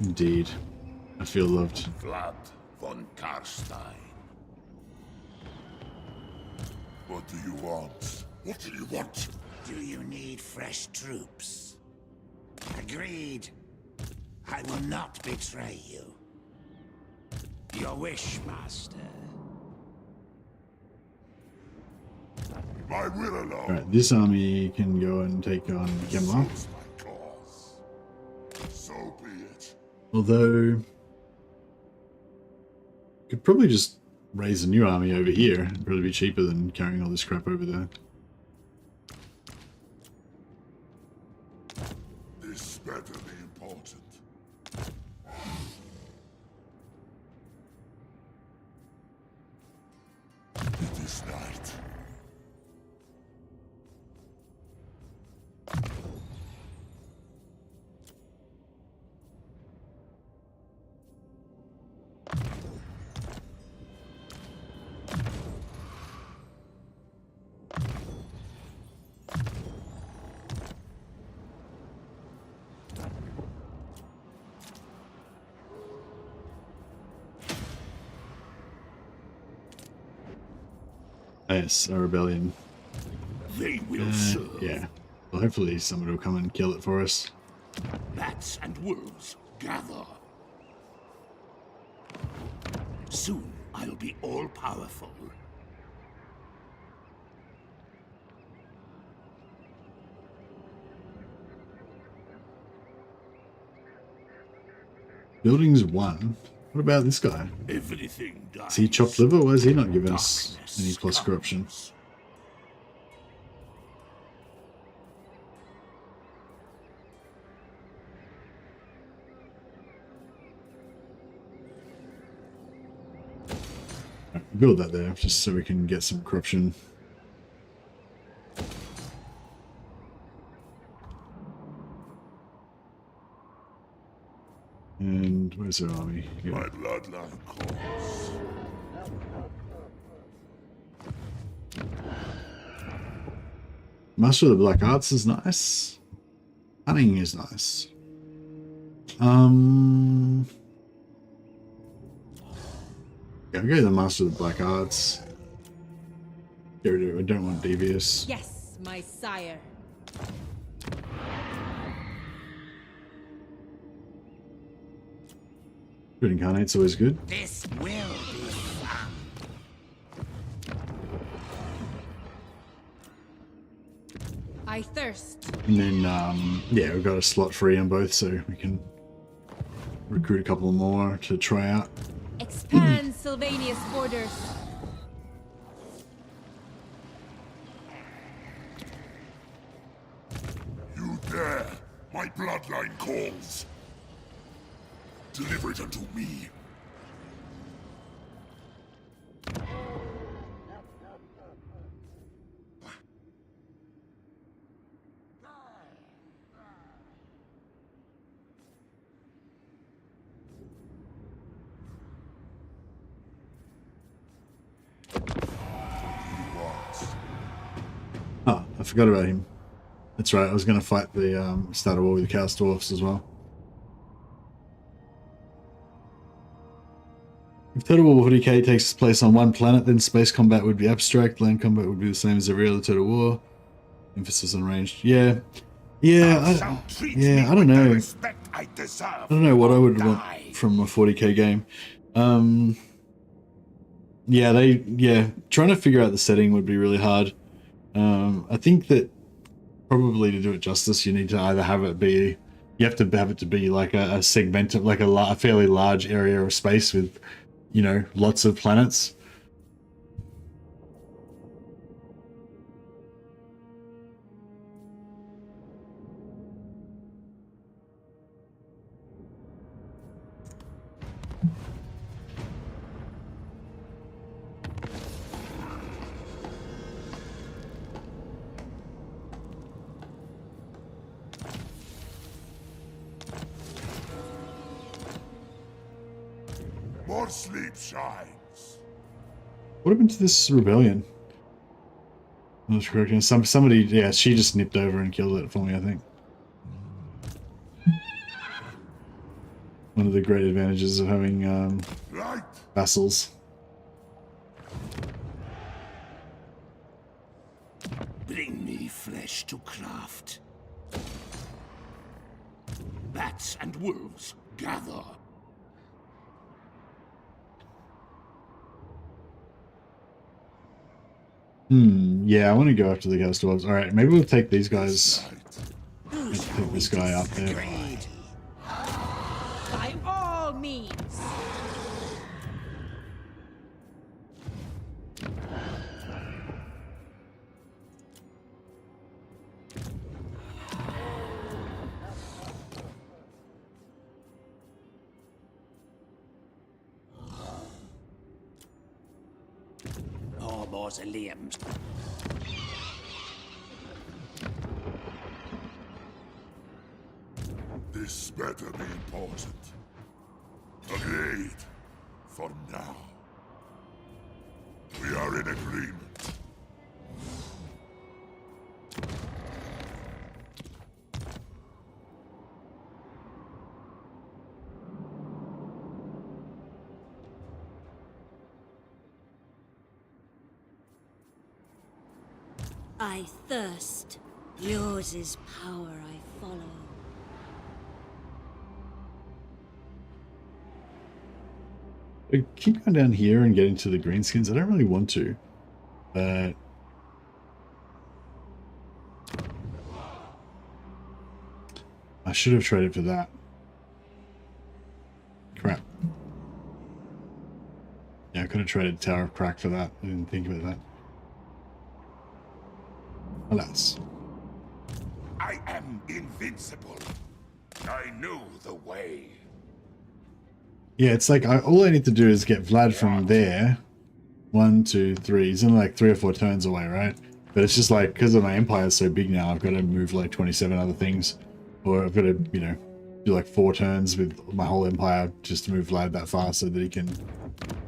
Indeed. I feel loved. Vlad von Karstein. What do you want? What do you want? Do you need fresh troops? Agreed. I will not betray you. Your wish, Master. My will alone. Alright, this army can go and take on Gemma. Suits my cause. So be it. Although... Could probably just raise a new army over here. It'd probably be cheaper than carrying all this crap over there. This better be important. It is night. Yes, a rebellion. They will serve. Yeah. Well, hopefully someone will come and kill it for us. Bats and wolves, gather. Soon I'll be all-powerful. Buildings 1. What about this guy? Everything dies. Is he chopped liver? Why is he not giving us any plus corruption? Build that there just so we can get some corruption. And where's our army? Here. My bloodline calls. Master of the Black Arts is nice. Cunning is nice. Yeah, I'll go to the Master of the Black Arts. Get rid of it. I don't want Devious. Yes, my sire. Good Incarnate's always good. This will be fun. I thirst. And then, yeah, we've got a slot free on both, so we can recruit a couple more to try out. Expand Sylvania's borders. You dare! My bloodline calls! Deliver it unto me! Oh, I forgot about him. That's right, I was going to fight the start a war with the Chaos Dwarfs as well. If Total War 40k takes place on one planet, then space combat would be abstract, land combat would be the same as every other Total War. Emphasis on ranged. Yeah. Yeah, I don't know. I don't know what I would want from a 40k game. Yeah, trying to figure out the setting would be really hard. I think that probably to do it justice, you need to either have it be, you have to have it to be like a segment of like a fairly large area of space with, you know, lots of planets. More sleep shines. What happened to this rebellion? I was correct. Somebody, yeah, she just nipped over and killed it for me, I think. One of the great advantages of having vassals. Bring me flesh to craft. Bats and wolves, gather. Yeah, I want to go after the Chaos Dwarves. Alright, maybe we'll take these guys. Let's take this guy out there. By all means. More mausoleums. This better be important. Agreed. For now. We are in agreement. I thirst. Yours is power I follow. I keep going down here and getting to the greenskins. I don't really want to, but I should have traded for that. to trade Tower of Crack for that. I didn't think about that. Alas. I am invincible. I know the way. Yeah, it's like all I need to do is get Vlad from there. 1, 2, 3. He's only like 3 or 4 turns away, right? But it's just like, because of my empire is so big now, I've got to move like 27 other things. Or I've got to, you know, do like 4 turns with my whole empire just to move Vlad that far so that he can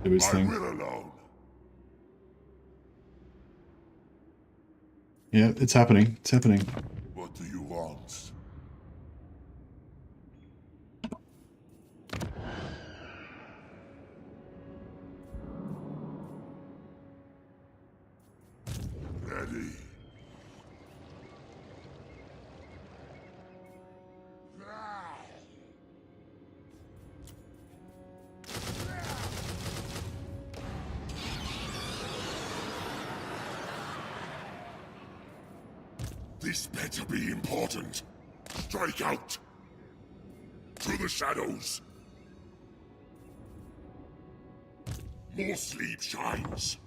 do his thing. I will alone. Yeah, it's happening. It's happening. What do you want? Ready. This better be important. Strike out. To the shadows. More sleep shines.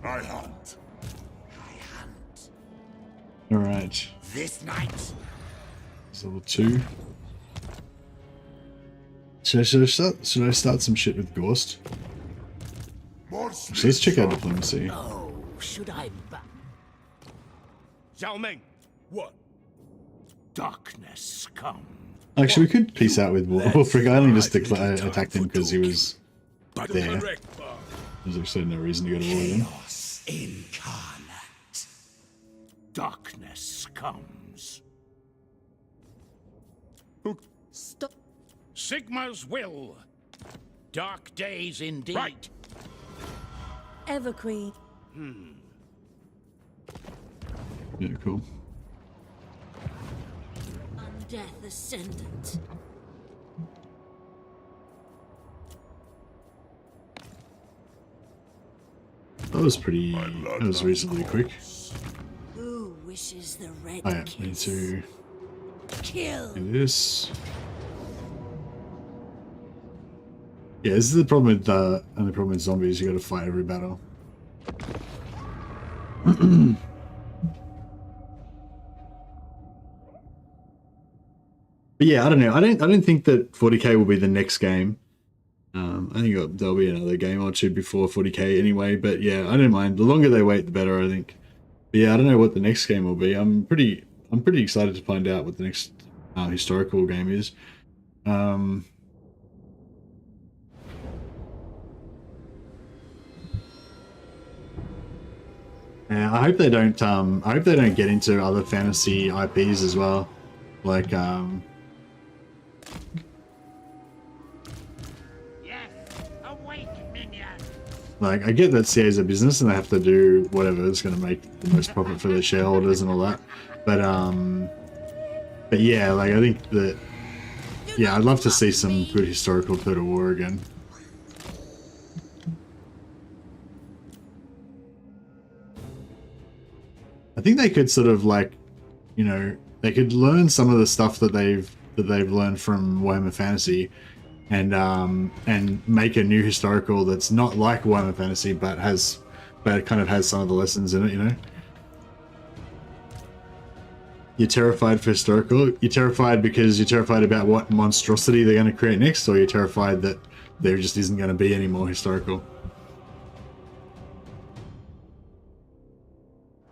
I hunt. I hunt. Alright. This night. It's level 2. Should I start some shit with Ghost? More So sleep let's check out shines. diplomacy. Oh, should I Zhao Ming, what? Darkness come. Actually, we could peace out with Wolfric. I only just attacked him because he was there. There's actually no reason to go to war with him. Chaos incarnate. Darkness comes. Stop. Sigma's will. Dark days indeed. Right. Everqueen. Yeah, cool. Undeath Ascendant. That was pretty. That was reasonably quick. Who wishes the red Oh yeah, kiss? need to Kill. do this. Yeah, this is the problem with only problem with zombies. You got to fight every battle. But yeah, I don't know. I don't think that 40k will be the next game. I think there'll be another game or two before 40k anyway. But yeah, I don't mind. The longer they wait, the better, I think. But yeah, I don't know what the next game will be. I'm pretty excited to find out what the next historical game is. Yeah, I hope they don't. I hope they don't get into other fantasy IPs as well, like Yes, awake, minion. Like, I get that CA is a business and they have to do whatever is going to make the most profit for their shareholders and all that. But yeah, like, I think that, yeah, I'd love to see some good historical Total War again. I think they could sort of, like, you know, they could learn some of the stuff that they've learned from Warhammer Fantasy and make a new historical that's not like Warhammer Fantasy but kind of has some of the lessons in it, you know. You're terrified for historical? You're terrified because you're terrified about what monstrosity they're going to create next, or you're terrified that there just isn't going to be any more historical?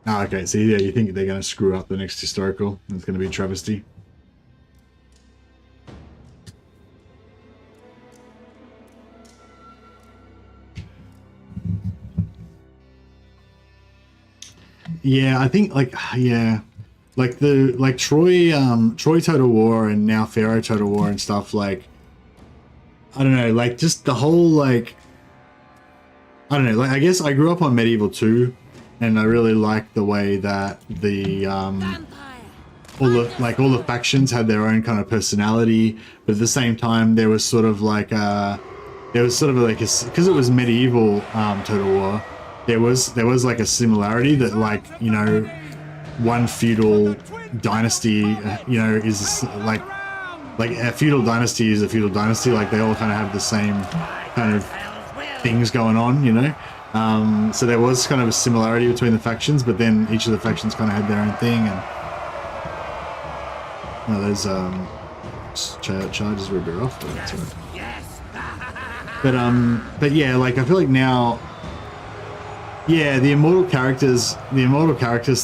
Ah, okay, so yeah, you think they're going to screw up the next historical, and it's going to be a travesty? Yeah, I think, like, yeah, like Troy Total War and now Pharaoh Total War and stuff, like, I don't know, like, just the whole, like, I don't know, like, I guess I grew up on Medieval 2, and I really liked the way that the all the factions had their own kind of personality, but at the same time there was sort of like because it was medieval Total War, there was like a similarity that, like, you know, one feudal dynasty, you know, is like like a feudal dynasty is a feudal dynasty. Like they all kind of have the same kind of things going on, you know. So there was kind of a similarity between the factions, but then each of the factions kind of had their own thing. And those charges were a bit off, but that's alright. But yeah, like I feel like now, yeah, the immortal characters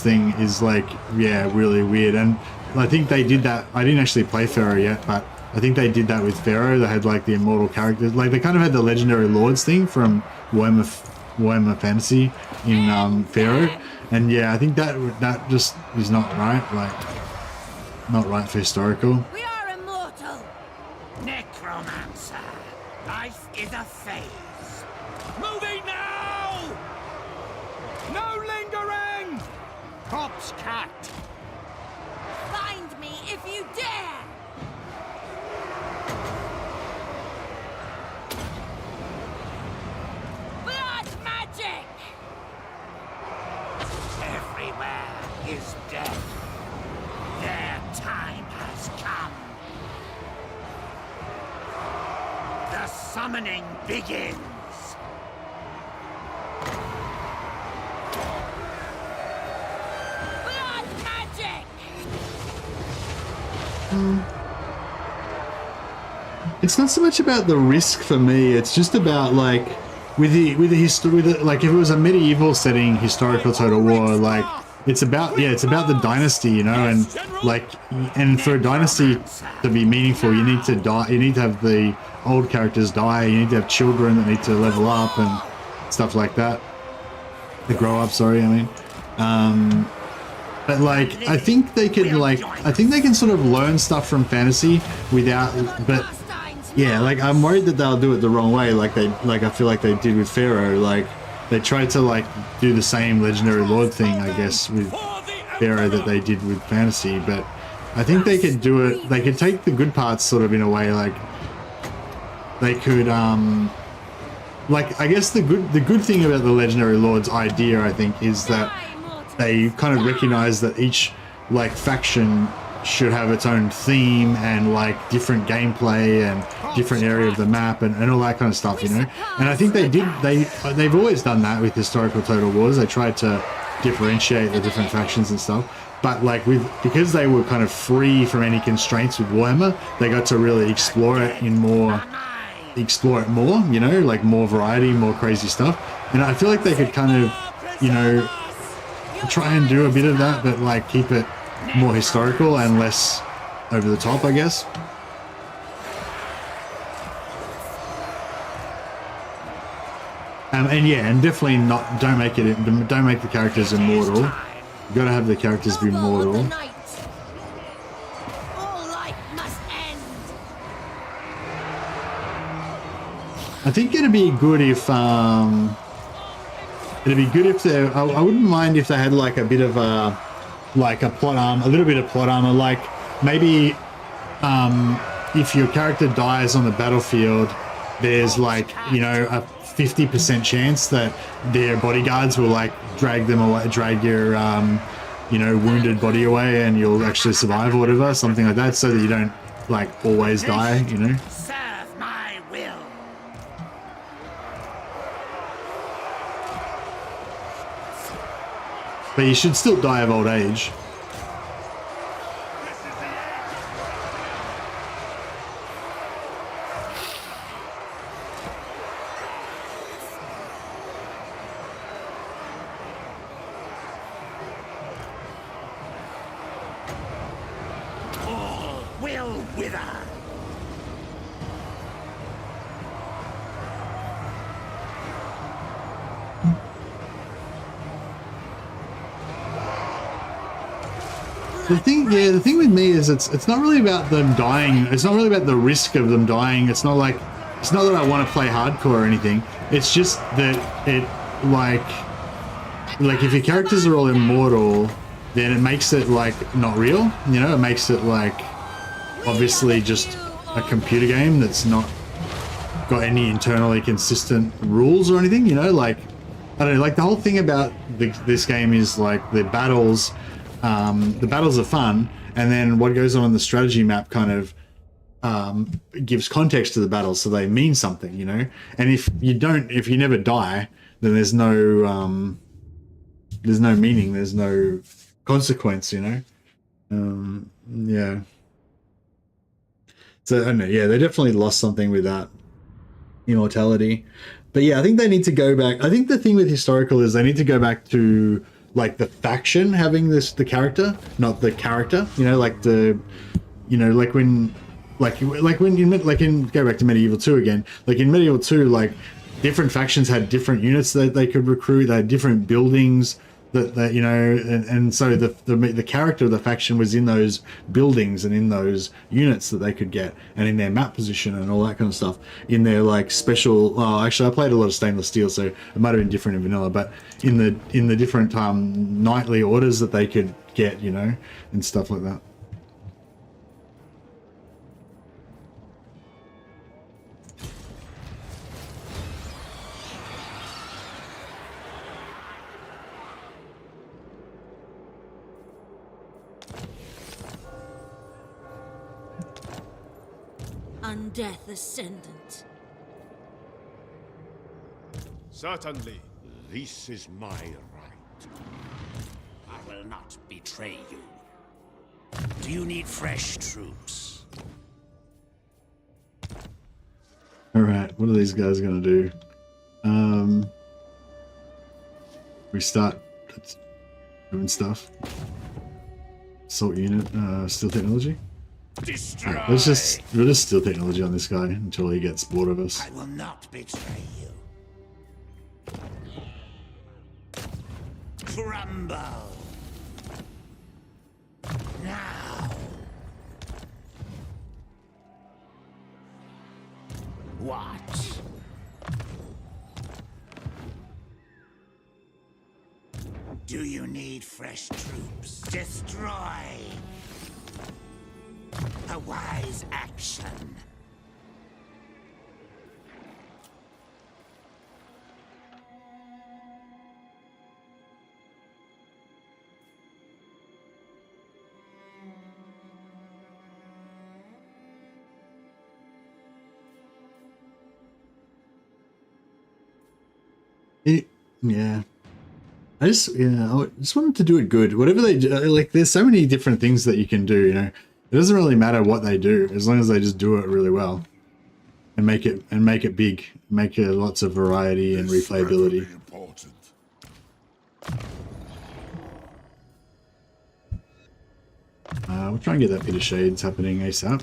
thing is like, yeah, really weird. And I think they did that. I didn't actually play Pharaoh yet, but I think they did that with Pharaoh. They had like the immortal characters, like they kind of had the legendary lords thing from Warhammer Fantasy in Pharaoh. And yeah, I think that just is not right. Like, not right for historical. We are immortal. Necromancer. Life is a phase. Moving now! No lingering! Corpse cat. Find me if you dare. Blood magic. Everywhere is death. Their time has come. The summoning begins. Blood magic. It's not so much about the risk for me. It's just about like with the history, like if it was a medieval setting, historical total war, like it's about the dynasty, you know, and like, and for a dynasty to be meaningful, you need to die. You need to have the old characters die. You need to have children that need to level up and stuff like that. To grow up, sorry, I mean. But like, I think they can sort of learn stuff from fantasy without, but yeah, like I'm worried that they'll do it the wrong way. Like I feel like they did with Pharaoh. Like they tried to like do the same legendary lord thing, I guess, with Pharaoh that they did with fantasy. But I think they could do it. They could take the good parts sort of in a way. Like they could, like I guess the good thing about the legendary lord's idea, I think, is that they kind of recognize that each like faction should have its own theme and like different gameplay and different area of the map and all that kind of stuff, you know. And I think they've always done that with historical total wars. They tried to differentiate the different factions and stuff, but like because they were kind of free from any constraints with Warhammer, they got to really explore it more, you know, like more variety, more crazy stuff. And I feel like they could kind of, you know, try and do a bit of that, but like keep it more historical and less over the top, I guess. And yeah, and definitely don't make the characters immortal. You gotta have the characters be mortal. All life must end. I think it'd be good if they, I wouldn't mind if they had like a bit of a plot armor, a little bit of plot armor, like maybe if your character dies on the battlefield, there's like, you know, a 50% chance that their bodyguards will like drag your you know, wounded body away, and you'll actually survive or whatever, something like that, so that you don't like always die, you know. Serve my will. But you should still die of old age. All will wither. The thing with me is it's not really about them dying. It's not really about the risk of them dying. It's not that I want to play hardcore or anything. It's just that it like if your characters are all immortal, then it makes it like not real. You know, it makes it like obviously just a computer game that's not got any internally consistent rules or anything. You know, like I don't know. Like the whole thing about this game is like the battles. The battles are fun, and then what goes on the strategy map kind of gives context to the battles, so they mean something, you know. And if you never die, then there's no meaning, there's no consequence, you know. Yeah. So I don't know. Yeah, they definitely lost something with that immortality. But yeah, I think they need to go back. I think the thing with historical is they need to go back to like the faction having the character, not the character. You know, like when go back to Medieval 2 again. Like in Medieval 2, like different factions had different units that they could recruit. They had different buildings that you know, and so the character of the faction was in those buildings and in those units that they could get, and in their map position and all that kind of stuff. In their like special, actually I played a lot of Stainless Steel, so it might have been different in vanilla, but in the different knightly orders that they could get, you know, and stuff like that. Undeath Ascendant. Certainly. This is my right. I will not betray you. Do you need fresh troops? All right, what are these guys gonna do? We start doing stuff. Assault unit, steel technology. Destroy. Right, we'll just steal technology on this guy until he gets bored of us. I will not betray you. Crumble. Now. What? Do you need fresh troops? Destroy. A wise action. Yeah. I just wanted to do it good. Whatever they do, like, there's so many different things that you can do, you know. It doesn't really matter what they do, as long as they just do it really well and make it big, make it lots of variety and replayability. We'll try and get that bit of shades happening ASAP.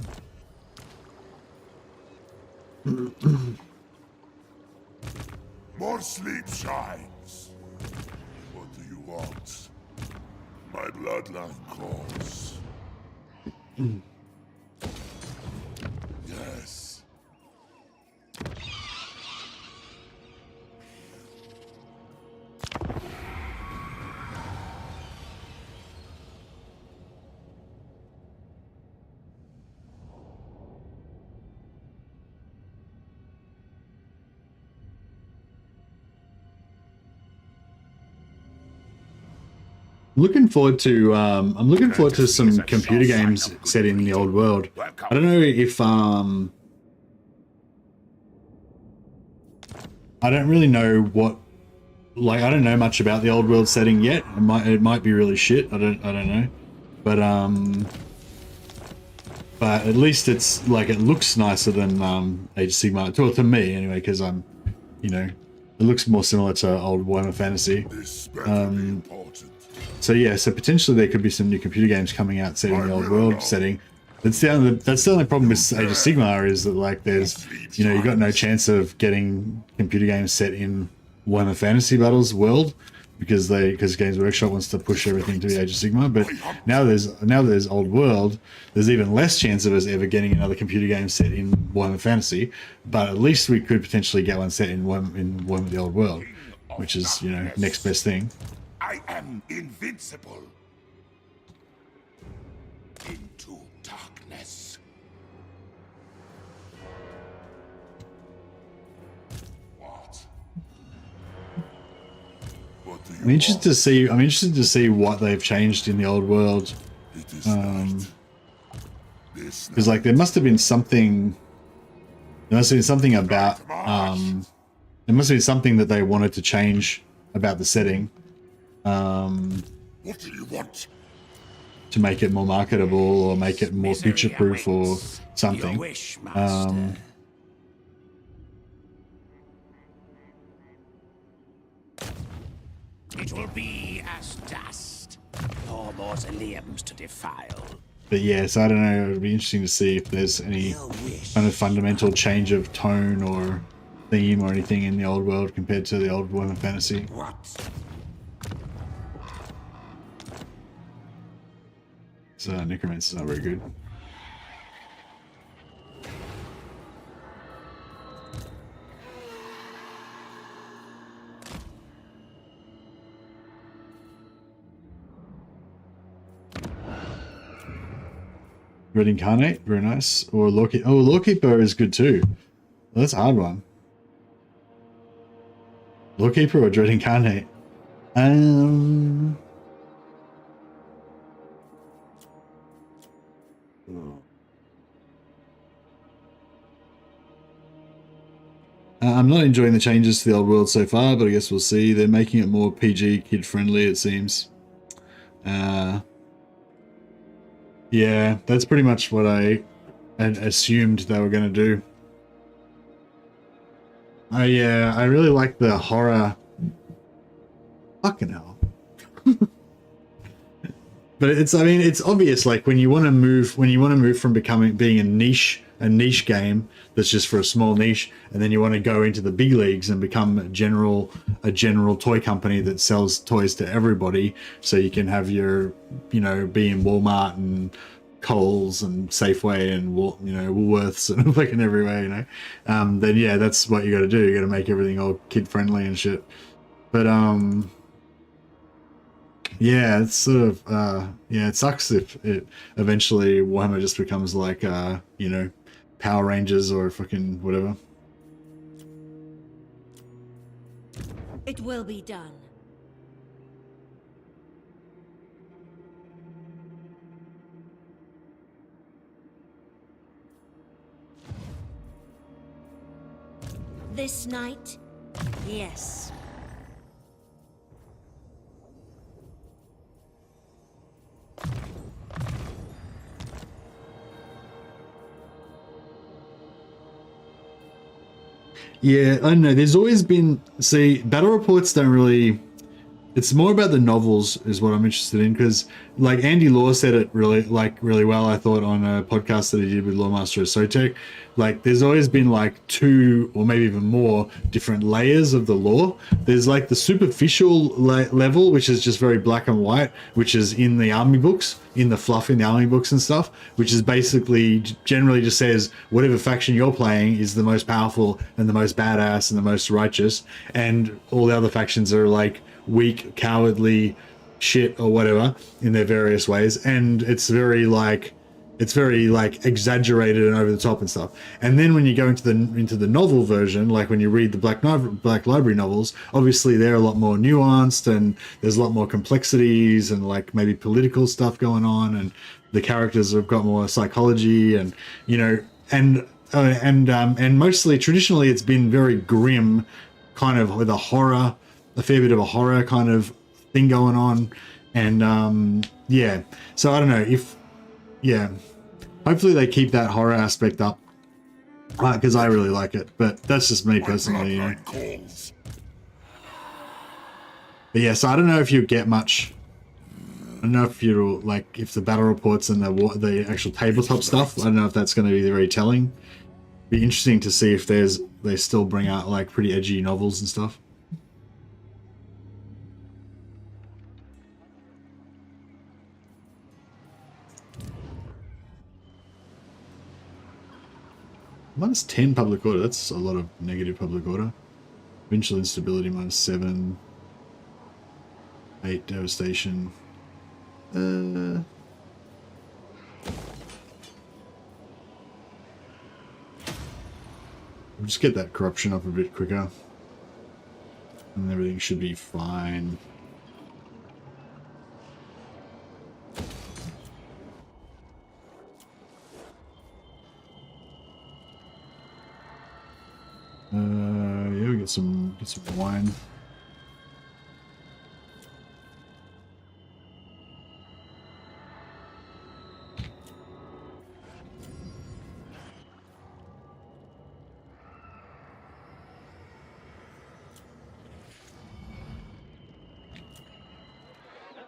More sleep shines. What do you want? My bloodline calls. Yes. I'm looking forward to some computer games set in the old world. I don't know if I don't really know what, like, I don't know much about the old world setting yet. It might be really shit. I don't know, but at least it's like, it looks nicer than Age of Sigmar. Well, to me anyway, because I'm, you know, it looks more similar to old Warhammer Fantasy. So yeah, so potentially there could be some new computer games coming out set in the old world setting. That's the only problem with Age of Sigmar, is that, like, there's, you know, you've got no chance of getting computer games set in Warhammer Fantasy Battles world, because Games Workshop wants to push everything to the Age of Sigmar. But now there's old world, there's even less chance of us ever getting another computer game set in Warhammer Fantasy. But at least we could potentially get one set in Warhammer the old world, which is, you know, next best thing. I am invincible. Into darkness. What? What do you I'm interested to see what they've changed in the old world. It is night. this Because like there must have been something. There must have been something about. There must have been something that they wanted to change about the setting. What do you want? To make it more marketable or make it more Misery future-proof or awaits something. Your wish, master. It will be as dust. No mausoleums to defile. But yeah, so I don't know, it'd be interesting to see if there's any kind of fundamental change of tone or theme or anything in the old world compared to the old Warhammer Fantasy. What? So Necromancer's not very good. Red Incarnate, very nice. Or Lawkeeper. Oh, Lawkeeper is good too. Well, that's a hard one. Lawkeeper or Dread Incarnate? I'm not enjoying the changes to the old world so far, but I guess we'll see. They're making it more PG, kid-friendly, it seems. Yeah, that's pretty much what I had assumed they were going to do. Yeah, I really like the horror. Fucking hell. But it's, I mean, it's obvious, like when you want to move from being a niche game that's just for a small niche, and then you want to go into the big leagues and become a general toy company that sells toys to everybody, so you can have your, you know, be in Walmart and Kohl's and Safeway and, you know, Woolworths and fucking everywhere, you know, then yeah, that's what you got to do. You got to make everything all kid friendly and shit. But yeah, it's sort of yeah, it sucks if it eventually Warhammer just becomes like you know, Power Rangers or fucking whatever. It will be done. This night? Yes. Yeah, I don't know. There's always been, see, battle reports don't really, it's more about the novels is what I'm interested in, because like Andy Law said it really well, I thought, on a podcast that he did with Lawmaster Sotek. Like there's always been like 2 or maybe even more different layers of the lore. There's like the superficial level, which is just very black and white, which is in the army books, in the fluff in the army books and stuff, which is basically generally just says whatever faction you're playing is the most powerful and the most badass and the most righteous, and all the other factions are like weak, cowardly, shit or whatever in their various ways, and it's very like exaggerated and over the top and stuff. And then when you go into the novel version, like when you read the Black Library novels, obviously they're a lot more nuanced and there's a lot more complexities and like maybe political stuff going on, and the characters have got more psychology, and you know, and mostly traditionally it's been very grim, kind of with a fair bit of a horror kind of thing going on. And yeah, so I don't know if, yeah, hopefully they keep that horror aspect up, because I really like it, but that's just me personally, you know. But yeah, so I don't know if you get much, I don't know if you'll, like, if the battle reports and the actual tabletop stuff, I don't know if that's going to be very telling. Be interesting to see if they still bring out like pretty edgy novels and stuff. Minus 10 public order, that's a lot of negative public order. Provincial instability minus 7. 8 devastation. We'll just get that corruption up a bit quicker. And everything should be fine. get some wine.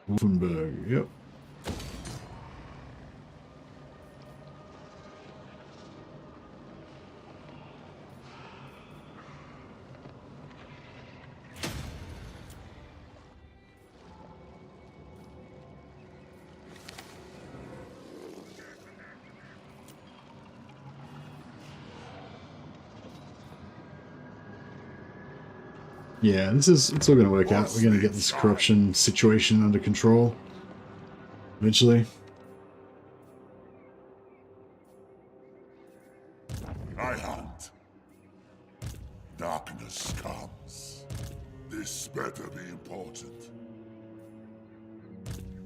Wolfenberg, yep. Yeah, it's all gonna work out. We're gonna get this corruption situation under control eventually. I hunt. Darkness comes. This better be important.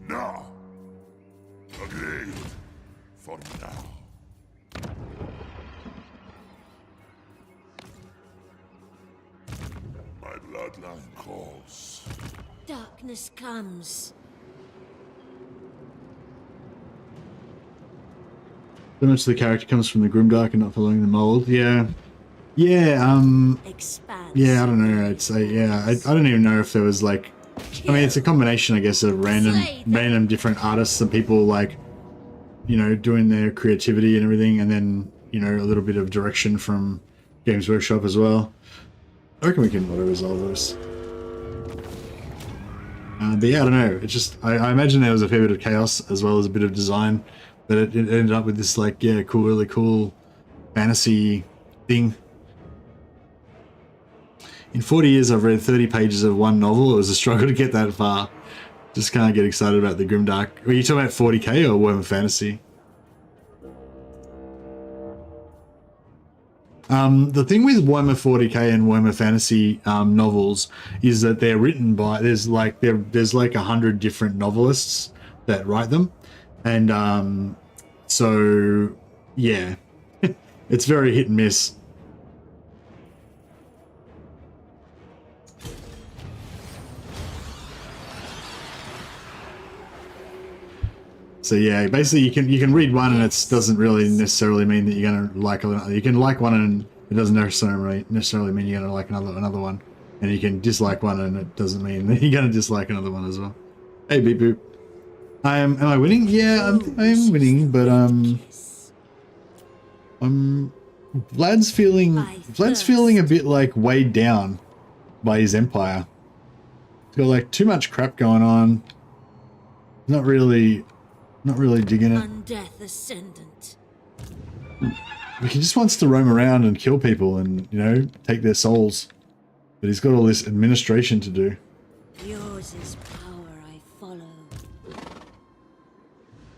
Now. Agreed. For now. My bloodline calls. Darkness comes. So much of the character comes from the grimdark and not following the mold. Yeah. Yeah, Expanse. yeah, I don't know. I'd say, yeah, I don't even know if there was like, I mean, it's a combination, I guess, of random different artists and people like, you know, doing their creativity and everything, and then, you know, a little bit of direction from Games Workshop as well. I reckon we can auto-resolve this. But yeah, I don't know. It's just, I imagine there was a fair bit of chaos as well as a bit of design, but it ended up with this, like, yeah, cool, really cool fantasy thing. In 40 years, I've read 30 pages of one novel. It was a struggle to get that far. Just can't get excited about the grimdark. Were you talking about 40k or Warhammer Fantasy? The thing with Warhammer 40k and Warhammer Fantasy novels is that they're written by there's like 100 different novelists that write them, and so yeah, it's very hit and miss. So yeah, basically you can read one and it doesn't really necessarily mean that you're gonna like another. You can like one and it doesn't necessarily mean you're gonna like another one, and you can dislike one and it doesn't mean that you're gonna dislike another one as well. Hey beep boop. Am I winning? Yeah, I'm winning, but Vlad's feeling a bit like weighed down by his empire. He's got like too much crap going on. Not really digging it. Undeath Ascendant. He just wants to roam around and kill people and, you know, take their souls. But he's got all this administration to do. Yours is power I follow.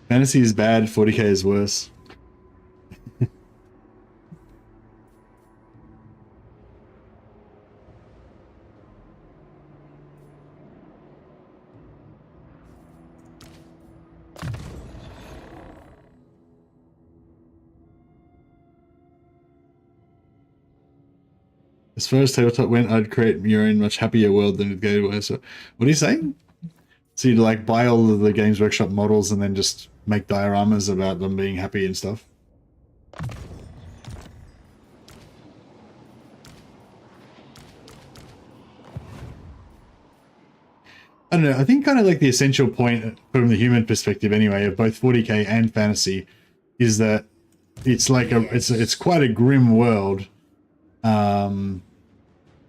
Fantasy is bad, 40k is worse. As far as tabletop went, I'd create your own much happier world than with Gateway. So, what are you saying? So you'd like buy all of the Games Workshop models and then just make dioramas about them being happy and stuff? I don't know. I think kind of like the essential point from the human perspective, anyway, of both 40k and fantasy, is that it's like it's quite a grim world.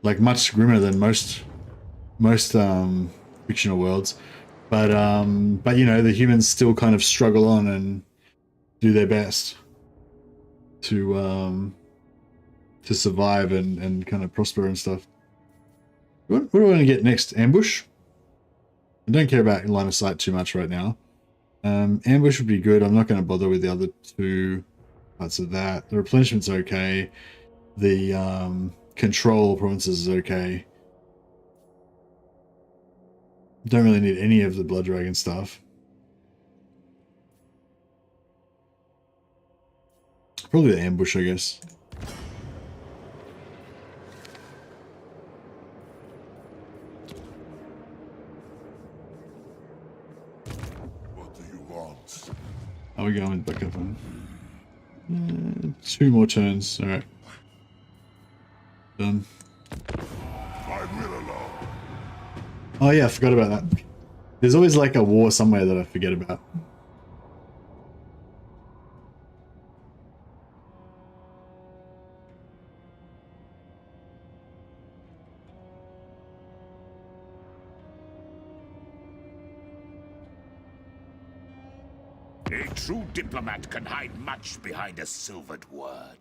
Like much grimmer than most fictional worlds, but you know, the humans still kind of struggle on and do their best to survive and kind of prosper and stuff. What do I want to get next? Ambush? I don't care about line of sight too much right now. Ambush would be good. I'm not going to bother with the other two parts of that. The replenishment's okay. The control provinces is okay. Don't really need any of the Blood Dragon stuff. Probably the ambush, I guess. want? Are we going back up on? 2 more turns. All right. Done. My will alone. Oh yeah, I forgot about that. There's always like a war somewhere that I forget about. A true diplomat can hide much behind a silvered word.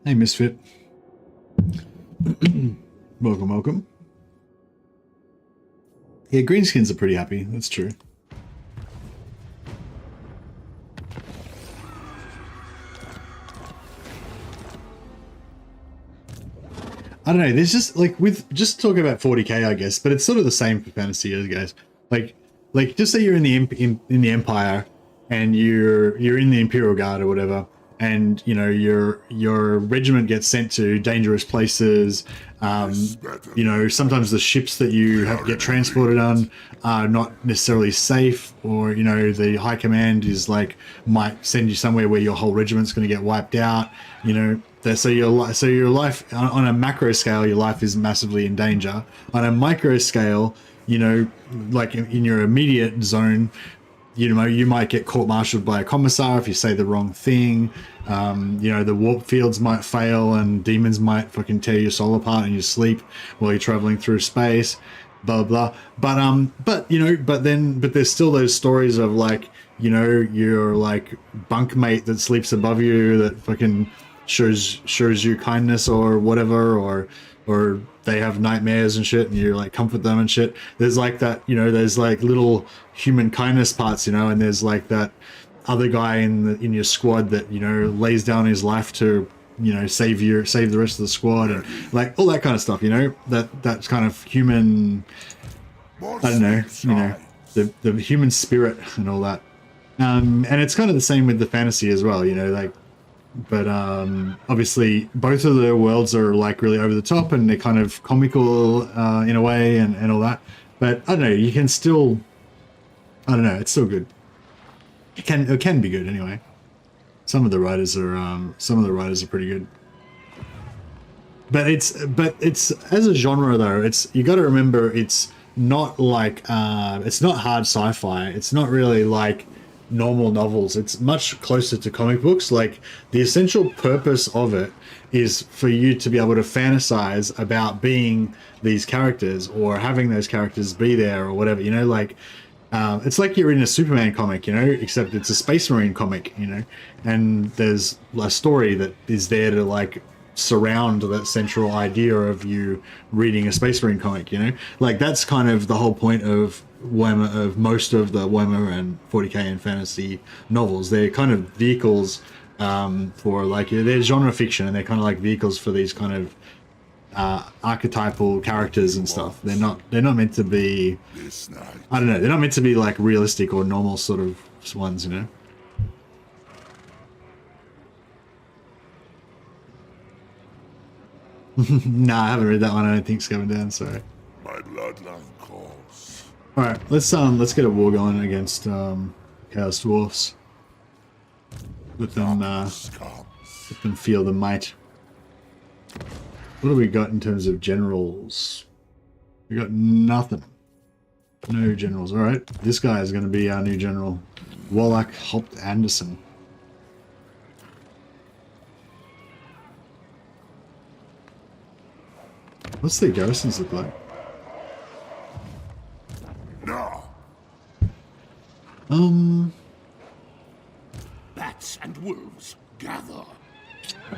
Hey, Misfit. Welcome, welcome. Yeah, greenskins are pretty happy. That's true. I don't know. There's just like with just talking about 40k, I guess, but it's sort of the same for fantasy, I guess. Like just say you're in the in the Empire, and you're in the Imperial Guard or whatever, and you know your regiment gets sent to dangerous places. You know, sometimes the ships that you get transported on are not necessarily safe, or you know the high command is like might send you somewhere where your whole regiment's going to get wiped out. You know. So your life on a macro scale, your life is massively in danger. On a micro scale, you know, like in your immediate zone, you know, you might get court-martialed by a commissar if you say the wrong thing. You know, the warp fields might fail and demons might fucking tear your soul apart in your sleep while you're traveling through space. Blah blah. But you know, but there's still those stories of like, you know, your like bunkmate that sleeps above you that fucking shows you kindness or whatever, or they have nightmares and shit and you like comfort them and shit. There's like that, you know, there's like little human kindness parts, you know, and there's like that other guy in your squad that, you know, lays down his life to, you know, save the rest of the squad and like all that kind of stuff, you know, that's kind of human, I don't know, you know, the human spirit and all that. And it's kind of the same with the fantasy as well, you know, like, but obviously both of the worlds are like really over the top and they're kind of comical in a way and all that, but I don't know, you can still, I don't know, it's still good. It can be good anyway. Some of the writers are pretty good, but it's as a genre though, you got to remember it's not like it's not hard sci-fi. It's not really like normal novels. It's much closer to comic books. Like the essential purpose of it is for you to be able to fantasize about being these characters or having those characters be there or whatever, you know, like it's like you're in a Superman comic, you know, except it's a Space Marine comic, you know, and there's a story that is there to like surround that central idea of you reading a Space Marine comic, you know, like that's kind of the whole point of Warhammer, of most of the Warhammer and 40k and fantasy novels. They're kind of vehicles for like, they're genre fiction and they're kind of like vehicles for these kind of archetypal characters and stuff. They're not meant to be, I don't know, they're not meant to be like realistic or normal sort of ones, you know. Nah, I haven't read that one. I don't think it's going down, sorry. My bloodline calls. Alright, let's get a war going against Chaos Dwarfs. Let them feel the might. What do we got in terms of generals? We got nothing. No generals. Alright, this guy is going to be our new general. Wallach Hopt Anderson. What's their garrisons look like? No. Bats and wolves, gather.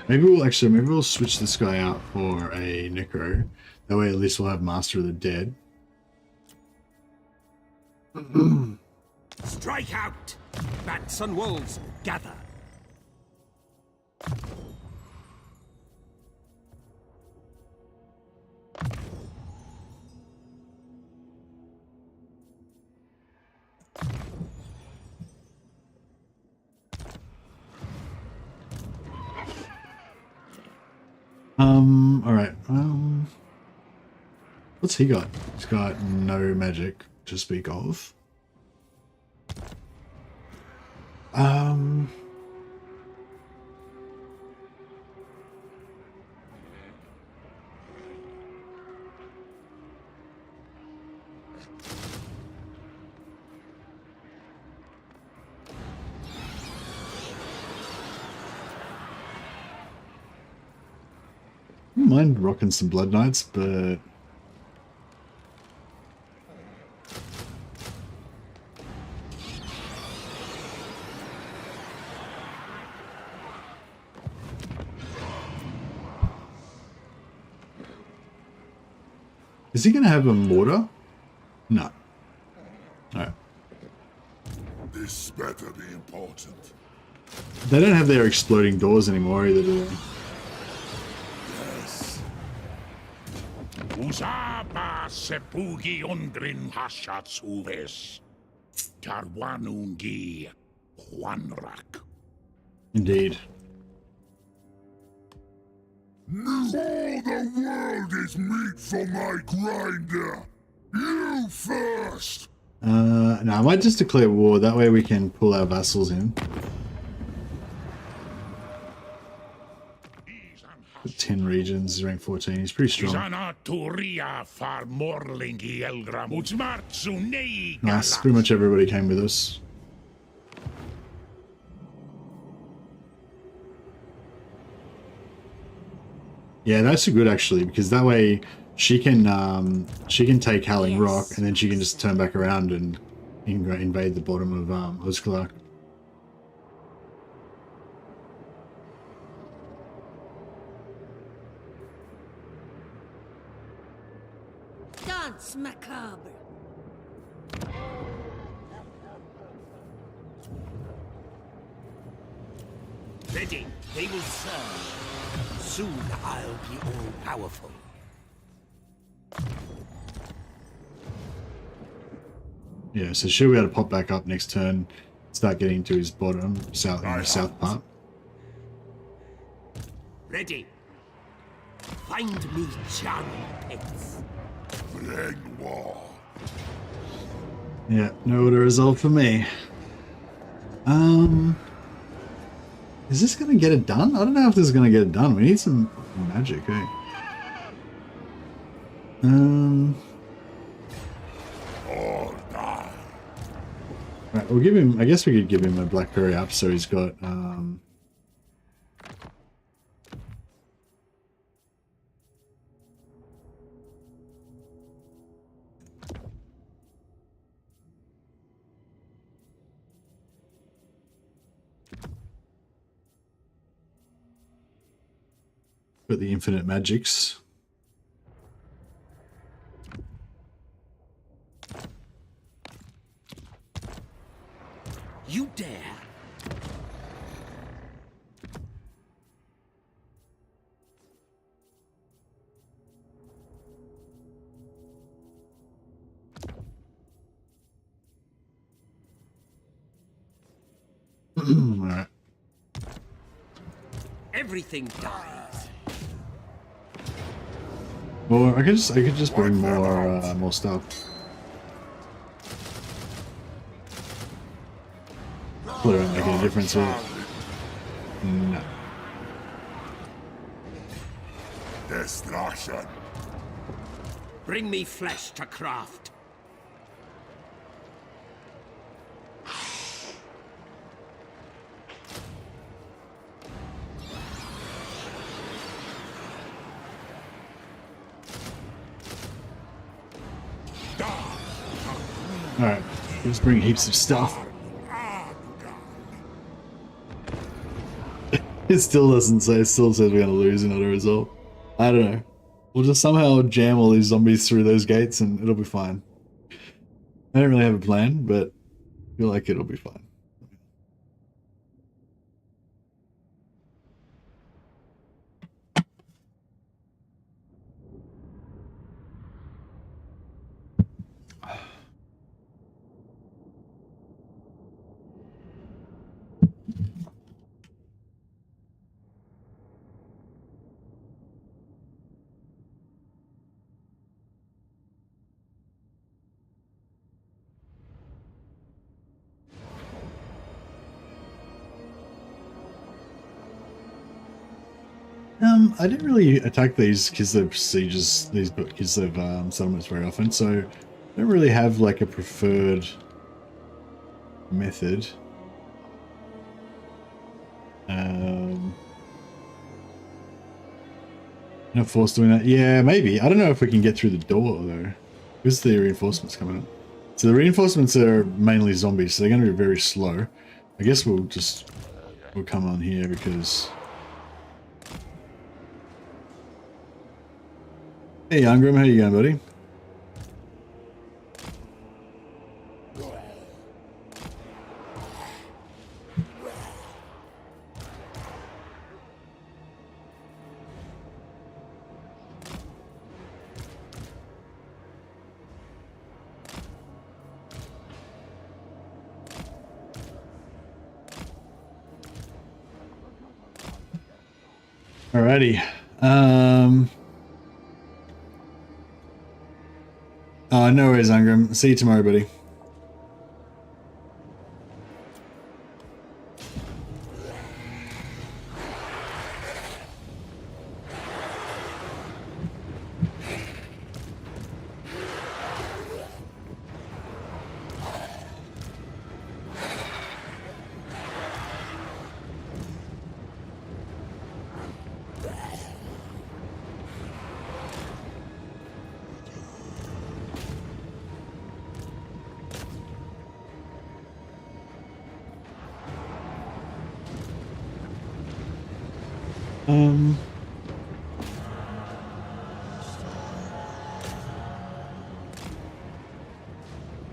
Maybe we'll switch this guy out for a Necro. That way at least we'll have Master of the Dead. Strike out! Bats and wolves, gather. Alright, what's he got? He's got no magic to speak of. Um. I don't mind rocking some Blood Knights, but is he gonna have a mortar? No. Alright. This better be important. They don't have their exploding doors anymore either, do they? Yes. Usaba sepugi undrin hashats uves. Tarwanungi Juanrak. Indeed. All the world is meat for my grinder. You first. No, I might just declare war. That way we can pull our vassals in. 10 regions, rank 14. He's pretty strong. Nice. Pretty much everybody came with us. Yeah, that's good actually, because that way she can take Howling Rock, and then she can just turn back around and invade the bottom of Osklark. Dance macabre. Ready, they will serve. Soon I'll be all-powerful. Yeah, so she'll be able to pop back up next turn, start getting to his bottom, south part. Ready. Find me charming pets. Yeah, no order resolved for me. Is this gonna get it done? I don't know if this is gonna get it done. We need some magic, eh? Right, we'll give him. I guess we could give him a Blackberry up, so he's got. Got the infinite magics. You dare? All right. Everything dies. Well, I could just bring more stuff. Would it make any difference here? No. Destruction. Bring me flesh to craft. Alright, let's bring heaps of stuff. It still doesn't say, it still says we're gonna lose and not a result. I don't know. We'll just somehow jam all these zombies through those gates and it'll be fine. I don't really have a plan, but I feel like it'll be fine. I didn't really attack these because they're sieges, these because they've settlements very often, so I don't really have like a preferred method. Not forced doing that. Yeah, maybe. I don't know if we can get through the door though. Where's the reinforcements coming up? So the reinforcements are mainly zombies, so they're going to be very slow. I guess we'll come on here because. Hey, Ungram, how you going, buddy? Alrighty. Oh, no worries, Ungram. See you tomorrow, buddy.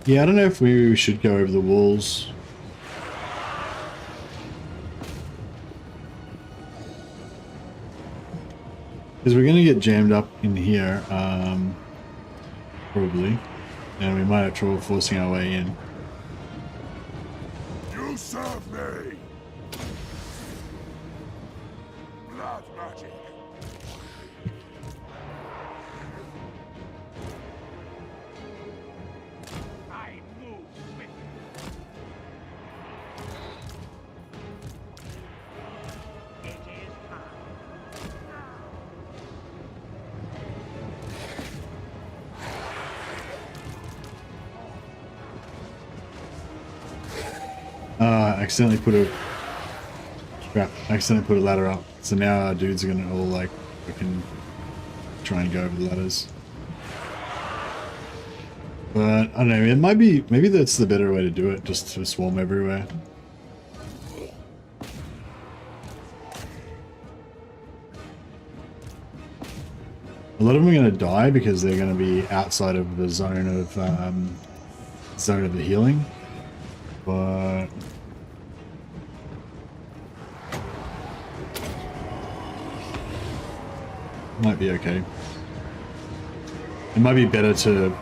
Yeah, I don't know if we should go over the walls. Because we're going to get jammed up in here, probably. And we might have trouble forcing our way in. You serve me! Blood magic. I move with you. It is I accidentally put a... Crap, I accidentally put a ladder up. So now our dudes are gonna all like, we can try and go over the ladders. But, I don't know, it might be, maybe that's the better way to do it, just to swarm everywhere. A lot of them are gonna die because they're gonna be outside of the zone of the healing. But might be okay. It might be better to,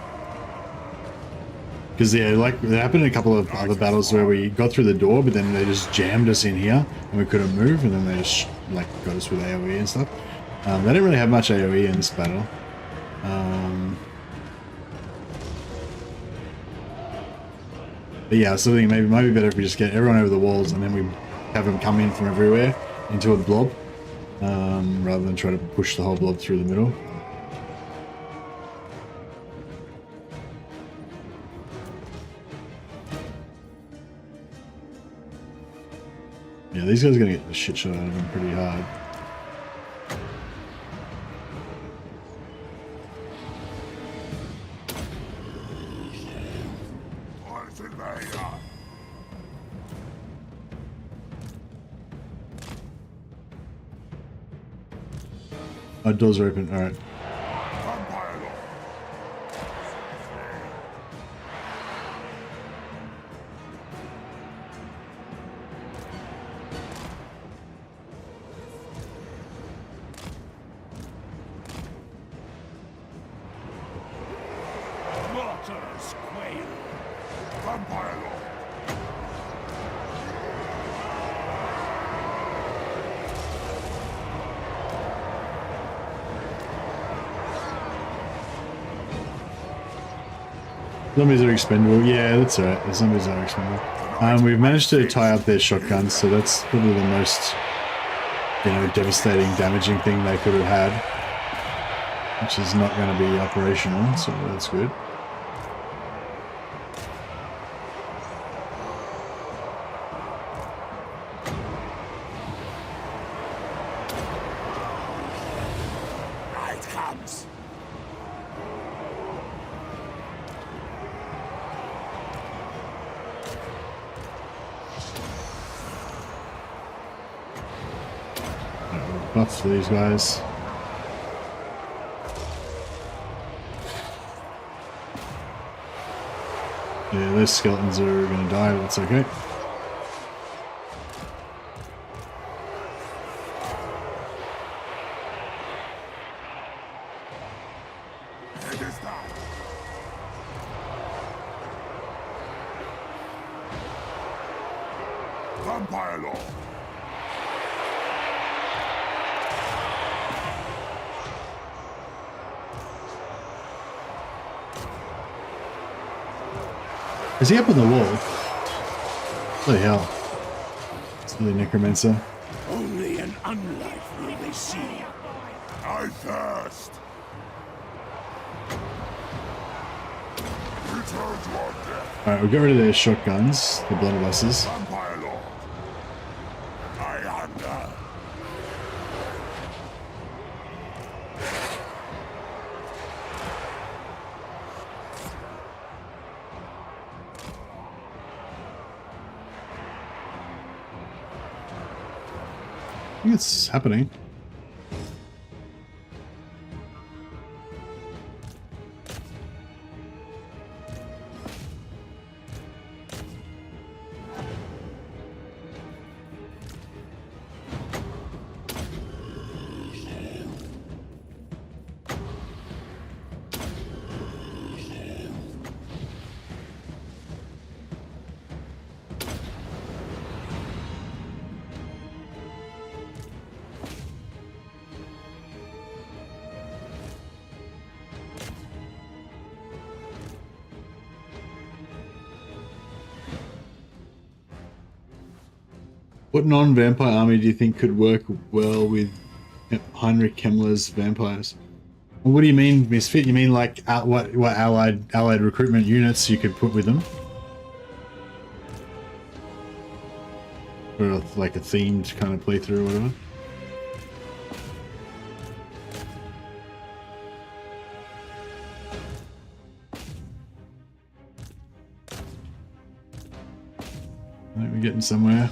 because yeah, like there happened in a couple of other battles where we got through the door, but then they just jammed us in here and we couldn't move, and then they just like got us with AoE and stuff. They didn't really have much AoE in this battle. But yeah, so I think maybe it might be better if we just get everyone over the walls and then we have them come in from everywhere into a blob, rather than try to push the whole blob through the middle. Yeah, these guys are gonna get the shit shot out of them pretty hard. Oh, doors are open. All right. Mortals quail. Vampire Lord. Zombies are expendable. Yeah, that's alright. The zombies are expendable. We've managed to tie up their shotguns, so that's probably the most you know, devastating, damaging thing they could have had, which is not going to be operational, so that's good. It comes. Buff for these guys. Yeah, those skeletons are going to die, but that's okay. It is down. Vampire Lord. Is he up on the wall? Bloody hell. It's the necromancer. Only an unlife will they see. I thirst. Return to our death. Alright, we'll get rid of their shotguns, the blunderbusses. Vampire Lord. I hunger. I think it's happening. What non-vampire army do you think could work well with Heinrich Himmler's vampires? Well, what do you mean, Misfit? You mean like what allied recruitment units you could put with them? Or like a themed kind of playthrough or whatever? I think we're getting somewhere.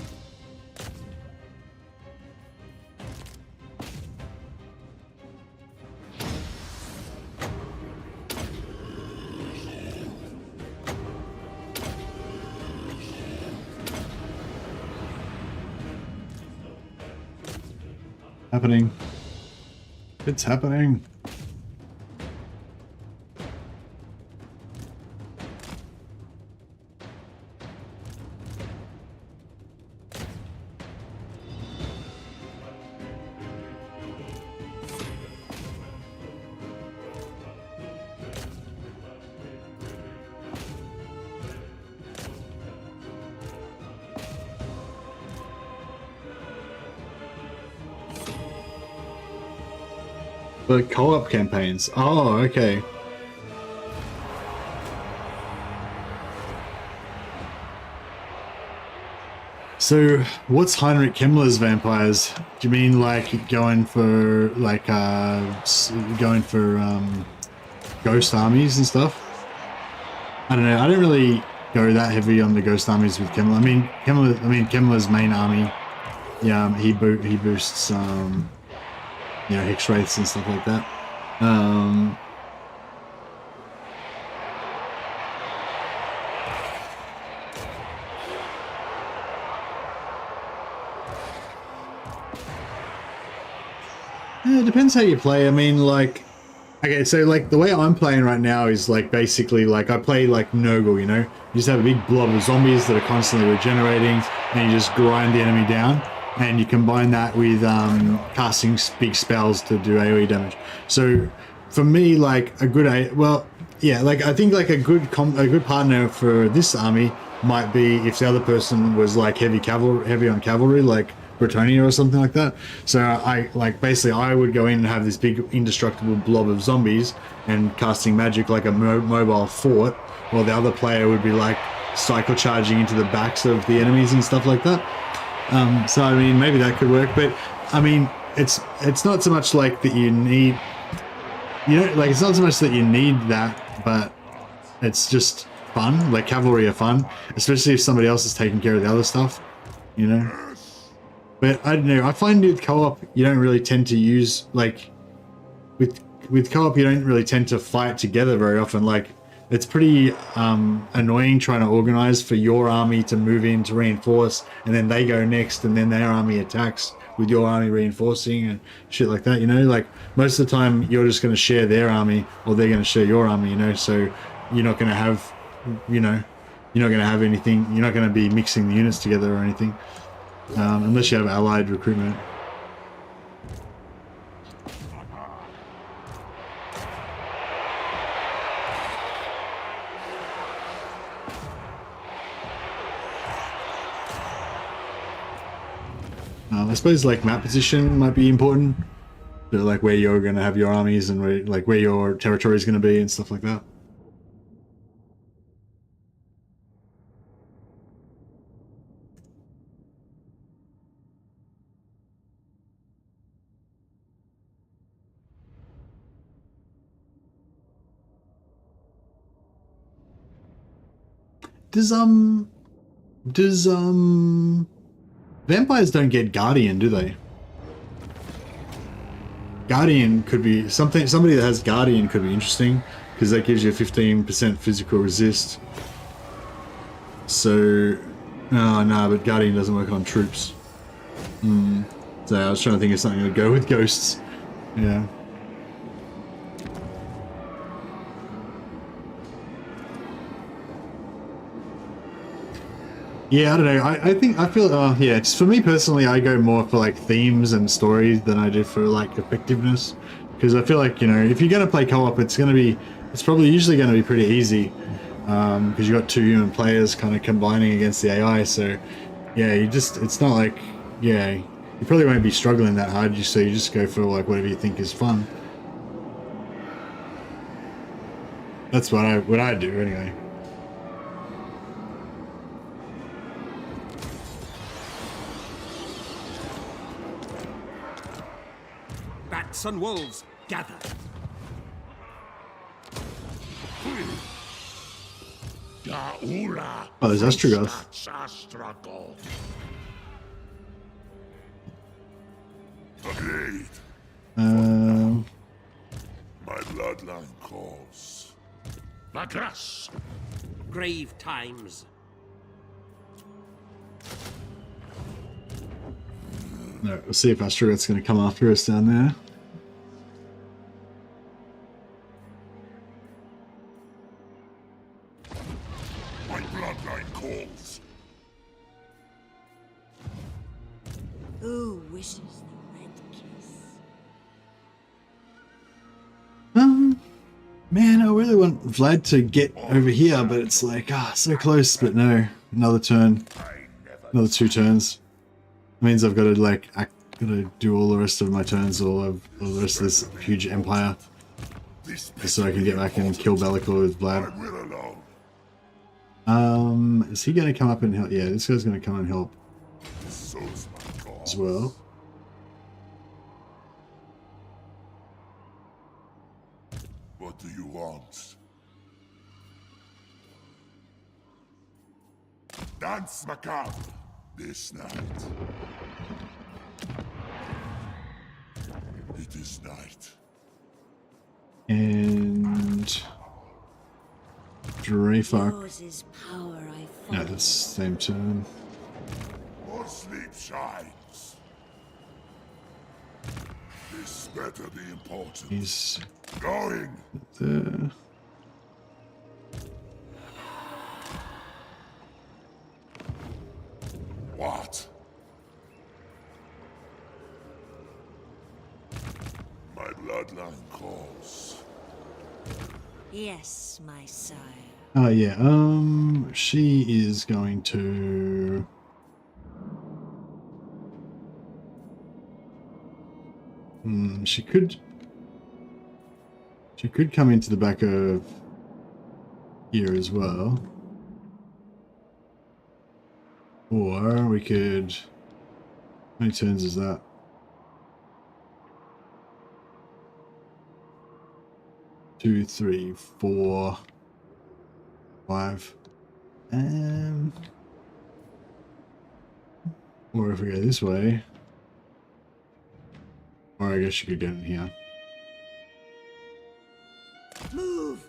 Happening. It's happening. The co-op campaigns. Oh, okay. So, what's Heinrich Himmler's vampires? Do you mean like going for ghost armies and stuff? I don't know. I don't really go that heavy on the ghost armies with Himmler. I mean Himmler's main army. Yeah, he boosts you know, hex wraiths and stuff like that. Yeah, it depends how you play. I mean, like, okay, so like the way I'm playing right now is like basically like I play like Nurgle, you know? You just have a big blob of zombies that are constantly regenerating and you just grind the enemy down. And you combine that with casting big spells to do AoE damage. So for me, like a good I think like a good partner for this army might be if the other person was like heavy on cavalry, like Bretonia or something like that. So I basically I would go in and have this big indestructible blob of zombies and casting magic like a mobile fort, while the other player would be like cycle charging into the backs of the enemies and stuff like that. So I mean, maybe that could work, but I mean, it's not so much like that you need, it's not so much that you need that, but it's just fun. Like cavalry are fun, especially if somebody else is taking care of the other stuff, But I don't know, I find with co-op you don't really tend to use, like with co-op you don't really tend to fight together very often. Like it's pretty annoying trying to organize for your army to move in to reinforce, and then they go next, and then their army attacks with your army reinforcing and shit like that. Like most of the time you're just going to share their army, or they're going to share your army. So you're not going to have, you're not going to have anything. You're not going to be mixing the units together or anything, unless you have allied recruitment. I suppose like map position might be important, so, like where you're going to have your armies and where your territory is going to be and stuff like that. Does vampires don't get Guardian, do they? Guardian could be something. Somebody that has Guardian could be interesting, because that gives you a 15% physical resist. So, no, but Guardian doesn't work on troops. So I was trying to think of something to go with ghosts. Yeah. Yeah, I don't know. I feel yeah, just for me personally, I go more for like themes and stories than I do for like effectiveness, because I feel like, if you're gonna play co-op, it's probably usually gonna be pretty easy, because you got two human players kind of combining against the AI. So yeah, it's not like, yeah, you probably won't be struggling that hard. So you just go for like whatever you think is fun. That's what I do anyway. Bats and wolves, gather. Oh, there's Ostrogoth. My bloodline calls. Lagras. Grave times. No, we'll see if Ostrogoth's going to come after us down there. My bloodline calls. Who wishes the red kiss? Man, I really want Vlad to get over here, but it's like, so close, but no. Another turn. Another 2 turns. Means I've got to do all the rest of my turns, all the rest of this huge empire, just so I can get back and kill Be'lakor with Vlad. Is he going to come up and help? Yeah, this guy's going to come and help as well. What do you want? Dance macabre this night. It is night. And Dreyfuck. Yours is power I No, follow. that's the same turn. More sleep shines. This better be important. He's Going. there. What? My bloodline calls. Yes, my sire. Oh yeah, she is going to... She could come into the back of here as well. Or we could... How many turns is that? Two, three, 4, 5. Or if we go this way. Or I guess you could get in here. Move!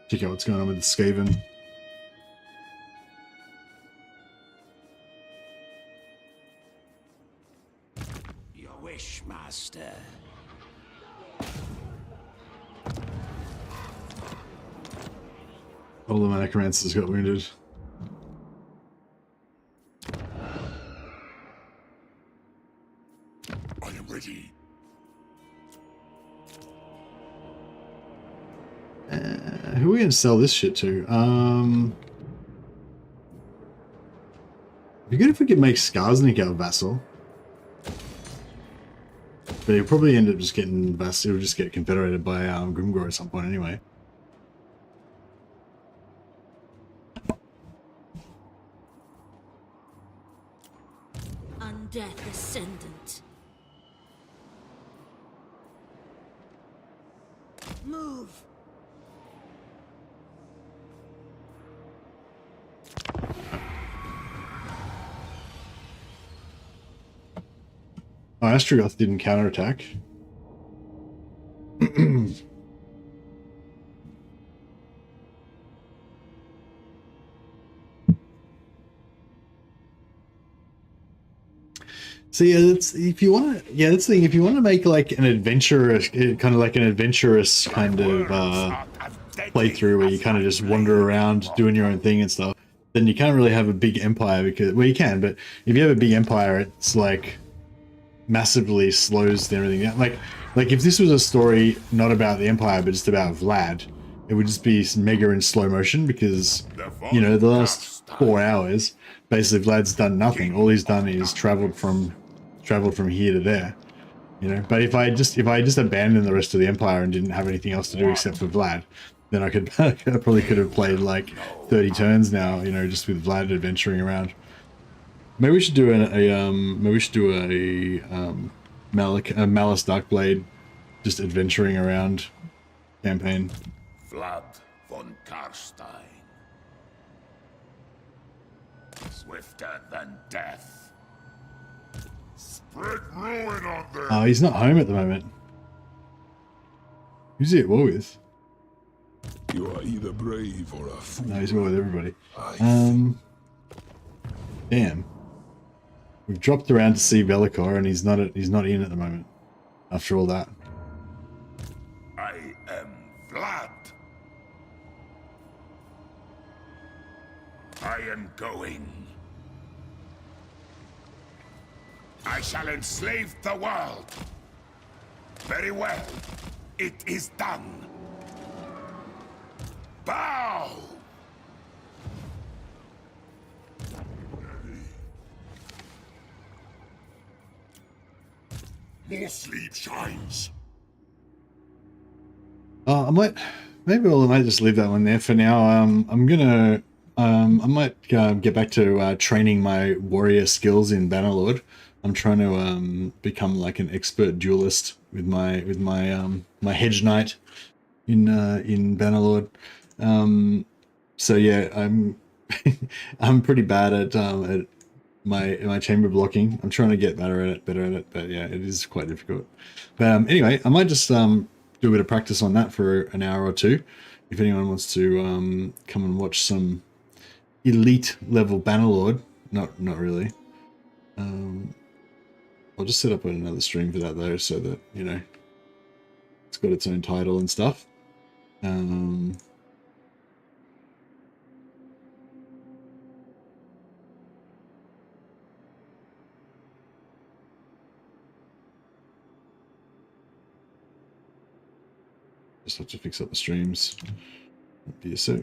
Check out what's going on with the Skaven. Your wish, master. All the Necromancers got wounded. I am ready. Who are we going to sell this shit to? It'd be good if we could make Skarsnik our vassal. But he'll probably end up just getting he'll just get confederated by Grimgor at some point anyway. Undeath Ascendant. Move! Oh, Astrogoth didn't counterattack. So yeah, that's if you want to. Yeah, that's the thing. If you want to make like an adventurous, kind of like an adventurous kind of playthrough where you kind of just wander around doing your own thing and stuff, then you can't really have a big empire because well, you can, but if you have a big empire, it's like massively slows everything down. Like if this was a story not about the empire but just about Vlad, it would just be mega in slow motion because you know the last 4 hours basically Vlad's done nothing. All he's done is traveled from here to there, you know. But if I just abandoned the rest of the empire and didn't have anything else to do except for Vlad, then I probably could have played like 30 turns now, you know, just with Vlad adventuring around. Maybe we should do a Malice Darkblade, just adventuring around campaign. Vlad von Karstein. Swifter than death. Spread ruin on them. Oh, he's not home at the moment. Who's he at war with? You are either brave or a fool. No, he's at war with everybody. Damn. We've dropped around to see Velikor, and he's not in at the moment. After all that. I am Vlad. I am going. I shall enslave the world. Very well. It is done. Bow! More sleep shines. I might just leave that one there for now. I'm gonna I might get back to training my warrior skills in Bannerlord. I'm trying to become like an expert duelist with my my hedge knight in Bannerlord. So yeah, I'm I'm pretty bad at my chamber blocking. I'm trying to get better at it, but yeah, it is quite difficult. But anyway, I might just do a bit of practice on that for an hour or two. If anyone wants to come and watch some elite level Bannerlord, not really. I'll just set up another stream for that though, so that you know it's got its own title and stuff. Just have to fix up the streams. Won't be a sec.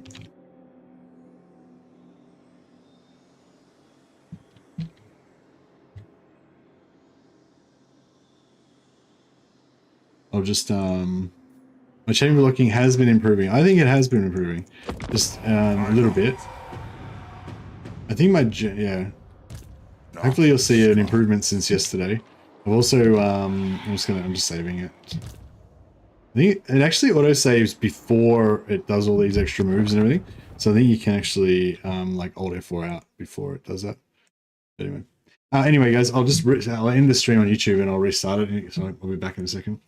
I'll just my chamber locking has been improving. I think it has been improving, just a little bit. I think yeah. Hopefully you'll see an improvement since yesterday. I've also I'm just saving it. I think it actually auto saves before it does all these extra moves and everything. So I think you can actually like Alt F4 out before it does that. Anyway, guys, I'll end the stream on YouTube and I'll restart it. So I'll be back in a second.